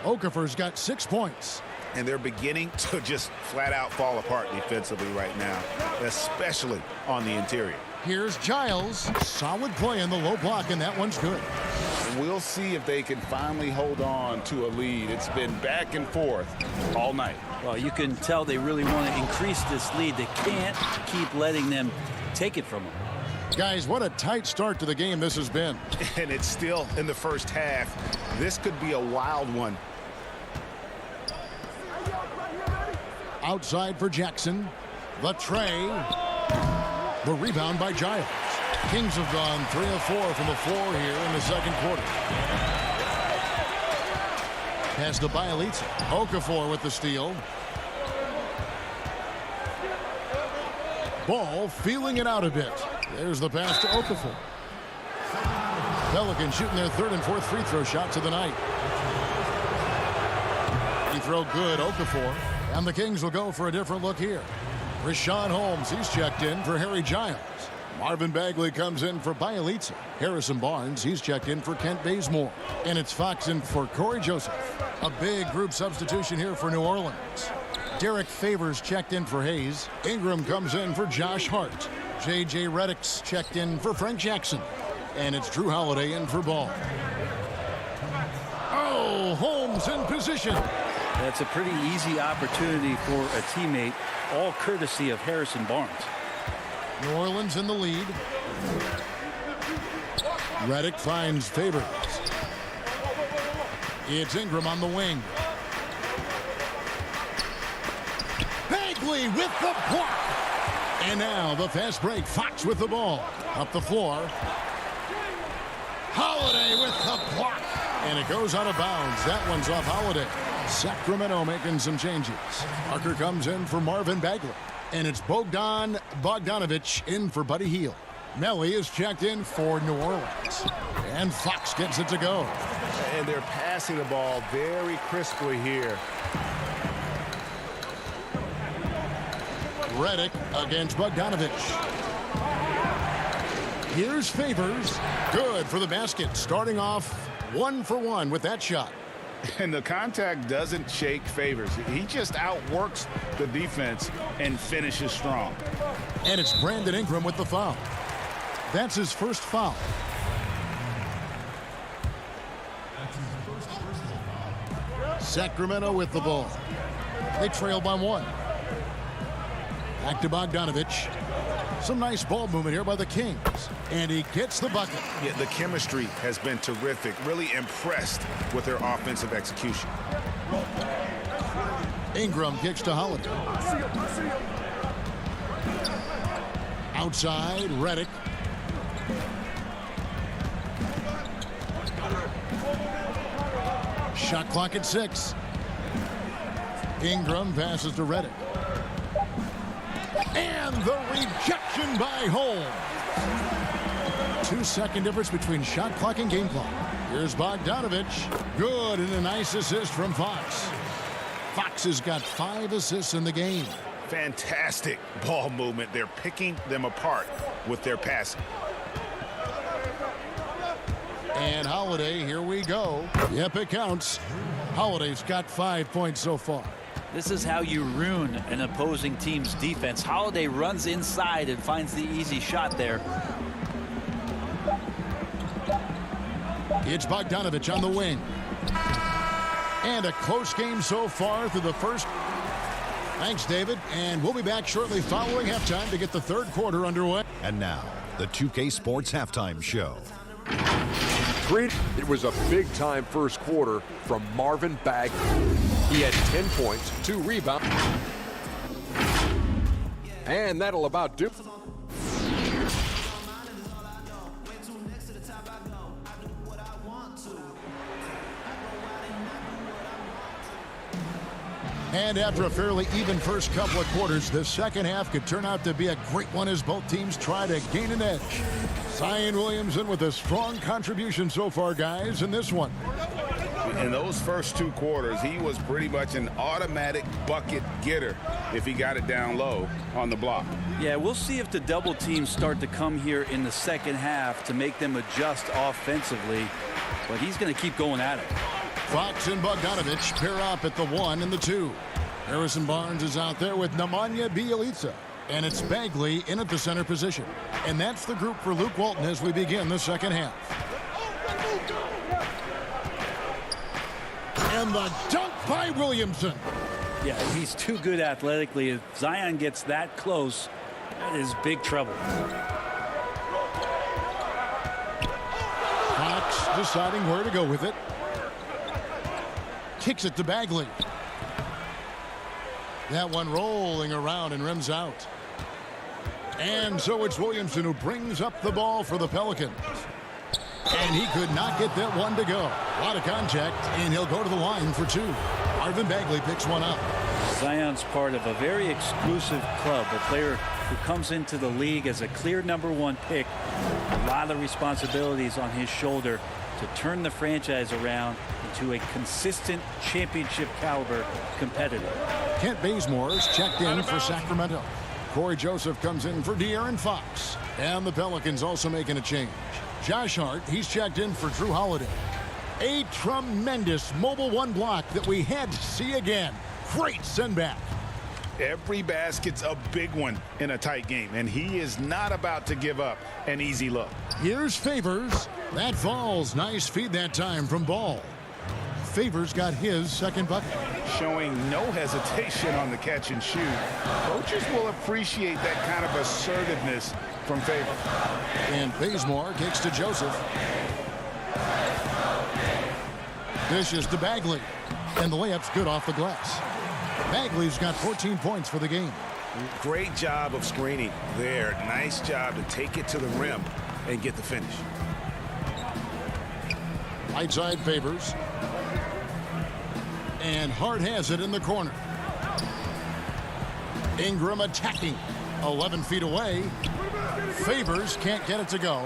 Okafor's got 6 points. And they're beginning to just flat out fall apart defensively right now, especially on the interior. Here's Giles. Solid play in the low block, and that one's good. We'll see if they can finally hold on to a lead. It's been back and forth all night. Well, you can tell they really want to increase this lead. They can't keep letting them take it from them. Guys, what a tight start to the game this has been. And it's still in the first half. This could be a wild one. Outside for Jackson. The tray. The rebound by Giles. Kings have gone 3 of 4 from the floor here in the second quarter. Pass to Bielitsa. Okafor with the steal. Ball feeling it out a bit. There's the pass to Okafor. Pelicans shooting their third and fourth free throw shots of the night. Free throw good, Okafor. And the Kings will go for a different look here. Rashawn Holmes, he's checked in for Harry Giles. Marvin Bagley comes in for Bielitsa. Harrison Barnes, he's checked in for Kent Bazemore. And it's Fox in for Corey Joseph. A big group substitution here for New Orleans. Derek Favors checked in for Hayes. Ingram comes in for Josh Hart. J.J. Redick's checked in for Frank Jackson. And it's Drew Holiday in for Ball. Oh, Holmes in position. That's a pretty easy opportunity for a teammate, all courtesy of Harrison Barnes. New Orleans in the lead. Redick finds Favors. It's Ingram on the wing. Bagley with the block. And now the fast break. Fox with the ball. Up the floor. Holiday with the block. And it goes out of bounds. That one's off Holiday. Sacramento making some changes. Parker comes in for Marvin Bagley. And it's Bogdan Bogdanovic in for Buddy Hield. Melly is checked in for New Orleans. And Fox gets it to go. And they're passing the ball very crisply here. Redick against Bogdanovic. Here's Favors. Good for the basket. Starting off 1 for 1 with that shot. And the contact doesn't shake Favors. He just outworks the defense and finishes strong. And it's Brandon Ingram with the foul. That's his first foul. Sacramento with the ball. They trail by 1. Back to Bogdanovic. Some nice ball movement here by the Kings. And he gets the bucket. Yeah, the chemistry has been terrific. Really impressed with their offensive execution. Ingram kicks to Holiday. Outside, Redick. Shot clock at 6. Ingram passes to Redick. And the rejection by Holmes. 2-second difference between shot clock and game clock. Here's Bogdanovic. Good, and a nice assist from Fox. Fox has got 5 assists in the game. Fantastic ball movement. They're picking them apart with their passing. And Holiday, here we go. Yep, it counts. Holiday's got 5 points so far. This is how you ruin an opposing team's defense. Holiday runs inside and finds the easy shot there. It's Bogdanovic on the wing. And a close game so far through the first. Thanks, David. And we'll be back shortly following halftime to get the third quarter underway. And now, the 2K Sports Halftime Show. It was a big-time first quarter from Marvin Bagley. He had 10 points, 2 rebounds. And that'll about do. And after a fairly even first couple of quarters, the second half could turn out to be a great one as both teams try to gain an edge. Zion Williamson with a strong contribution so far, guys, in this one. In those first 2 quarters, he was pretty much an automatic bucket getter if he got it down low on the block. Yeah, we'll see if the double teams start to come here in the second half to make them adjust offensively. But he's going to keep going at it. Fox and Bogdanovic pair up at the 1 and the 2. Harrison Barnes is out there with Nemanja Bjelica. And it's Bagley in at the center position. And that's the group for Luke Walton as we begin the second half. And the dunk by Williamson. Yeah, he's too good athletically. If Zion gets that close, that is big trouble. Fox deciding where to go with it. Kicks it to Bagley. That one rolling around and rims out. And so it's Williamson who brings up the ball for the Pelicans. And he could not get that one to go. A lot of contact, and he'll go to the line for two. Marvin Bagley picks one up. Zion's part of a very exclusive club, a player who comes into the league as a clear #1 pick. A lot of responsibilities on his shoulder to turn the franchise around into a consistent championship caliber competitor. Kent Bazemore's checked in for Sacramento. Corey Joseph comes in for De'Aaron Fox. And the Pelicans also making a change. Josh Hart, he's checked in for Drew Holiday. A tremendous mobile one block that we had to see again. Great send back. Every basket's a big one in a tight game, and he is not about to give up an easy look. Here's Favors. That falls. Nice feed that time from Ball. Favors got his second bucket. Showing no hesitation on the catch and shoot. Coaches will appreciate that kind of assertiveness from Favors. And Bazemore kicks to Joseph. Dishes to Bagley. And the layup's good off the glass. Bagley's got 14 points for the game. Great job of screening there. Nice job to take it to the rim and get the finish. Right side Favors. And Hart has it in the corner. Ingram attacking. 11 feet away. Favors can't get it to go.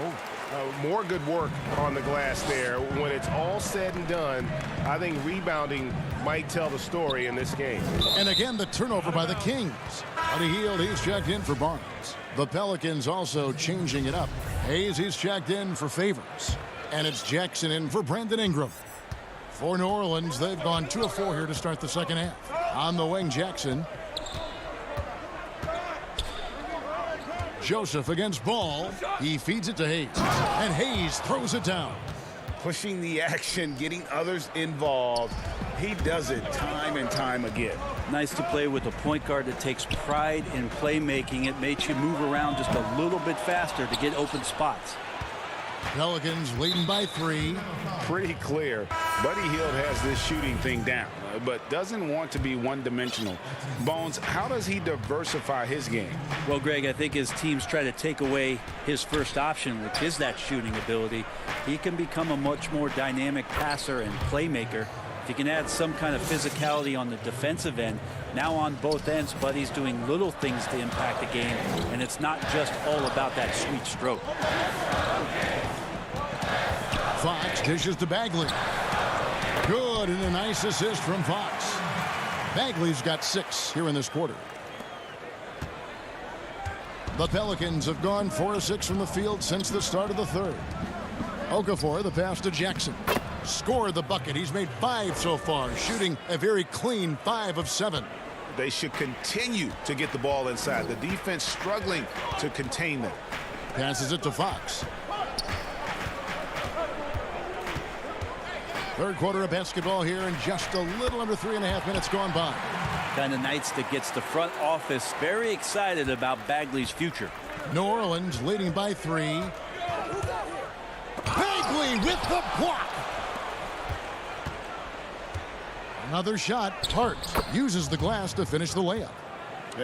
More good work on the glass there. When it's all said and done, I think rebounding might tell the story in this game. And again, the turnover by the Kings. Buddy Hield, he's checked in for Barnes. The Pelicans also changing it up. Hayes, he's checked in for Favors. And it's Jackson in for Brandon Ingram. For New Orleans, they've gone 2 of 4 here to start the second half. On the wing, Jackson. Joseph against Ball. He feeds it to Hayes. And Hayes throws it down. Pushing the action, getting others involved. He does it time and time again. Nice to play with a point guard that takes pride in playmaking. It makes you move around just a little bit faster to get open spots. Pelicans leading by 3. Pretty clear. Buddy Hield has this shooting thing down, but doesn't want to be one-dimensional. Bones, how does he diversify his game? Well, Greg, I think as teams try to take away his first option, which is that shooting ability, he can become a much more dynamic passer and playmaker. If you can add some kind of physicality on the defensive end, now on both ends, Buddy's doing little things to impact the game, and it's not just all about that sweet stroke. Fox dishes to Bagley. Good, and a nice assist from Fox. Bagley's got 6 here in this quarter. The Pelicans have gone 4 of 6 from the field since the start of the third. Okafor, the pass to Jackson. Scored the bucket. He's made 5 so far, shooting a very clean 5 of 7. They should continue to get the ball inside. The defense struggling to contain them. Passes it to Fox. Third quarter of basketball here, and just a little under 3.5 minutes gone by. Kind of nights that gets the front office very excited about Bagley's future. New Orleans leading by 3. Bagley with the block. Another shot. Hart uses the glass to finish the layup.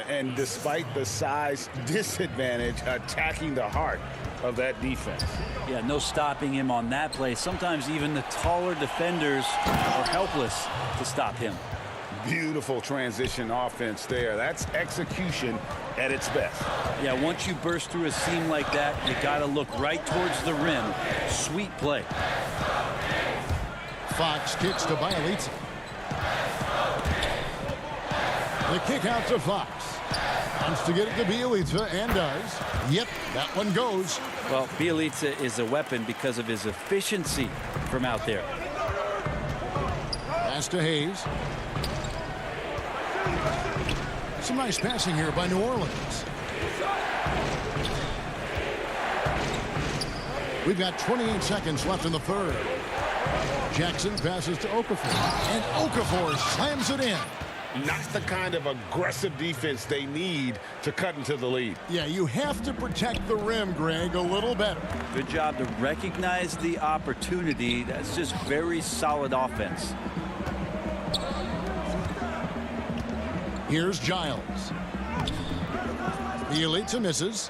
And despite the size disadvantage, attacking the heart of that defense. Yeah, no stopping him on that play. Sometimes even the taller defenders are helpless to stop him. Beautiful transition offense there. That's execution at its best. Yeah, once you burst through a seam like that, you got to look right towards the rim. Sweet play. Fox kicks to Bielitsa. The kick out to Fox. Wants to get it to Bielitsa, and does. Yep, that one goes. Well, Bielitsa is a weapon because of his efficiency from out there. Pass to Hayes. Some nice passing here by New Orleans. We've got 28 seconds left in the third. Jackson passes to Okafor, and Okafor slams it in. not the kind of aggressive defense they need to cut into the lead. Yeah, you have to protect the rim, Greg, a little better. Good job to recognize the opportunity. That's just very solid offense. Here's Giles. Williamson misses.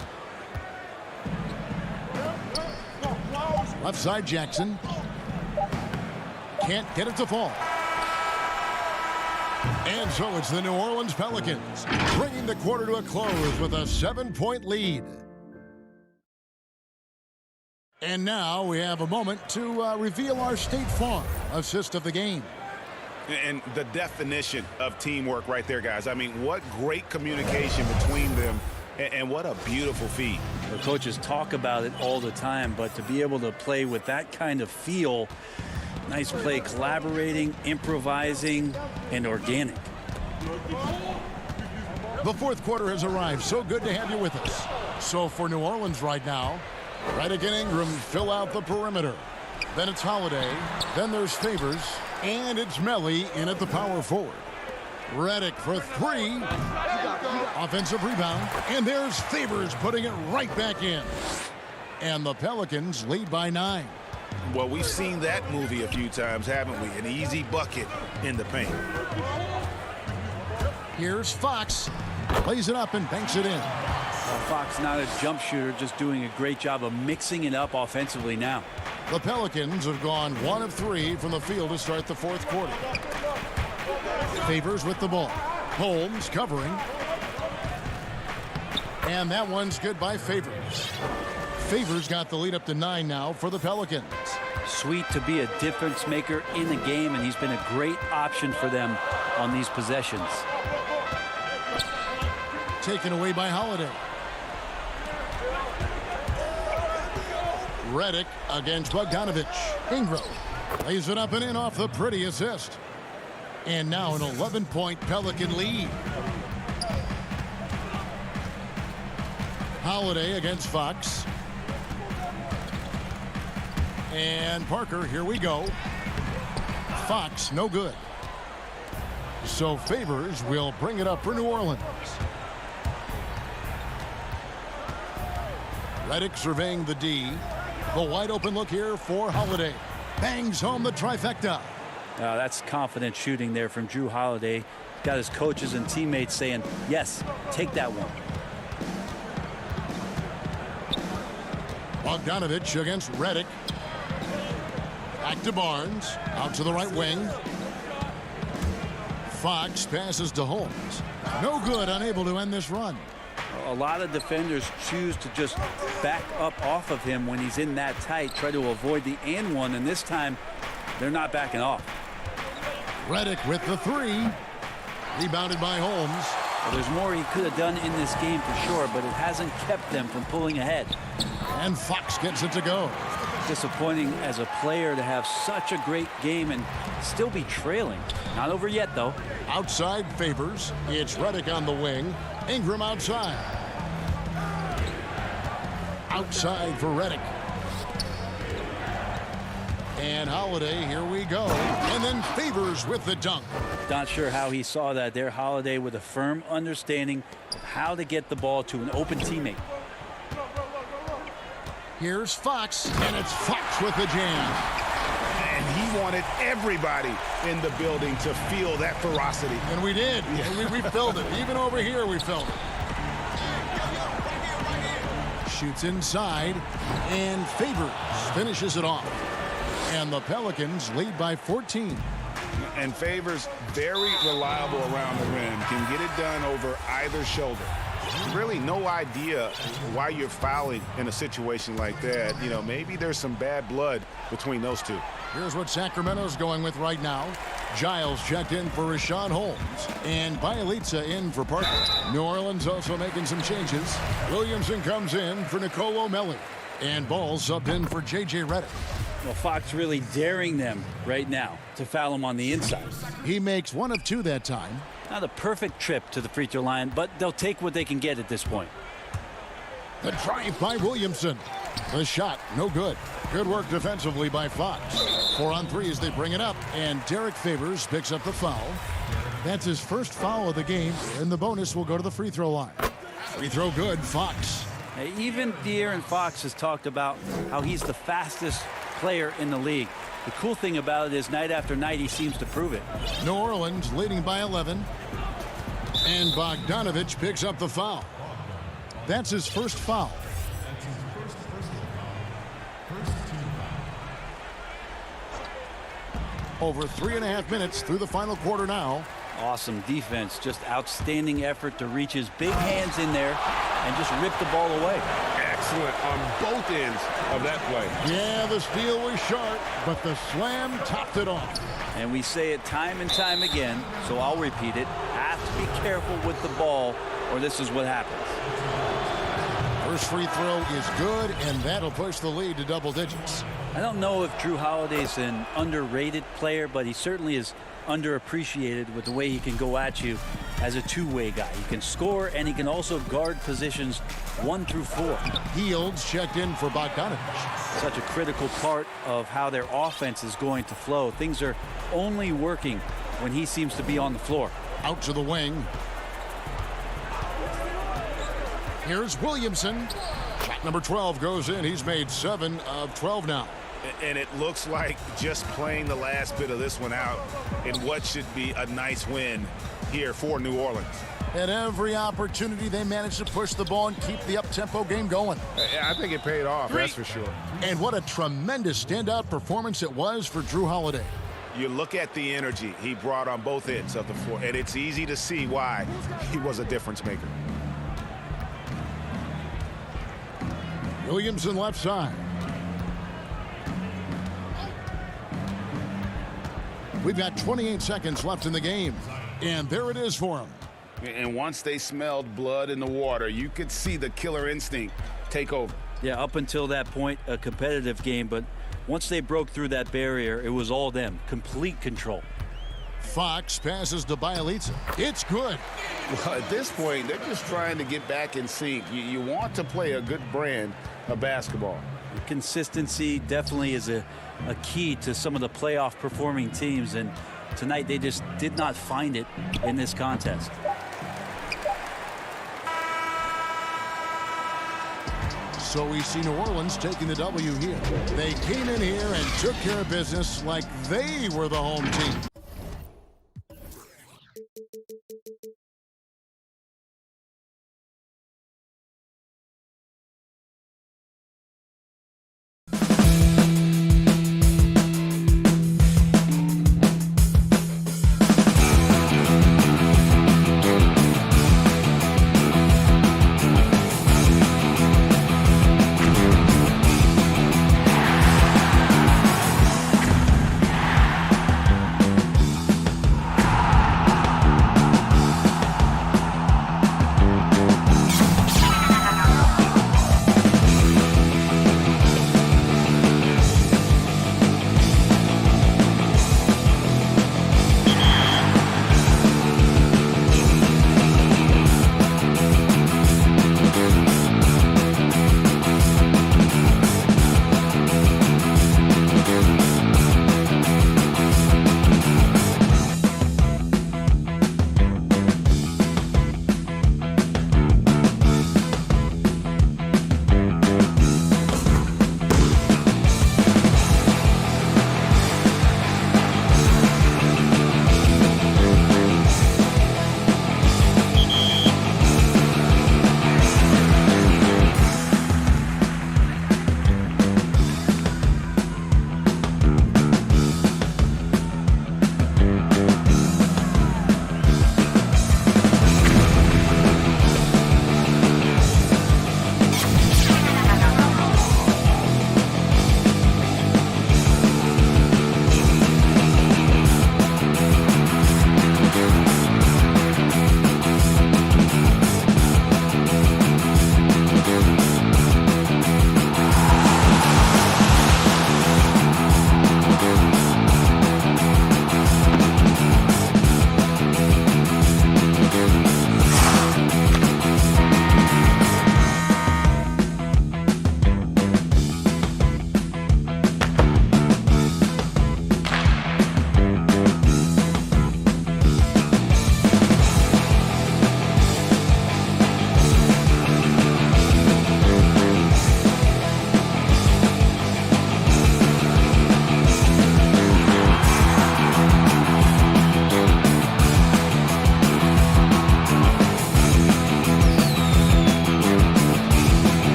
Left side Jackson. Can't get it to fall. And so it's the New Orleans Pelicans bringing the quarter to a close with a 7-point lead. And now we have a moment to reveal our State Farm assist of the game. And the definition of teamwork right there, guys. I mean, what great communication between them, and what a beautiful feat. The coaches talk about it all the time, but to be able to play with that kind of feel, nice play, collaborating, improvising, and organic. The fourth quarter has arrived. So good to have you with us. So for New Orleans right now, Redick and Ingram fill out the perimeter. Then it's Holiday. Then there's Favors. And it's Melly in at the power forward. Redick for three. Offensive rebound. And there's Favors putting it right back in. And the Pelicans lead by 9. Well, we've seen that movie a few times, haven't we? An easy bucket in the paint. Here's Fox. Plays it up and banks it in. Fox not a jump shooter, just doing a great job of mixing it up offensively now. The Pelicans have gone 1 of 3 from the field to start the fourth quarter. Favors with the ball. Holmes covering. And that one's good by Favors. Favors got the lead up to 9 now for the Pelicans. Sweet to be a difference maker in the game, and he's been a great option for them on these possessions. Taken away by Holiday. Redick against Bogdanovich. Ingram lays it up and in off the pretty assist. And now an 11-point Pelican lead. Holiday against Fox. And Parker, here we go. Fox, no good. So Favors will bring it up for New Orleans. Redick surveying the D. The wide open look here for Holiday. Bangs home the trifecta. That's confident shooting there from Jrue Holiday. Got his coaches and teammates saying, yes, take that one. Bogdanovich against Redick. Back to Barnes. Out to the right wing. Fox passes to Holmes. No good, unable to end this run. A lot of defenders choose to just back up off of him when he's in that tight, try to avoid the and one, and this time they're not backing off. Redick with the three. Rebounded by Holmes. Well, there's more he could have done in this game for sure, but it hasn't kept them from pulling ahead. And Fox gets it to go. Disappointing as a player to have such a great game and still be trailing. Not over yet, though. Outside Favors. It's Redick on the wing. Ingram outside. Outside for Redick. And Holiday, here we go. And then Favors with the dunk. Not sure how he saw that there. Holiday with a firm understanding of how to get the ball to an open teammate. Here's Fox, and it's Fox with the jam. And he wanted everybody in the building to feel that ferocity. And we did. Yeah. We felt it. Even over here, we felt it. Shoots inside, and Favors finishes it off. And the Pelicans lead by 14. And Favors, very reliable around the rim, can get it done over either shoulder. Really no idea why you're fouling in a situation like that. You know, maybe there's some bad blood between those two. Here's what Sacramento's going with right now. Giles checked in for Rashawn Holmes. And Bielitsa in for Parker. New Orleans also making some changes. Williamson comes in for Nicolo Melli. And Ball subbed in for J.J. Redick. Well, Fox really daring them right now to foul him on the inside. He makes 1 of 2 that time. Not a perfect trip to the free throw line, but they'll take what they can get at this point. The drive by Williamson. The shot, no good. Good work defensively by Fox. 4 on 3 as they bring it up, and Derek Favors picks up the foul. That's his first foul of the game, and the bonus will go to the free throw line. Free throw good, Fox. Even De'Aaron Fox has talked about how he's the fastest player in the league. The cool thing about it is night after night he seems to prove it. New Orleans leading by 11. And Bogdanovich picks up the foul. That's his first foul. Over 3.5 minutes through the final quarter now. Awesome defense, just outstanding effort to reach his big hands in there and just rip the ball away. Excellent on both ends of that play. Yeah, the steal was sharp, but the slam topped it off. And we say it time and time again, so I'll repeat it. Have to be careful with the ball, or this is what happens. First free throw is good, and that'll push the lead to double digits. I don't know if Drew Holiday's an underrated player, but he certainly is underappreciated with the way he can go at you as a two-way guy. He can score, and he can also guard positions 1 through 4. Fields checked in for Bogdanovich. Such a critical part of how their offense is going to flow. Things are only working when he seems to be on the floor. Out to the wing. Here's Williamson. Shot number 12 goes in. He's made 7 of 12 now. And it looks like just playing the last bit of this one out in what should be a nice win here for New Orleans. At every opportunity, they managed to push the ball and keep the up-tempo game going. I think it paid off, that's for sure. And what a tremendous standout performance it was for Drew Holiday. You look at the energy he brought on both ends of the floor, and it's easy to see why he was a difference maker. Williamson left side. We've got 28 seconds left in the game, and there it is for him. And once they smelled blood in the water, you could see the killer instinct take over. Yeah, up until that point, a competitive game, but once they broke through that barrier, it was all them. Complete control. Fox passes to Bielitsa. It's good. Well, at this point, they're just trying to get back in sync. You want to play a good brand of basketball. Consistency definitely is a key to some of the playoff performing teams, and tonight they just did not find it in this contest. So we see New Orleans taking the W here. They came in here and took care of business like they were the home team.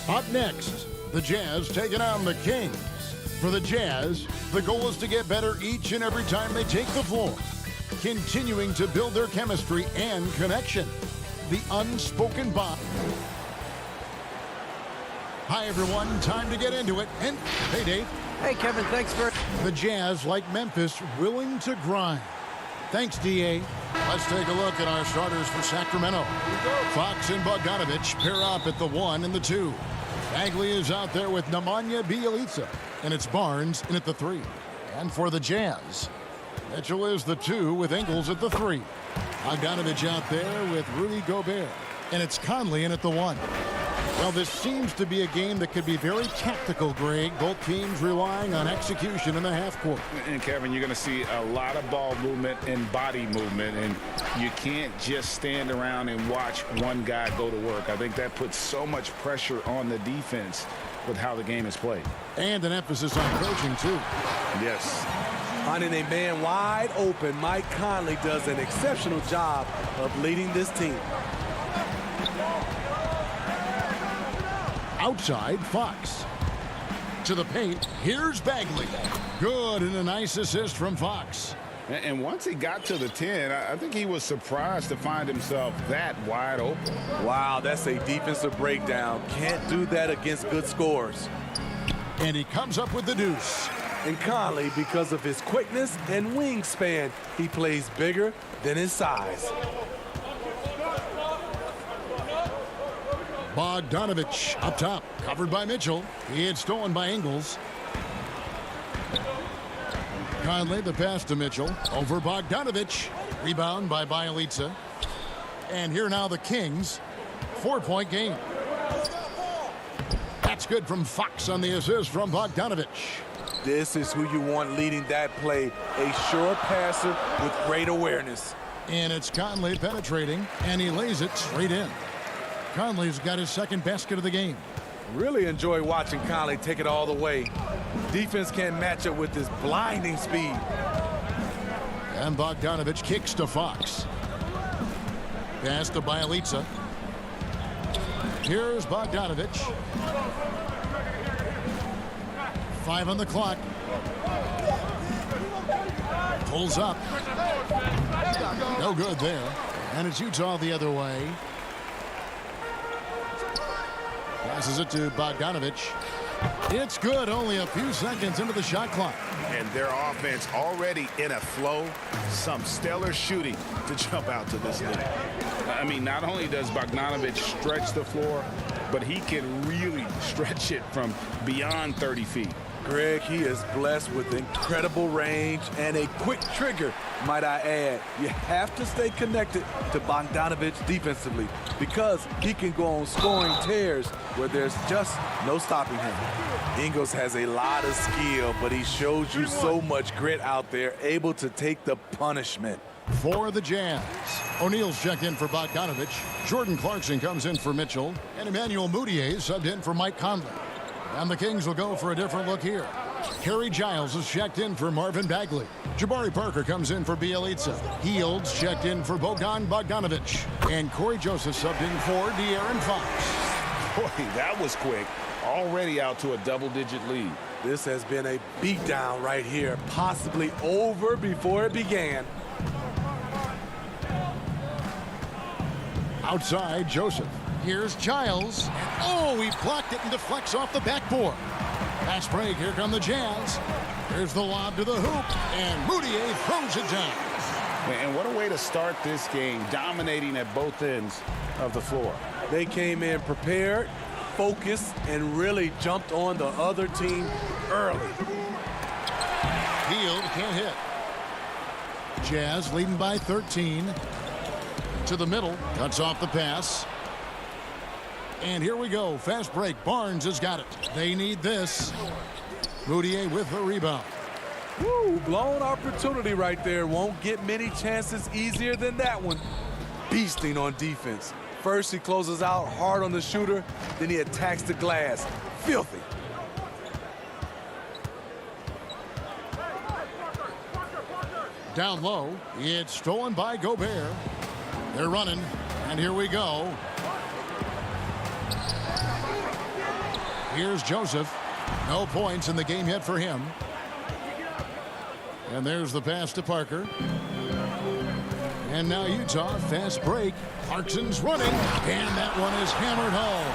Up next, the Jazz taking on the Kings. For the Jazz, the goal is to get better each and every time they take the floor, continuing to build their chemistry and connection. The unspoken bond. Hi, everyone. Time to get into it. And hey, Dave. Hey, Kevin. Thanks for... The Jazz, like Memphis, willing to grind. Thanks, D.A. Let's take a look at our starters for Sacramento. Fox and Bogdanovich pair up at the 1 and the 2. Bagley is out there with Nemanja Bjelica, and it's Barnes in at the 3. And for the Jazz, Mitchell is the 2 with Ingles at the 3. Bogdanovich out there with Rudy Gobert, and it's Conley in at the 1. Well, this seems to be a game that could be very tactical, Greg. Both teams relying on execution in the half court. And Kevin, you're going to see a lot of ball movement and body movement, and you can't just stand around and watch one guy go to work. I think that puts so much pressure on the defense with how the game is played. And an emphasis on coaching, too. Yes. Finding a man wide open, Mike Conley does an exceptional job of leading this team. Outside, Fox. To the paint, here's Bagley. Good, and a nice assist from Fox. And once he got to the 10, I think he was surprised to find himself that wide open. Wow, that's a defensive breakdown. Can't do that against good scores. And he comes up with the deuce. And Conley, because of his quickness and wingspan, he plays bigger than his size. Bogdanovich up top, covered by Mitchell. He had stolen by Ingles. Conley the pass to Mitchell. Over Bogdanovich. Rebound by Bjelica. And here now the Kings. 4-point game. That's good from Fox on the assist from Bogdanovich. This is who you want leading that play. A sure passer with great awareness. And it's Conley penetrating, and he lays it straight in. Conley's got his second basket of the game. Really enjoy watching Conley take it all the way. Defense can't match up with his blinding speed. And Bogdanovich kicks to Fox. Pass to Bjelica. Here's Bogdanovich. 5 on the clock. Pulls up. No good there. And it's Utah the other way. Passes it to Bogdanovich. It's good, only a few seconds into the shot clock. And their offense already in a flow. Some stellar shooting to jump out to this lead. I mean, not only does Bogdanovich stretch the floor, but he can really stretch it from beyond 30 feet. Greg, he is blessed with incredible range and a quick trigger, might I add. You have to stay connected to Bogdanovich defensively because he can go on scoring tears where there's just no stopping him. Ingles has a lot of skill, but he shows you so much grit out there, able to take the punishment. For the Jazz, O'Neal's checked in for Bogdanovich. Jordan Clarkson comes in for Mitchell. And Emmanuel Mudiay subbed in for Mike Conley. And the Kings will go for a different look here. Kerry Giles is checked in for Marvin Bagley. Jabari Parker comes in for Bjelica. Heald's checked in for Bogdan Bogdanovich. And Corey Joseph subbed in for De'Aaron Fox. Boy, that was quick. Already out to a double-digit lead. This has been a beatdown right here, possibly over before it began. Outside, Joseph. Here's Giles. Oh, he blocked it and deflects off the backboard. Pass break. Here come the Jazz. There's the lob to the hoop. And Mudiay throws it down. And what a way to start this game, dominating at both ends of the floor. They came in prepared, focused, and really jumped on the other team early. Hield can't hit. Jazz leading by 13. To the middle. Cuts off the pass. And here we go. Fast break. Barnes has got it. They need this. Mudiay with the rebound. Woo, blown opportunity right there. Won't get many chances easier than that one. Beasting on defense. First he closes out hard on the shooter, then he attacks the glass. Filthy. Down low. It's stolen by Gobert. They're running. And here we go. Here's Joseph. No points in the game yet for him. And there's the pass to Parker. And now Utah, fast break. Clarkson's running, and that one is hammered home.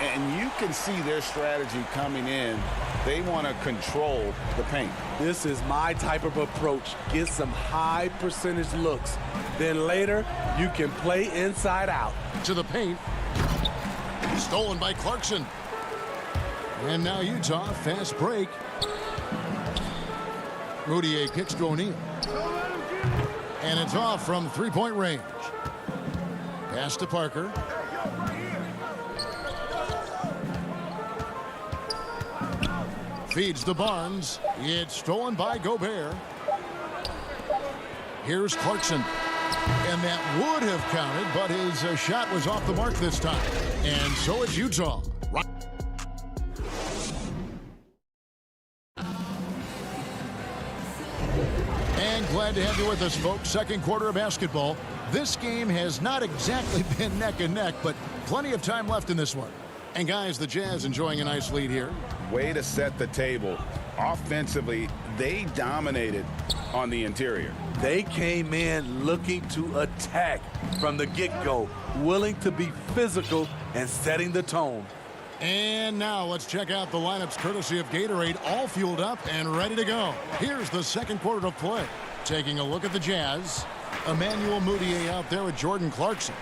And you can see their strategy coming in. They want to control the paint. This is my type of approach. Get some high percentage looks. Then later, you can play inside out. To the paint. Stolen by Clarkson. And now Utah, fast break. Moutier kicks to O'Neal. And it's off from three-point range. Pass to Parker. Feeds to Barnes. It's stolen by Gobert. Here's Clarkson. And that would have counted, but his shot was off the mark this time. And so it's Utah. And glad to have you with us, folks. Second quarter of basketball. This game has not exactly been neck and neck, but plenty of time left in this one. And guys, the Jazz enjoying a nice lead here. Way to set the table. Offensively, they dominated on the interior. They came in looking to attack from the get-go, willing to be physical and setting the tone. And now let's check out the lineups courtesy of Gatorade, all fueled up and ready to go. Here's the second quarter of play. Taking a look at the Jazz. Emmanuel Moutier out there with Jordan Clarkson.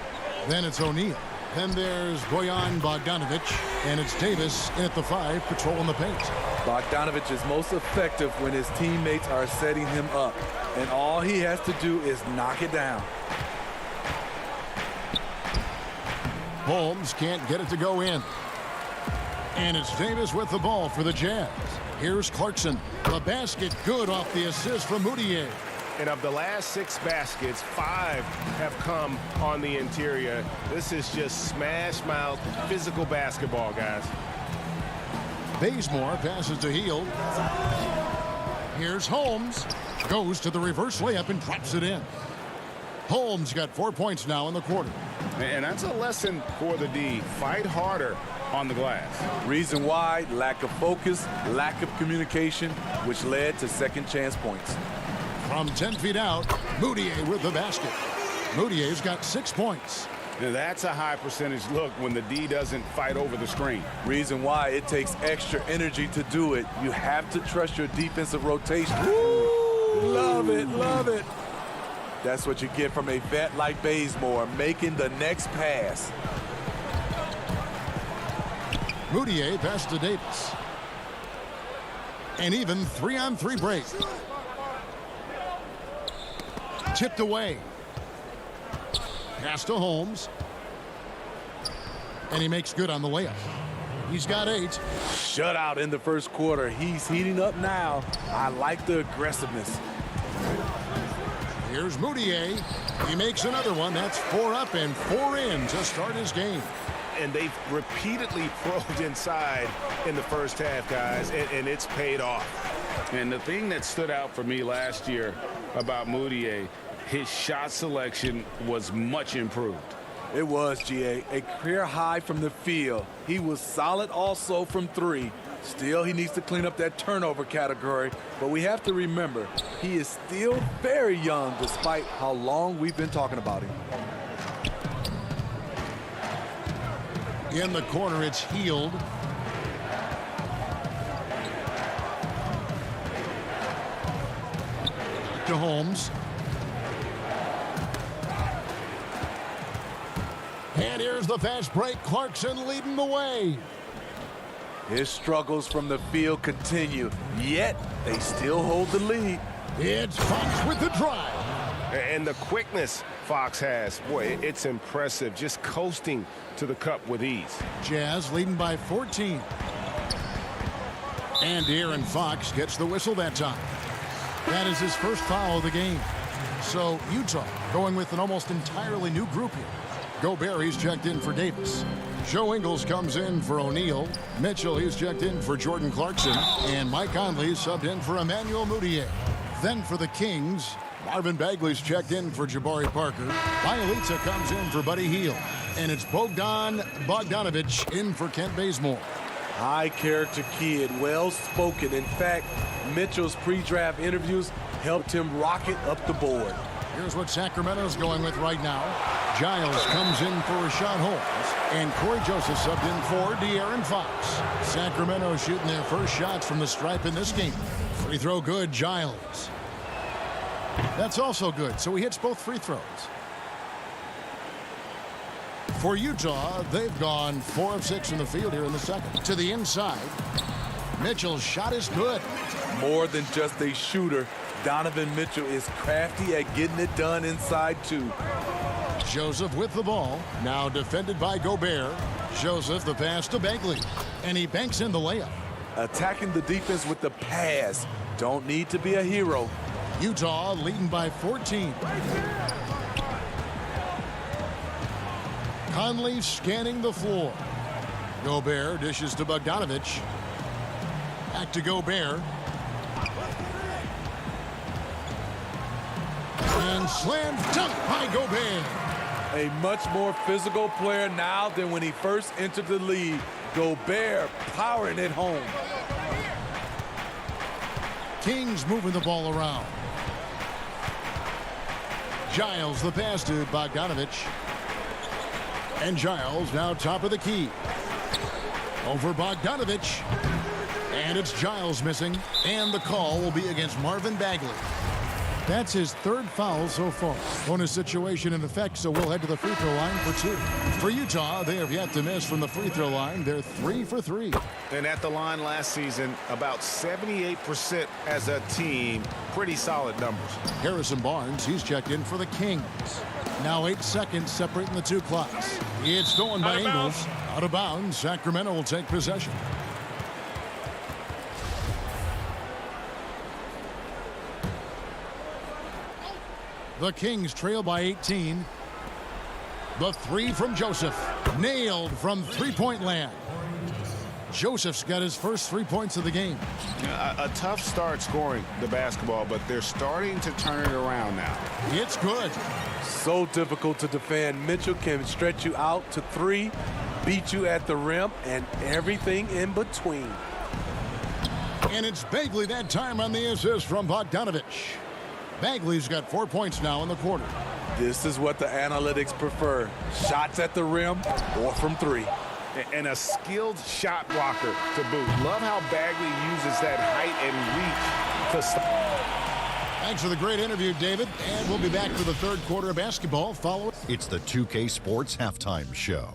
Then it's O'Neal. Then there's Bojan Bogdanovic, and it's Davis in at the 5, patrolling the paint. Bogdanovic is most effective when his teammates are setting him up, and all he has to do is knock it down. Holmes can't get it to go in. And it's Davis with the ball for the Jazz. Here's Clarkson. The basket good off the assist from Moutier. And of the last 6 baskets, 5 have come on the interior. This is just smash mouth physical basketball, guys. Bazemore passes to Hield. Here's Holmes. Goes to the reverse layup and drops it in. Holmes got 4 points now in the quarter. And that's a lesson for the D. Fight harder on the glass. Reason why: lack of focus, lack of communication, which led to second chance points. From 10 feet out, Moutier with the basket. Moutier's got 6 points. Now that's a high percentage look when the D doesn't fight over the screen. Reason why: it takes extra energy to do it. You have to trust your defensive rotation. Woo! Love it, love it. That's what you get from a vet like Bazemore, making the next pass. Moutier passes to Davis. And even 3-on-3 break. Tipped away. Pass to Holmes. And he makes good on the layup. He's got 8. Shutout in the first quarter. He's heating up now. I like the aggressiveness. Here's Moutier. He makes another one. That's 4 up and 4 in to start his game. And they've repeatedly probed inside in the first half, guys, and it's paid off. And the thing that stood out for me last year about Moutier, his shot selection was much improved. It was, GA. A career high from the field. He was solid also from 3. Still, he needs to clean up that turnover category. But we have to remember, he is still very young despite how long we've been talking about him. In the corner, it's Hield. To Holmes. And here's the fast break. Clarkson leading the way. His struggles from the field continue, yet they still hold the lead. It's Fox with the drive. And the quickness Fox has, boy, it's impressive. Just coasting to the cup with ease. Jazz leading by 14. And Aaron Fox gets the whistle that time. That is his first foul of the game. So Utah going with an almost entirely new group here. Gobert, he's checked in for Davis. Joe Ingles comes in for O'Neal. Mitchell, he's checked in for Jordan Clarkson. And Mike Conley subbed in for Emmanuel Moutier. Then for the Kings, Marvin Bagley's checked in for Jabari Parker. Bielitsa comes in for Buddy Hield. And it's Bogdan Bogdanovic in for Kent Bazemore. High-character kid, well-spoken. In fact, Mitchell's pre-draft interviews helped him rocket up the board. Here's what Sacramento's going with right now. Giles comes in for Rashad Holmes, and Corey Joseph subbed in for De'Aaron Fox. Sacramento shooting their first shots from the stripe in this game. Free throw good, Giles. That's also good, so he hits both free throws. For Utah, they've gone 4 of 6 from the field here in the second. To the inside, Mitchell's shot is good. More than just a shooter, Donovan Mitchell is crafty at getting it done inside, too. Joseph with the ball, now defended by Gobert. Joseph the pass to Bagley, and he banks in the layup. Attacking the defense with the pass. Don't need to be a hero. Utah leading by 14. Conley scanning the floor. Gobert dishes to Bogdanovich. Back to Gobert. And slam dunk by Gobert. A much more physical player now than when he first entered the league. Gobert powering it home. Kings moving the ball around. Giles the pass to Bogdanovich. And Giles now top of the key. Over Bogdanovich. And it's Giles missing. And the call will be against Marvin Bagley. That's his third foul so far. Bonus situation in effect, so we'll head to the free throw line for 2. For Utah, they have yet to miss from the free throw line. They're 3 for 3. And at the line last season, about 78% as a team. Pretty solid numbers. Harrison Barnes, he's checked in for the Kings. Now 8 seconds separating the two clocks. It's stolen by Ingles. Out of bounds. Sacramento will take possession. The Kings trail by 18. The 3 from Joseph. Nailed from three-point land. Joseph's got his first 3 points of the game. A tough start scoring the basketball, but they're starting to turn it around now. It's good. So difficult to defend. Mitchell can stretch you out to 3, beat you at the rim, and everything in between. And it's Bagley that time on the assist from Bogdanovich. Bagley's got 4 points now in the quarter. This is what the analytics prefer. Shots at the rim or from 3. And a skilled shot blocker to boot. Love how Bagley uses that height and reach to stop. Thanks for the great interview, David. And we'll be back for the third quarter of basketball following. It's the 2K Sports Halftime Show.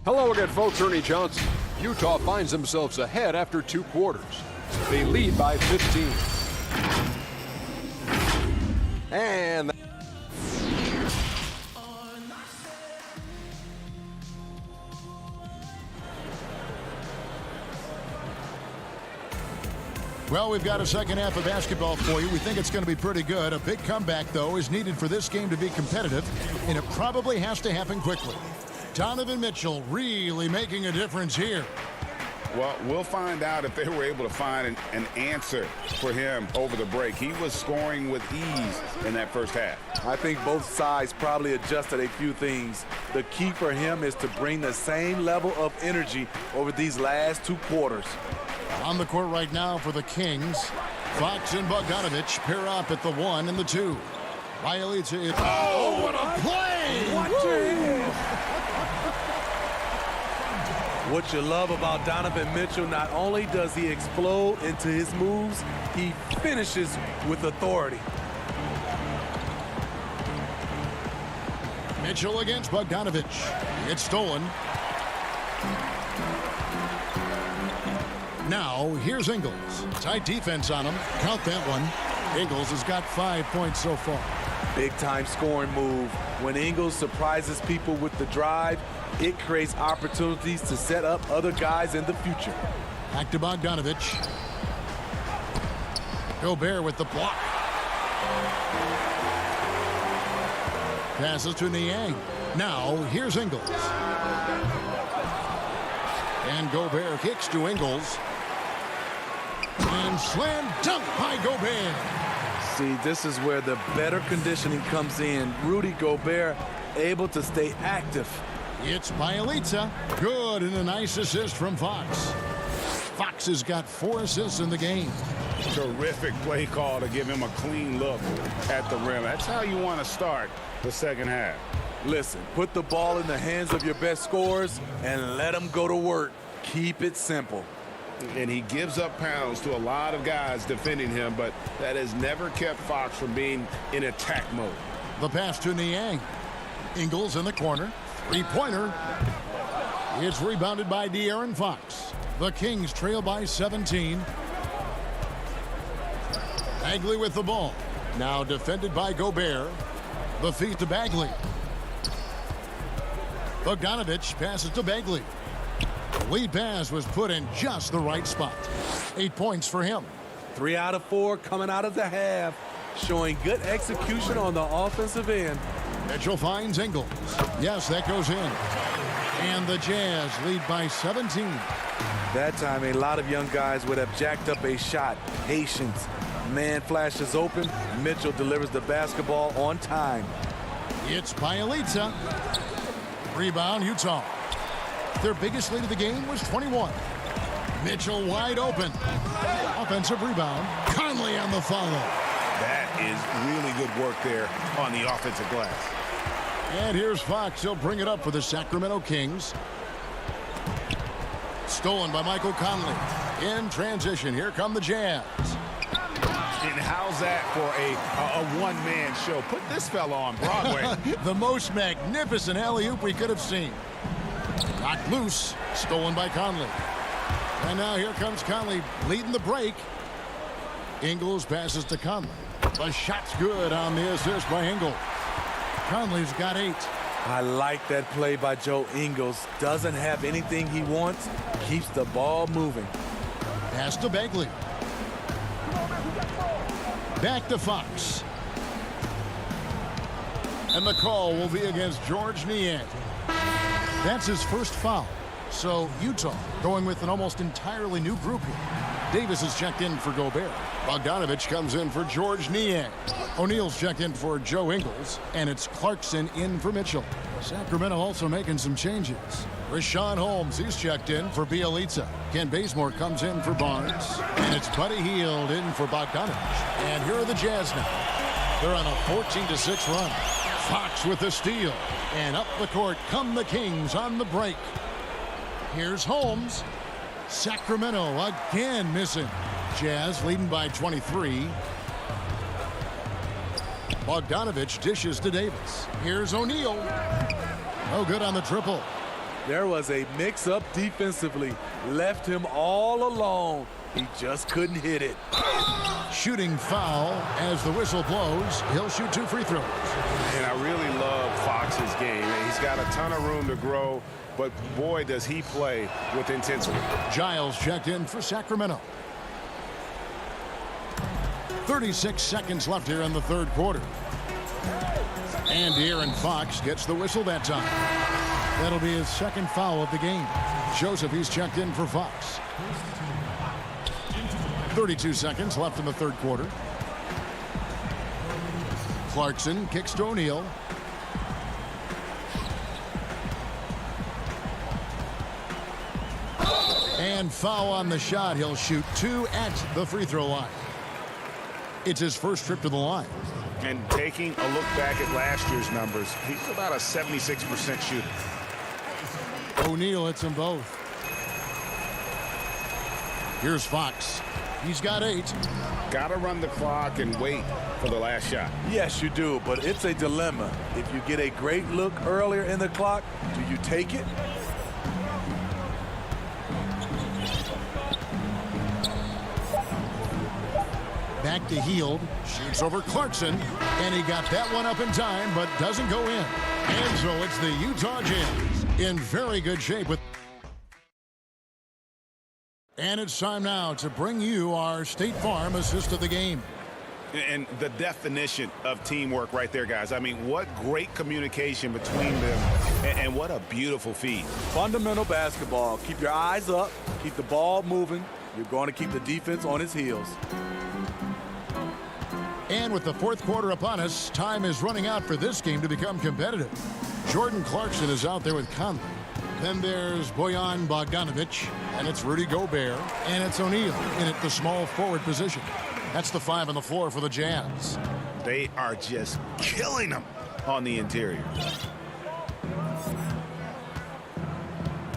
Hello again, folks. Ernie Johnson. Utah finds themselves ahead after 2 quarters. They lead by 15. And well, we've got a second half of basketball for you. We think it's going to be pretty good. A big comeback, though, is needed for this game to be competitive, and it probably has to happen quickly. Donovan Mitchell really making a difference here. Well, we'll find out if they were able to find an answer for him over the break. He was scoring with ease in that first half. I think both sides probably adjusted a few things. The key for him is to bring the same level of energy over these last 2 quarters. On the court right now for the Kings, Fox and Bogdanovich pair up at the 1 and the 2. Riley to it. Oh, what a play! Watch your head. What you love about Donovan Mitchell, not only does he explode into his moves, he finishes with authority. Mitchell against Bogdanovich. It's stolen. Now, here's Ingles. Tight defense on him. Count that one. Ingles has got 5 points so far. Big-time scoring move. When Ingles surprises people with the drive, it creates opportunities to set up other guys in the future. Back to Bogdanovich. Gobert with the block. Passes to Niang. Now, here's Ingles. And Gobert kicks to Ingles. And slam dunk by Gobert. See, this is where the better conditioning comes in. Rudy Gobert able to stay active It's Bielitsa. Good, and a nice assist from Fox. Fox has got 4 assists in the game. Terrific play call to give him a clean look at the rim. That's how you want to start the second half. Listen, put the ball in the hands of your best scorers and let them go to work. Keep it simple. And he gives up pounds to a lot of guys defending him, but that has never kept Fox from being in attack mode. The pass to Niang. Ingles in the corner. 3-pointer. It's rebounded by De'Aaron Fox. The Kings trail by 17. Bagley with the ball. Now defended by Gobert. The feed to Bagley. Bogdanovich passes to Bagley. The lead pass was put in just the right spot. 8 points for him. 3 out of 4 coming out of the half, showing good execution on the offensive end. Mitchell finds Ingles. Yes, that goes in. And the Jazz lead by 17. That time, a lot of young guys would have jacked up a shot. Patience. Man flashes open. Mitchell delivers the basketball on time. It's Bielitsa. Rebound, Utah. Their biggest lead of the game was 21. Mitchell wide open. Offensive rebound. Conley on the follow. That is really good work there on the offensive glass. And here's Fox. He'll bring it up for the Sacramento Kings. Stolen by Michael Conley. In transition, here come the Jazz. And how's that for a one-man show? Put this fella on Broadway. The most magnificent alley-oop we could have seen. Knocked loose. Stolen by Conley. And now here comes Conley leading the break. Ingles passes to Conley. The shot's good on the assist by Ingles. Conley's got 8. I like that play by Joe Ingles. Doesn't have anything he wants. Keeps the ball moving. Pass to Bagley. Back to Fox. And the call will be against George Niang. That's his first foul. So Utah going with an almost entirely new group here. Davis is checked in for Gobert. Bogdanovich comes in for George Niang. O'Neal's checked in for Joe Ingles. And it's Clarkson in for Mitchell. Sacramento also making some changes. Rashawn Holmes, he's checked in for Bielitsa. Ken Bazemore comes in for Barnes. And it's Buddy Hield in for Bogdanovich. And here are the Jazz now. They're on a 14-6 run. Fox with the steal. And up the court come the Kings on the break. Here's Holmes. Sacramento again missing. Jazz leading by 23. Bogdanovich dishes to Davis. Here's O'Neal. No good on the triple. There was a mix-up defensively. Left him all alone. He just couldn't hit it. Shooting foul as the whistle blows. He'll shoot 2 free throws. And I really love Fox's game. He's got a ton of room to grow, but boy, does he play with intensity. Giles checked in for Sacramento. 36 seconds left here in the third quarter. And De'Aaron Fox gets the whistle that time. That'll be his second foul of the game. Joseph, he's checked in for Fox. 32 seconds left in the third quarter. Clarkson kicks to O'Neal. And foul on the shot. He'll shoot 2 at the free throw line. It's his first trip to the line. And taking a look back at last year's numbers, he's about a 76% shooter. O'Neal hits them both. Here's Fox. He's got 8. Got to run the clock and wait for the last shot. Yes, you do, but it's a dilemma. If you get a great look earlier in the clock, do you take it? Back to Hield. Shoots over Clarkson. And he got that one up in time, but doesn't go in. And so it's the Utah Jazz in very good shape with. And it's time now to bring you our State Farm assist of the game. And the definition of teamwork right there, guys. I mean, what great communication between them, and what a beautiful feed. Fundamental basketball. Keep your eyes up. Keep the ball moving. You're going to keep the defense on its heels. And with the fourth quarter upon us, time is running out for this game to become competitive. Jordan Clarkson is out there with Conley. Then there's Bojan Bogdanovic, and it's Rudy Gobert, and it's O'Neal in at the small forward position. That's the 5 on the floor for the Jazz. They are just killing them on the interior.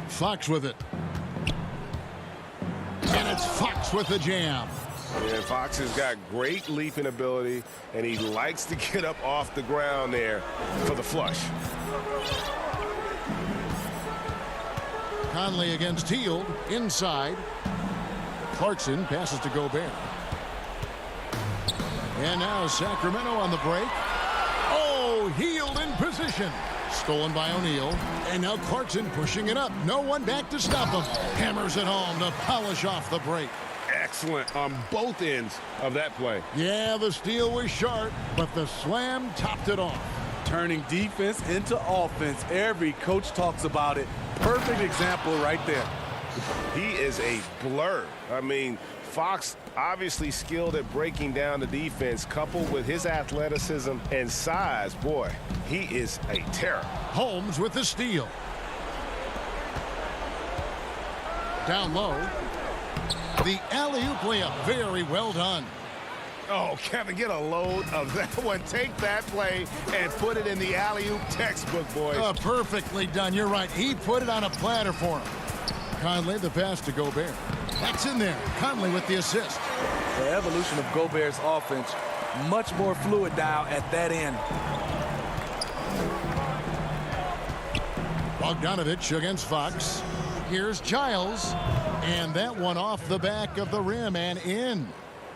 Fox with it. And it's Fox with the jam. Yeah, Fox has got great leaping ability, and he likes to get up off the ground there for the flush. Conley against Hield, inside. Clarkson passes to Gobert. And now Sacramento on the break. Oh, Hield in position. Stolen by O'Neal. And now Clarkson pushing it up. No one back to stop him. Hammers it home to polish off the break. Excellent on both ends of that play. Yeah, the steal was sharp, but the slam topped it off. Turning defense into offense. Every coach talks about it. Perfect example right there. He is a blur. I mean, Fox obviously skilled at breaking down the defense, coupled with his athleticism and size. Boy, he is a terror. Holmes with the steal. Down low. The alley-oop layup, very well done. Oh, Kevin, get a load of that one. Take that play and put it in the alley-oop textbook, boys. Perfectly done. You're right. He put it on a platter for him. Conley, the pass to Gobert. That's in there. Conley with the assist. The evolution of Gobert's offense, much more fluid now at that end. Bogdanovic against Fox. Here's Giles. And that one off the back of the rim and in.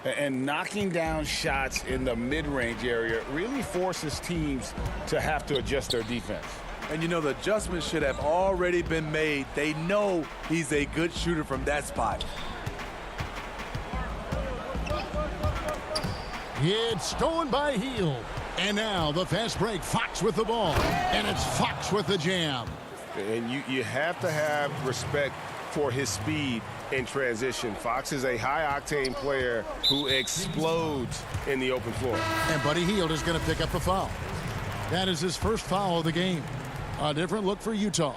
And knocking down shots in the mid-range area really forces teams to have to adjust their defense. And you know, the adjustments should have already been made. They know he's a good shooter from that spot. It's stolen by Hield. And now the fast break. Fox with the ball. And it's Fox with the jam. And you have to have respect for his speed in transition. Fox is a high-octane player who explodes in the open floor. And Buddy Hield is going to pick up a foul. That is his first foul of the game. A different look for Utah.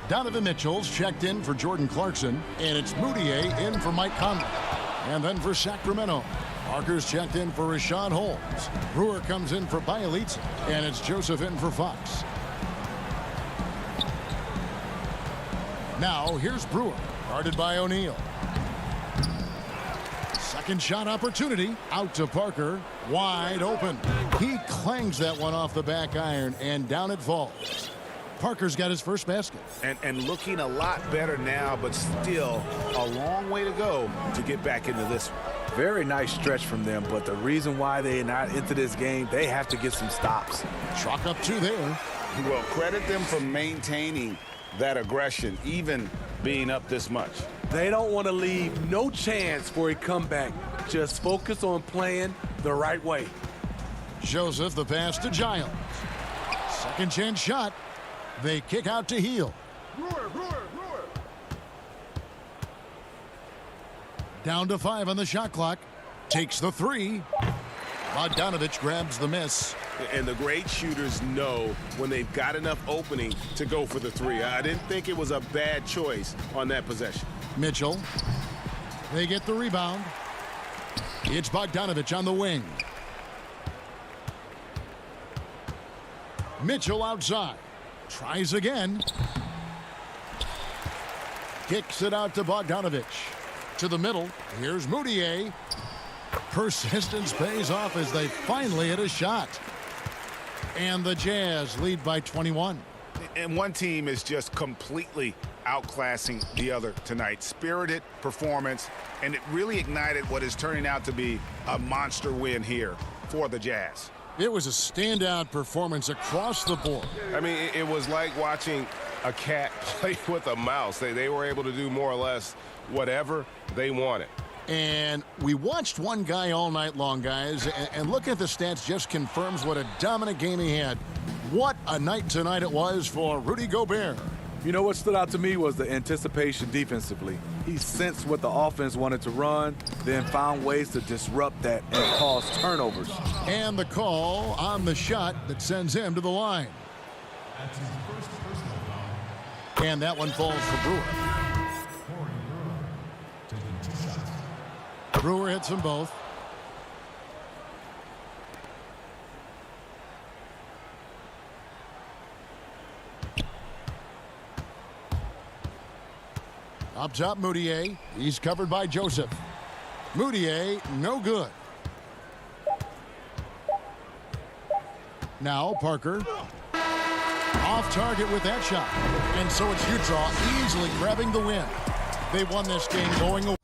Donovan Mitchell's checked in for Jordan Clarkson, and it's Moutier in for Mike Conley. And then for Sacramento, Parker's checked in for Rashad Holmes. Brewer comes in for Bielitsa, and it's Joseph in for Fox. Now here's Brewer, guarded by O'Neal. Second shot opportunity, out to Parker, wide open. He clangs that one off the back iron, and down it falls. Parker's got his first basket. And looking a lot better now, but still a long way to go to get back into this one. Very nice stretch from them, but the reason why they're not into this game, they have to get some stops. Chalk up 2 there. Well, credit them for maintaining that aggression, even being up this much. They don't want to leave no chance for a comeback. Just focus on playing the right way. Joseph, the pass to Giles. Second chance shot. They kick out to Hield. Down to 5 on the shot clock. Takes the 3. Bogdanovic grabs the miss. And the great shooters know when they've got enough opening to go for the 3. I didn't think it was a bad choice on that possession. Mitchell. They get the rebound. It's Bogdanovic on the wing. Mitchell outside. Tries again. Kicks it out to Bogdanovic. To the middle. Here's Moutier. Persistence pays off as they finally hit a shot. And the Jazz lead by 21. And one team is just completely outclassing the other tonight. Spirited performance, and it really ignited what is turning out to be a monster win here for the Jazz. It was a standout performance across the board. I mean, it was like watching a cat play with a mouse. They were able to do more or less whatever they wanted. And we watched one guy all night long, guys, and looking at the stats just confirms what a dominant game he had. What a night tonight it was for Rudy Gobert. You know what stood out to me was the anticipation defensively. He sensed what the offense wanted to run, then found ways to disrupt that and cause turnovers. And the call on the shot that sends him to the line. And that one falls for Brewer. Brewer hits them both. Up top, Moutier. He's covered by Joseph. Moutier, no good. Now Parker. Off target with that shot. And so it's Utah easily grabbing the win. They won this game going away.